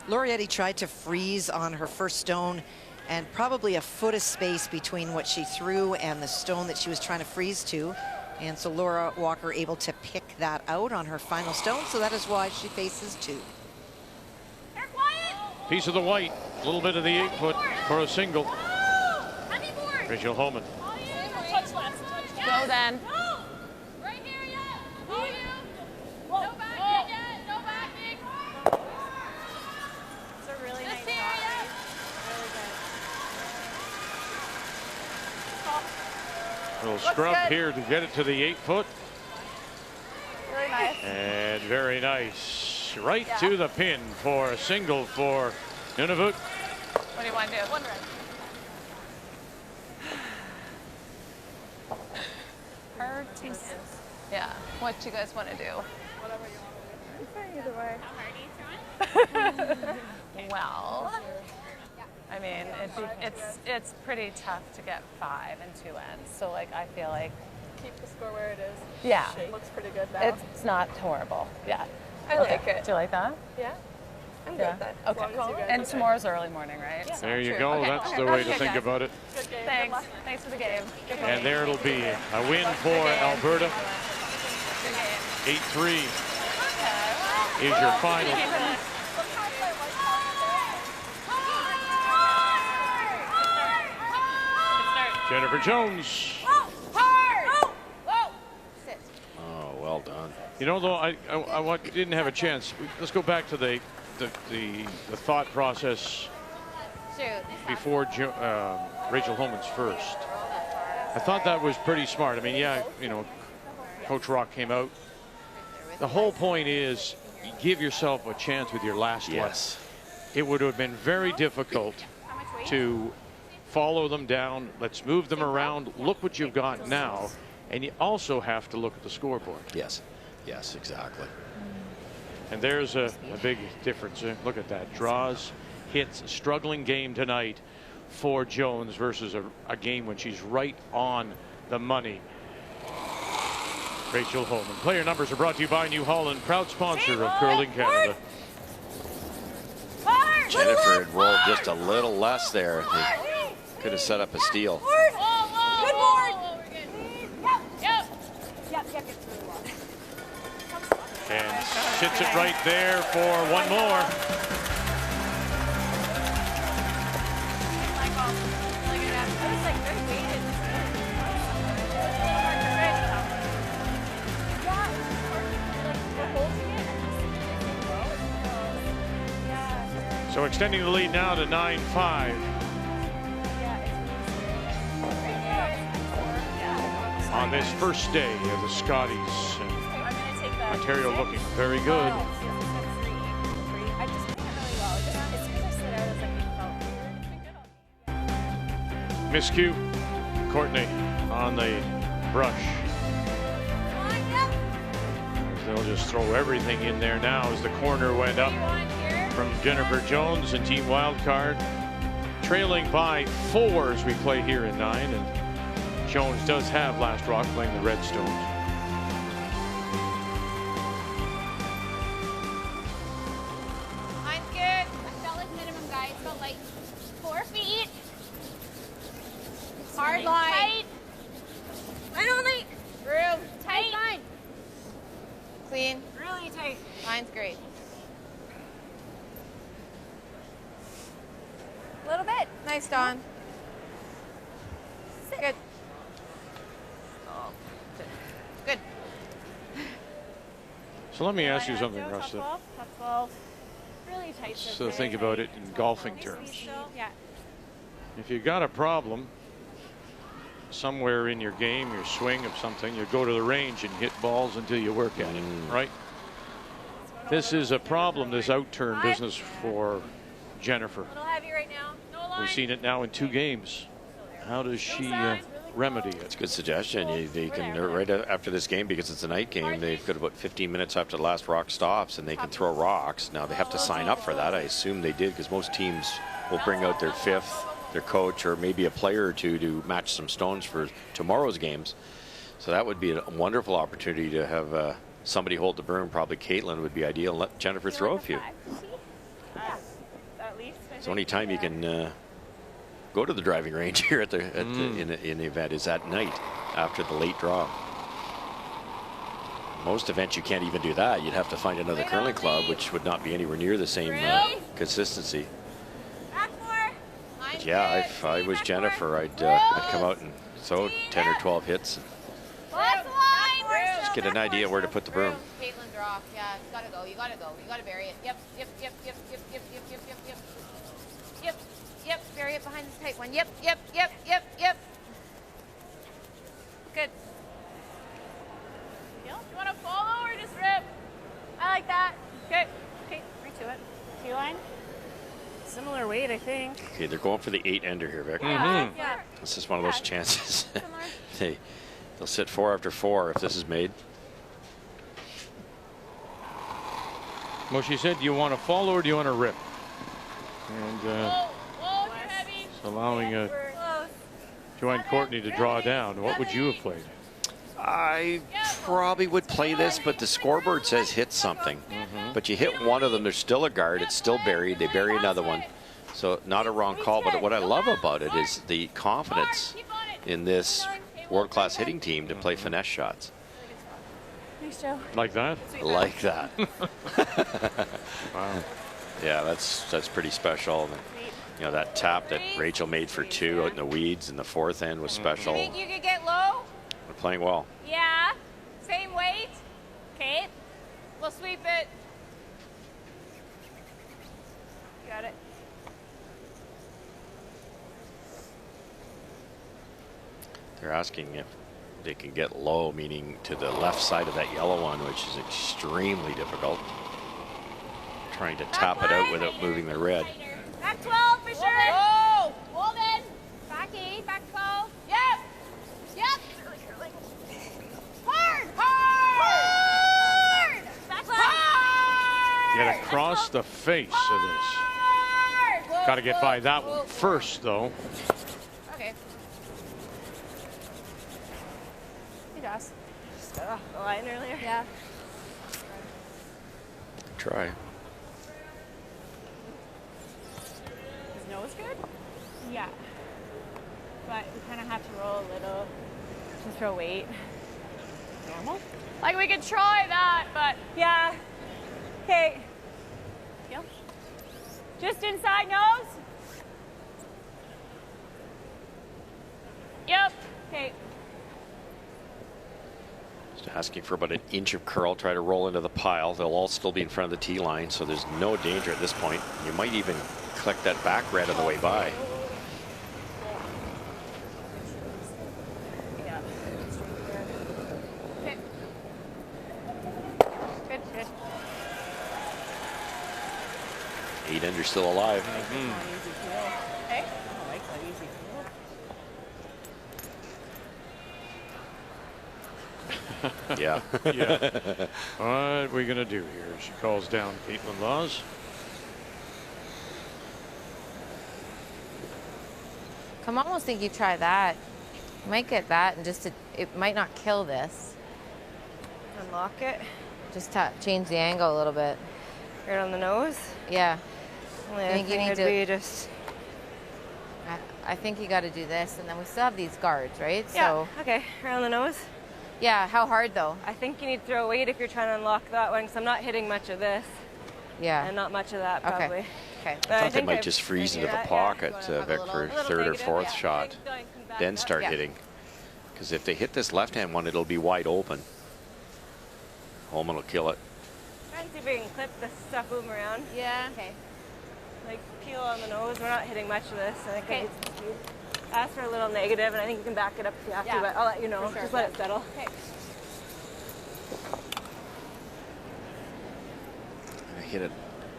Laurietti tried to freeze on her first stone, and probably a foot of space between what she threw and the stone that she was trying to freeze to. And so Laura Walker able to pick that out on her final stone, so that is why she faces 2. Piece of the white, a little bit of the 8-foot for a single. Rachel Homan. Go then. Right here yet. No back yet. No backing. It's a really nice here shot. yet. Little scrub here to get it to the 8-foot. Really nice. And very nice. Right to the pin for a single for Nunavut. What do you want to do? One red. Her team. Yeah. What do you guys want to do? Whatever you want. Either way. Well, I mean, it's pretty tough to get 5 and 2 ends. So like, I feel like Keep the score where it is. Yeah. It looks pretty good now. it's not horrible. Yeah. I like it. Do you like that? Yeah. I'm good with that. As Okay. long as you guys And okay. tomorrow's early morning, right? Yeah. There you True. go. Okay. That's Okay. the way That's to good, think guys. about it. Good game. Thanks. Thanks for the game. Good And there it'll be a win for Alberta. 8-3 is your final. Jennifer Jones. Oh, well done. You know, though, I didn't have a chance. Let's go back to the thought process before Rachel Homan's first. I thought that was pretty smart. I mean, yeah, you know, Coach Rock came out. The whole point is give yourself a chance with your last one. It would have been very difficult to follow them down. Let's move them around. Look what you've got now. And you also have to look at the scoreboard. Yes. Yes, exactly. And there's a big difference. Look at that. Draws, hits, struggling game tonight for Jones versus a game when she's right on the money. Rachel Homan. Player numbers are brought to you by New Holland, proud sponsor of Curling Canada. Jennifer had rolled just a little less there. They could have set up a steal. Good board. And sits it right there for one more. So extending the lead now to 9-5. On this first day of the Scotties. Ontario looking very good. Miscue. Courtney on the brush. They'll just throw everything in there now as the corner went up from Jennifer Jones and Team Wildcard. Trailing by 4 as we play here in 9. And Jones does have last rock playing the Redstones. Mine's good. I felt like minimum, guys. Felt like 4 feet. Hard line. Tight. Mine only. Room. Tight. Fine. Clean. Really tight. Mine's great. A little bit. Nice, Dawn. Good. Good. So let me ask you something, Russ. Top 12. Really tight. So think about it in golfing terms. Yeah. If you got a problem somewhere in your game, your swing of something, you go to the range and hit balls until you work at it, right? This is a problem, this outturn business for Jennifer. A little heavy right now. No line. We've seen it now in 2 games. How does she remedy it? It's a good suggestion. They can, right after this game, because it's a night game, they've got about 15 minutes after the last rock stops, and they can throw rocks. Now, they have to sign up for that. I assume they did, because most teams will bring out their 5th, their coach, or maybe a player or two to match some stones for tomorrow's games. So that would be a wonderful opportunity to have somebody hold the broom. Probably Caitlin would be ideal, and let Jennifer throw a few. It's the only time you can go to the driving range here at in the event is at night after the late draw. Most events you can't even do that. You'd have to find another curling club, which would not be anywhere near the same consistency. But yeah, if I was Jennifer, I'd come out and throw 10 or 12 hits. Just get an idea where to put the broom. Caitlin, draw. Yeah, you gotta go. You gotta go. You gotta bury it. Yep. Bury it behind this tight one. Yep. Good. You want to follow or just rip? I like that. Okay, right to it. T-line. Similar weight, I think. Okay, they're going for the 8-ender here, Vic. Yeah. This is one of those chances. They'll sit 4 after 4 if this is made. Well, she said, do you want to follow or do you want to rip? And allowing Joanne Courtney to draw down. What would you have played? I probably would play this, but the scoreboard says hit something. But you hit one of them, there's still a guard, it's still buried, they bury another one. So not a wrong call, but what I love about it is the confidence in this world-class hitting team to play finesse shots. Nice, Joe. Like that? Like that. Wow. Yeah, that's pretty special. You know, that tap that Rachel made for 2 out in the weeds in the 4th end was special. You think you could get low? We're playing well. Yeah. Same weight. Okay. We'll sweep it. Got it. They're asking if they can get low, meaning to the left side of that yellow one, which is extremely difficult. Trying to tap it out without moving the red. Back 12 for sure. Oh! Hold in. Back 8, back 12. Yep. Hard. Back hard. Get across the face of this. Got to get by that one first, though. Okay. Hey, Joss. off the line earlier. Yeah. Try. His nose good? Yeah. But we kind of have to roll a little to throw weight. Normal? Like we could try that, but yeah. Okay. Yep. Just inside nose. Yep. Okay. Just asking for about an inch of curl. Try to roll into the pile. They'll all still be in front of the tee line, so there's no danger at this point. You might even collect that back red on the way by. Yeah. Okay. Good, good. 8 under still alive. Okay. Yeah. Yeah. What are we going to do here? She calls down Caitlin Laws. I almost think you try that. You might get that and just it might not kill this. Unlock it. Just change the angle a little bit. Right on the nose. Yeah. Only I I think you think need it'd to. be just. I think you got to do this, and then we still have these guards, right? Yeah. So Okay. Right on the nose. yeah. How hard though? I think you need to throw weight if you're trying to unlock that one, because I'm not hitting much of this. Yeah. And not much of that, probably. Okay. But I I thought they think might I've just freeze into figured the that, yeah. pocket, Vic, for third or negative, fourth yeah. shot, Go and come back then up. start Yeah. hitting. Because if they hit this left-hand one, it'll be wide open. Homan will kill it. Try and see if we can clip the stuff moving around. Yeah. Okay. Like peel on the nose. We're not hitting much of this. I think I need some speed. Ask for a little negative, and I think you can back it up if you have to, but I'll let you know. For sure. Just let it settle. Okay. I hit it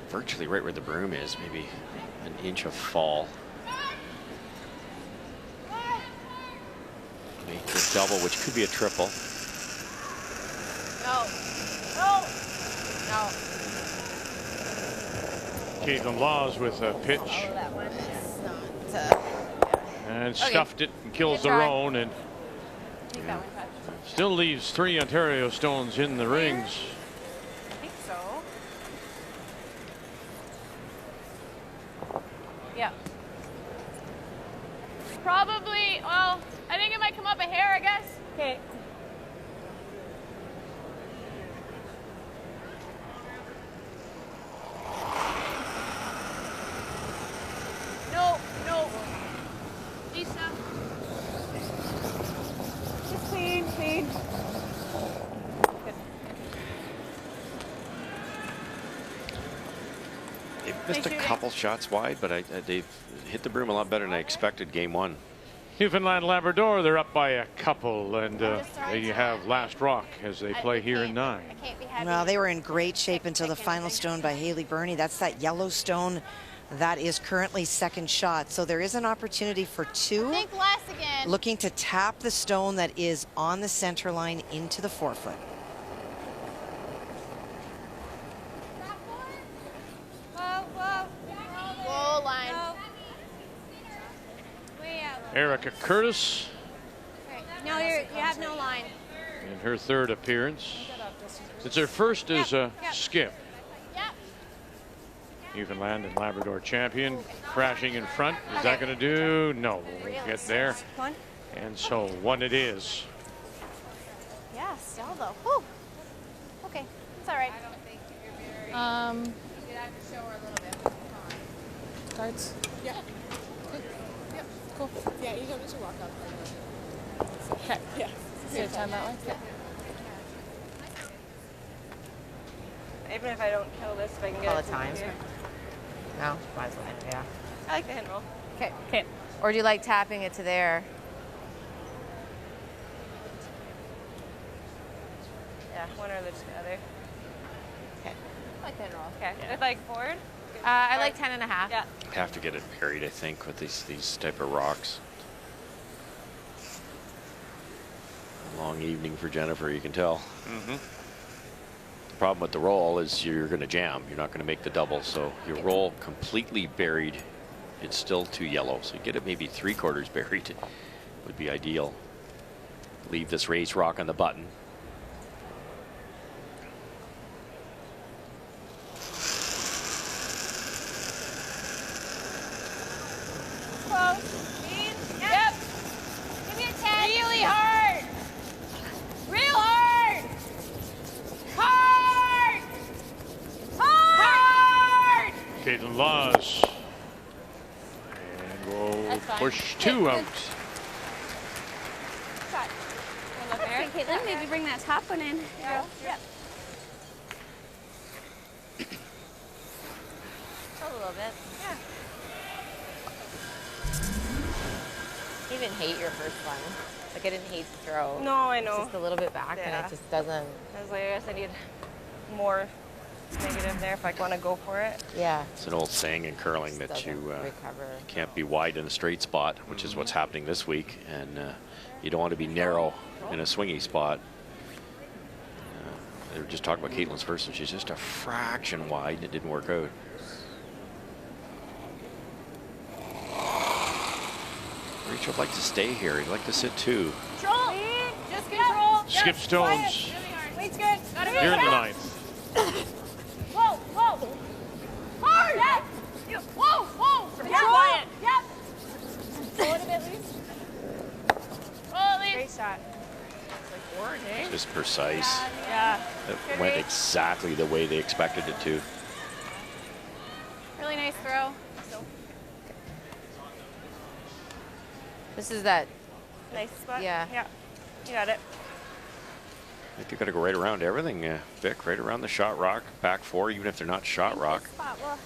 virtually right where the broom is, maybe an inch of fall. Make the double, which could be a triple. No. No. No. Caitlin Laws with a pitch. Oh, that one is not. And Okay. stuffed it and kills the Good try. roan, and Take that one, touch. still leaves 3 Ontario stones in the rings. I think so. Yeah. probably, well, I think it might come up a hair, I guess. Okay. No, no. Lisa. Just clean, clean. They've missed a couple shots wide, but they've hit the broom a lot better than I expected game one. Newfoundland Labrador, they're up by a couple, and they have last rock as they play here in 9. Well, they were in great shape until the final stone by Haley Burney. That's that yellow stone that is currently second shot. So there is an opportunity for 2. Think less again. Looking to tap the stone that is on the center line into the 4-foot. Whoa, whoa. Whoa, line. Erica Curtis No, you have no line. in her 3rd appearance. It's her first as a skip. Newfoundland and Labrador champion crashing in front. Is that going to do? No, we'll get there. And so 1 it is. Yeah, still though. Whew. Okay, it's all right. Cards? Yeah. Okay. Yep. Cool. Yeah, you don't need to walk up. Okay. Yeah. Save time that way? Yeah. Even if I don't kill this, if I can get All it the to time. here. No, might as well. Yeah. I like the hand roll. Okay. Okay. Or do you like tapping it to there? Yeah, one or the other. Okay. I like the hand roll. Okay. If like forward? I like 10.5. Yeah. Have to get it buried, I think, with these type of rocks. A long evening for Jennifer, you can tell. The problem with the roll is you're going to jam. You're not going to make the double. So your roll completely buried, it's still too yellow. So get it maybe 3/4 buried would be ideal. Leave this raised rock on the button. close. Yep. Give me a 10. Really hard. Real hard. Hard. Hard. Caitlin Laws. And we'll push 2 out. Shot. Okay, Caitlin, maybe bring that top one in. Yep. A little bit. Yeah. I even hate your first one. Like I didn't hate the throw. No, I know. It's just a little bit back and it just doesn't. I was like, I guess I need more negative there if I want to go for it. Yeah. It's an old saying in curling that you can't be wide in a straight spot, which is what's happening this week, and you don't want to be narrow in a swingy spot. They were just talking about Caitlin's first, and she's just a fraction wide, and it didn't work out. Rachel would like to stay here. He'd like to sit too. Control. Just control. Skip Stones. Weight's good. Here in the 9th. Whoa, whoa. Hard. Yep. Whoa, whoa. Control. Quiet. Yep. Roll it a bit, Lise. Roll it, Lise. Great shot. Just precise. Yeah. It went exactly the way they expected it to. Really nice throw. This is that. Nice spot. Yeah. Yeah. You got it. I think they're going to go right around everything, Vic, right around the shot rock, back 4, even if they're not shot rock. Spot will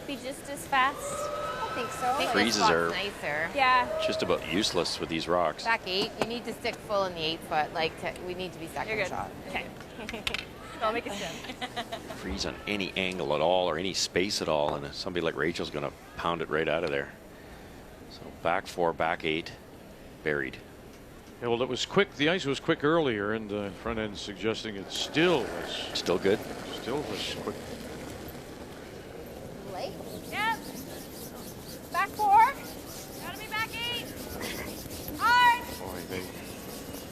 be just as fast. I think so. I think Freezes this spot's are nicer. Yeah. just about useless with these rocks. Back 8. You need to stick full in the 8 foot. Like we need to be second You're good. shot. Okay. I'll make it stand. Freeze on any angle at all or any space at all, and somebody like Rachel's going to pound it right out of there. So back 4, back 8, buried. Yeah, well, it was quick. The ice was quick earlier, and the front end suggesting it still was. Still good? Still was quick. Late. Yep. Back 4. Gotta be back 8. Hard. Boy, they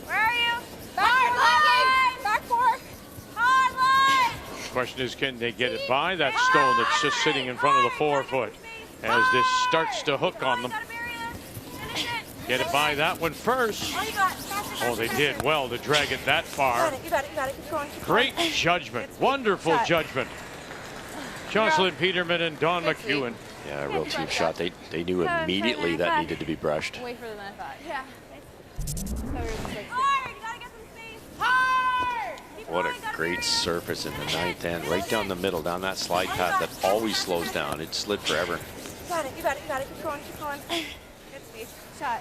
Where are you? Back 4. Back 4. Hard line. question is, can they get it by that stone that's just sitting in front of the 4 foot as this starts to hook on them? Get it by that one first. Oh, they did well to drag it that far. You got it. You got it. Keep going. Great judgment. Wonderful judgment. Jocelyn Peterman and Dawn McEwen. Yeah, a real team shot. They knew immediately that needed to be brushed. Way further than I thought. Yeah. What a great surface in the 9th end, right down the middle, down that slide path that always slows down. It slid forever. You got it. You got it. You got it. Keep going. Keep going. Good speed. Shot.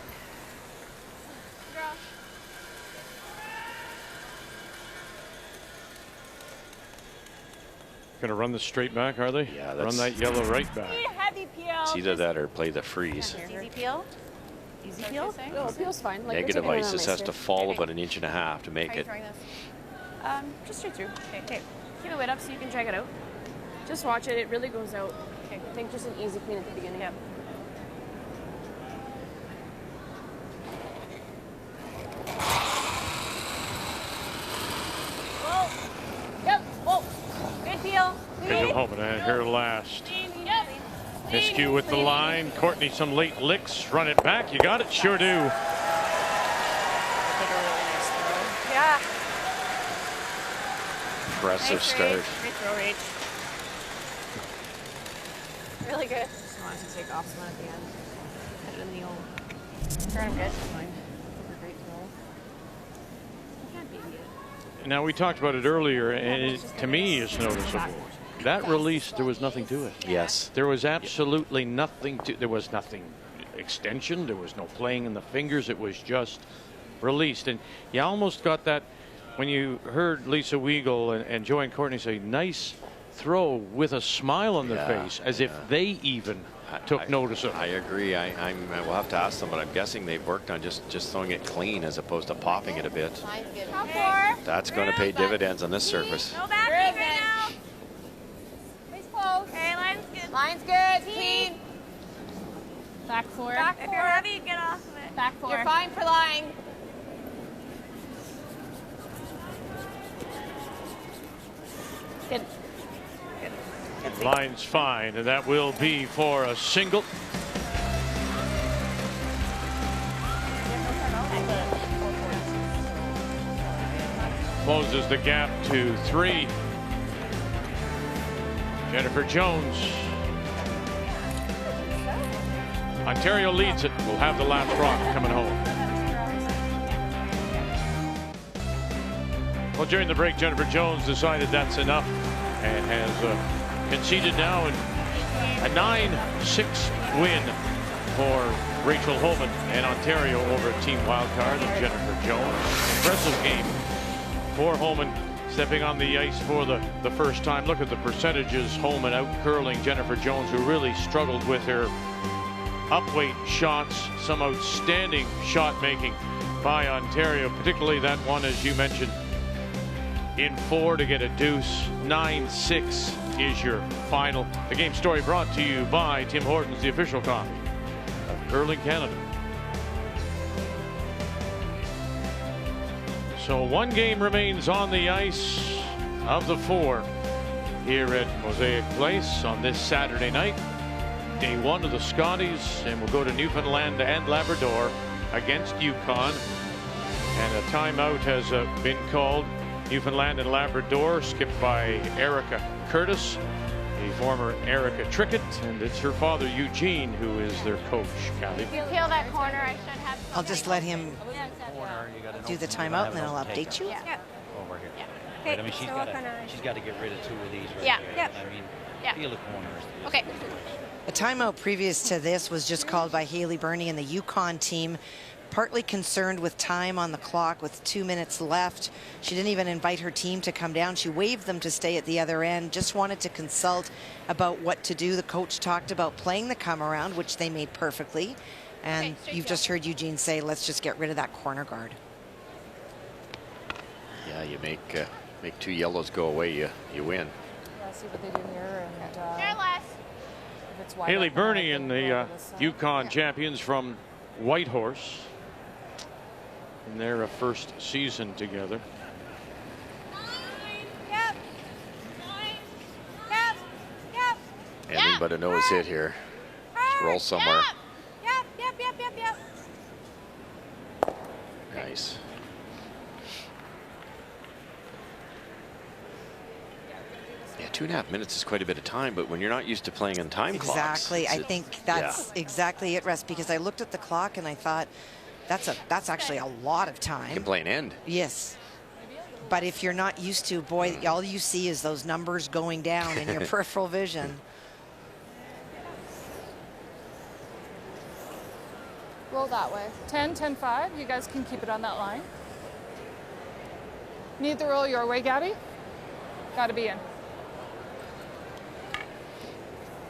Going to run the straight back, are they? Yeah, run that yellow right back. Heavy peel. It's either that or play the freeze. Easy peel. Easy peel. No, peel's fine. Like, Negative we're taking it ice. on This has to fall about 1.5 inches to make it. Just straight through. Okay. Keep it weight up so you can drag it out. Just watch it. It really goes out. Okay. I think just an easy clean at the beginning. Yep. Whoa. Yep. Whoa. Good peel. Rachel Homan and her last. Miscue with the line. Courtney some late licks. Run it back. You got it. Sure do. Yeah. Impressive start. Great throw, Rach. Really good. Just wanted to take off some at the end. Put it in the old. Turn him good. Fine. Great throw. You can't beat it. Now, we talked about it earlier, and it, to me, is noticeable. That release, there was nothing to it. Yes. There was absolutely nothing to. There was nothing extension. There was no playing in the fingers. It was just released, and you almost got that when you heard Lisa Weigel and Joanne Courtney say, "Nice throw," with a smile on their face, as if they even took notice of it. I agree. I will have to ask them, but I'm guessing they've worked on just throwing it clean as opposed to popping it a bit. That's going to pay dividends on this surface. No back right now. Face close. Okay, line's good. Line's good. Clean. Back 4. Back 4. If you're heavy, get off of it. Back 4. You're fine for lying. Good. Line's fine, and that will be for a single. closes the gap to 3. Jennifer Jones. Ontario leads it. We'll have the last rock coming home. Well, during the break, Jennifer Jones decided that's enough and has conceded now a 9-6 win for Rachel Homan and Ontario over Team Wildcard and Jennifer Jones. Impressive game for Homan, stepping on the ice for the first time. Look at the percentages. Homan out curling Jennifer Jones, who really struggled with her upweight shots. Some outstanding shot making by Ontario, particularly that one, as you mentioned, in 4 to get a deuce. 9-6 is your final. The game story brought to you by Tim Hortons, the official coffee of Curling Canada. So 1 game remains on the ice of the 4 here at Mosaic Place on this Saturday night. Day 1 of the Scotties, and we'll go to Newfoundland and Labrador against Yukon. And a timeout has been called. Newfoundland and Labrador, skipped by Erica Curtis, a former Erica Trickett, and it's her father Eugene who is their coach. Kathy. If you peel that corner, I should have. I'll just let him do the timeout, and then I'll update you. Yeah. Over here. Yeah. Right, I mean, she's got to get rid of 2 of these right Yeah. here. Yep. I mean, Yeah. feel the corners. Okay. A timeout previous to this was just called by Haley Burney and the Yukon team, partly concerned with time on the clock with 2 minutes left. She didn't even invite her team to come down. She waved them to stay at the other end, just wanted to consult about what to do. The coach talked about playing the come around, which they made perfectly. And you've just heard Eugene say, let's just get rid of that corner guard. Yeah, you make 2 yellows go away, you win. Let's see what they do here. And, Careless. if it's wide Haley open, Burney I and think the over side. Yukon champions from Whitehorse in their first season together. Yep. Yep. Yep. Anything but a nose hit here. Just roll somewhere. Yep. Yep. Yep. Yep. Yep. Nice. Yeah, 2.5 minutes is quite a bit of time, but when you're not used to playing on time clocks. Exactly. I think that's exactly it, Russ, because I looked at the clock and I thought, that's actually a lot of time. You can play an end. Yes. But if you're not used to, boy, all you see is those numbers going down in your peripheral vision. Roll that way. 10, 10, 5. You guys can keep it on that line. Need the roll your way, Gabby? Got to be in.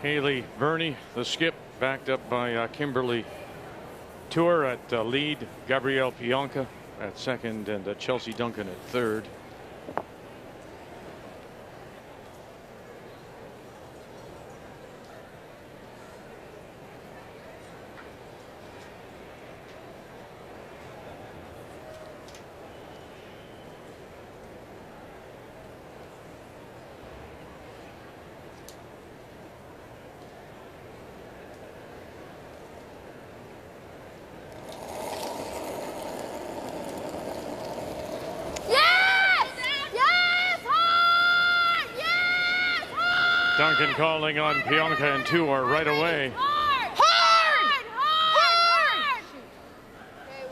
Haley Burney, the skip, backed up by Kimberly Tour at lead, Gabrielle Pionka at second, and Chelsea Duncan at third. Duncan calling on Pionka and Tour right away. Hard!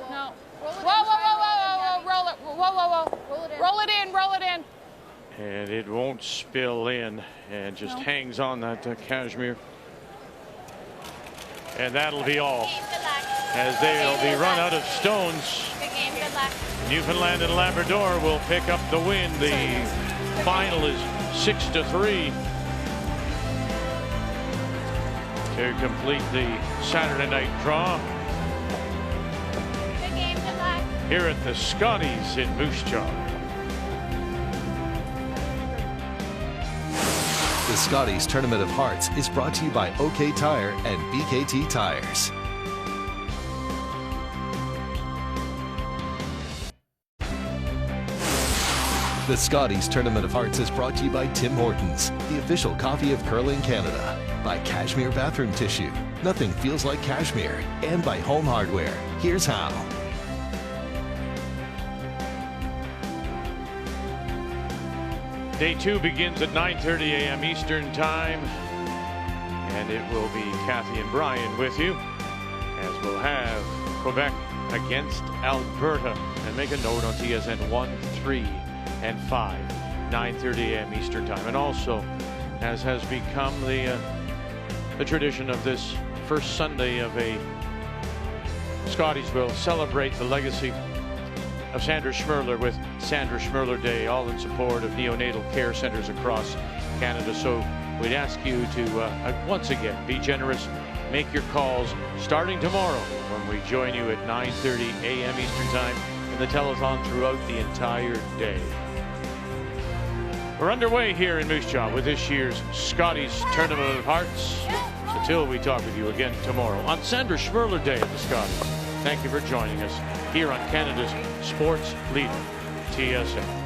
No. Whoa. Roll it. Whoa. Roll it in. Roll it in. And it won't spill in and just hangs on that cashmere. And that'll be all, as they'll be run out of stones. Good game. Good luck. Newfoundland and Labrador will pick up the win. The final is 6-3. To complete the Saturday night draw. Good game. Good luck. Here at the Scotties in Moose Jaw. The Scotties Tournament of Hearts is brought to you by OK Tire and BKT Tires. The Scotties Tournament of Hearts is brought to you by Tim Hortons, the official coffee of Curling Canada, by Cashmere Bathroom Tissue, nothing feels like cashmere, and by Home Hardware. Here's how. Day 2 begins at 9:30 a.m. Eastern Time, and it will be Kathy and Brian with you, as we'll have Quebec against Alberta. And make a note on TSN 1, 3, and 5, 9:30 a.m. Eastern Time. And also, as has become the tradition of this first Sunday of a Scotties, will celebrate the legacy of Sandra Schmerler with Sandra Schmerler Day, all in support of neonatal care centers across Canada. So we'd ask you to once again be generous, make your calls starting tomorrow when we join you at 9:30 a.m. Eastern Time in the telethon throughout the entire day. We're underway here in Moose Jaw with this year's Scotties Tournament of Hearts. Until we talk with you again tomorrow on Sandra Schmerler Day at the Scotties. Thank you for joining us here on Canada's sports leader, TSN.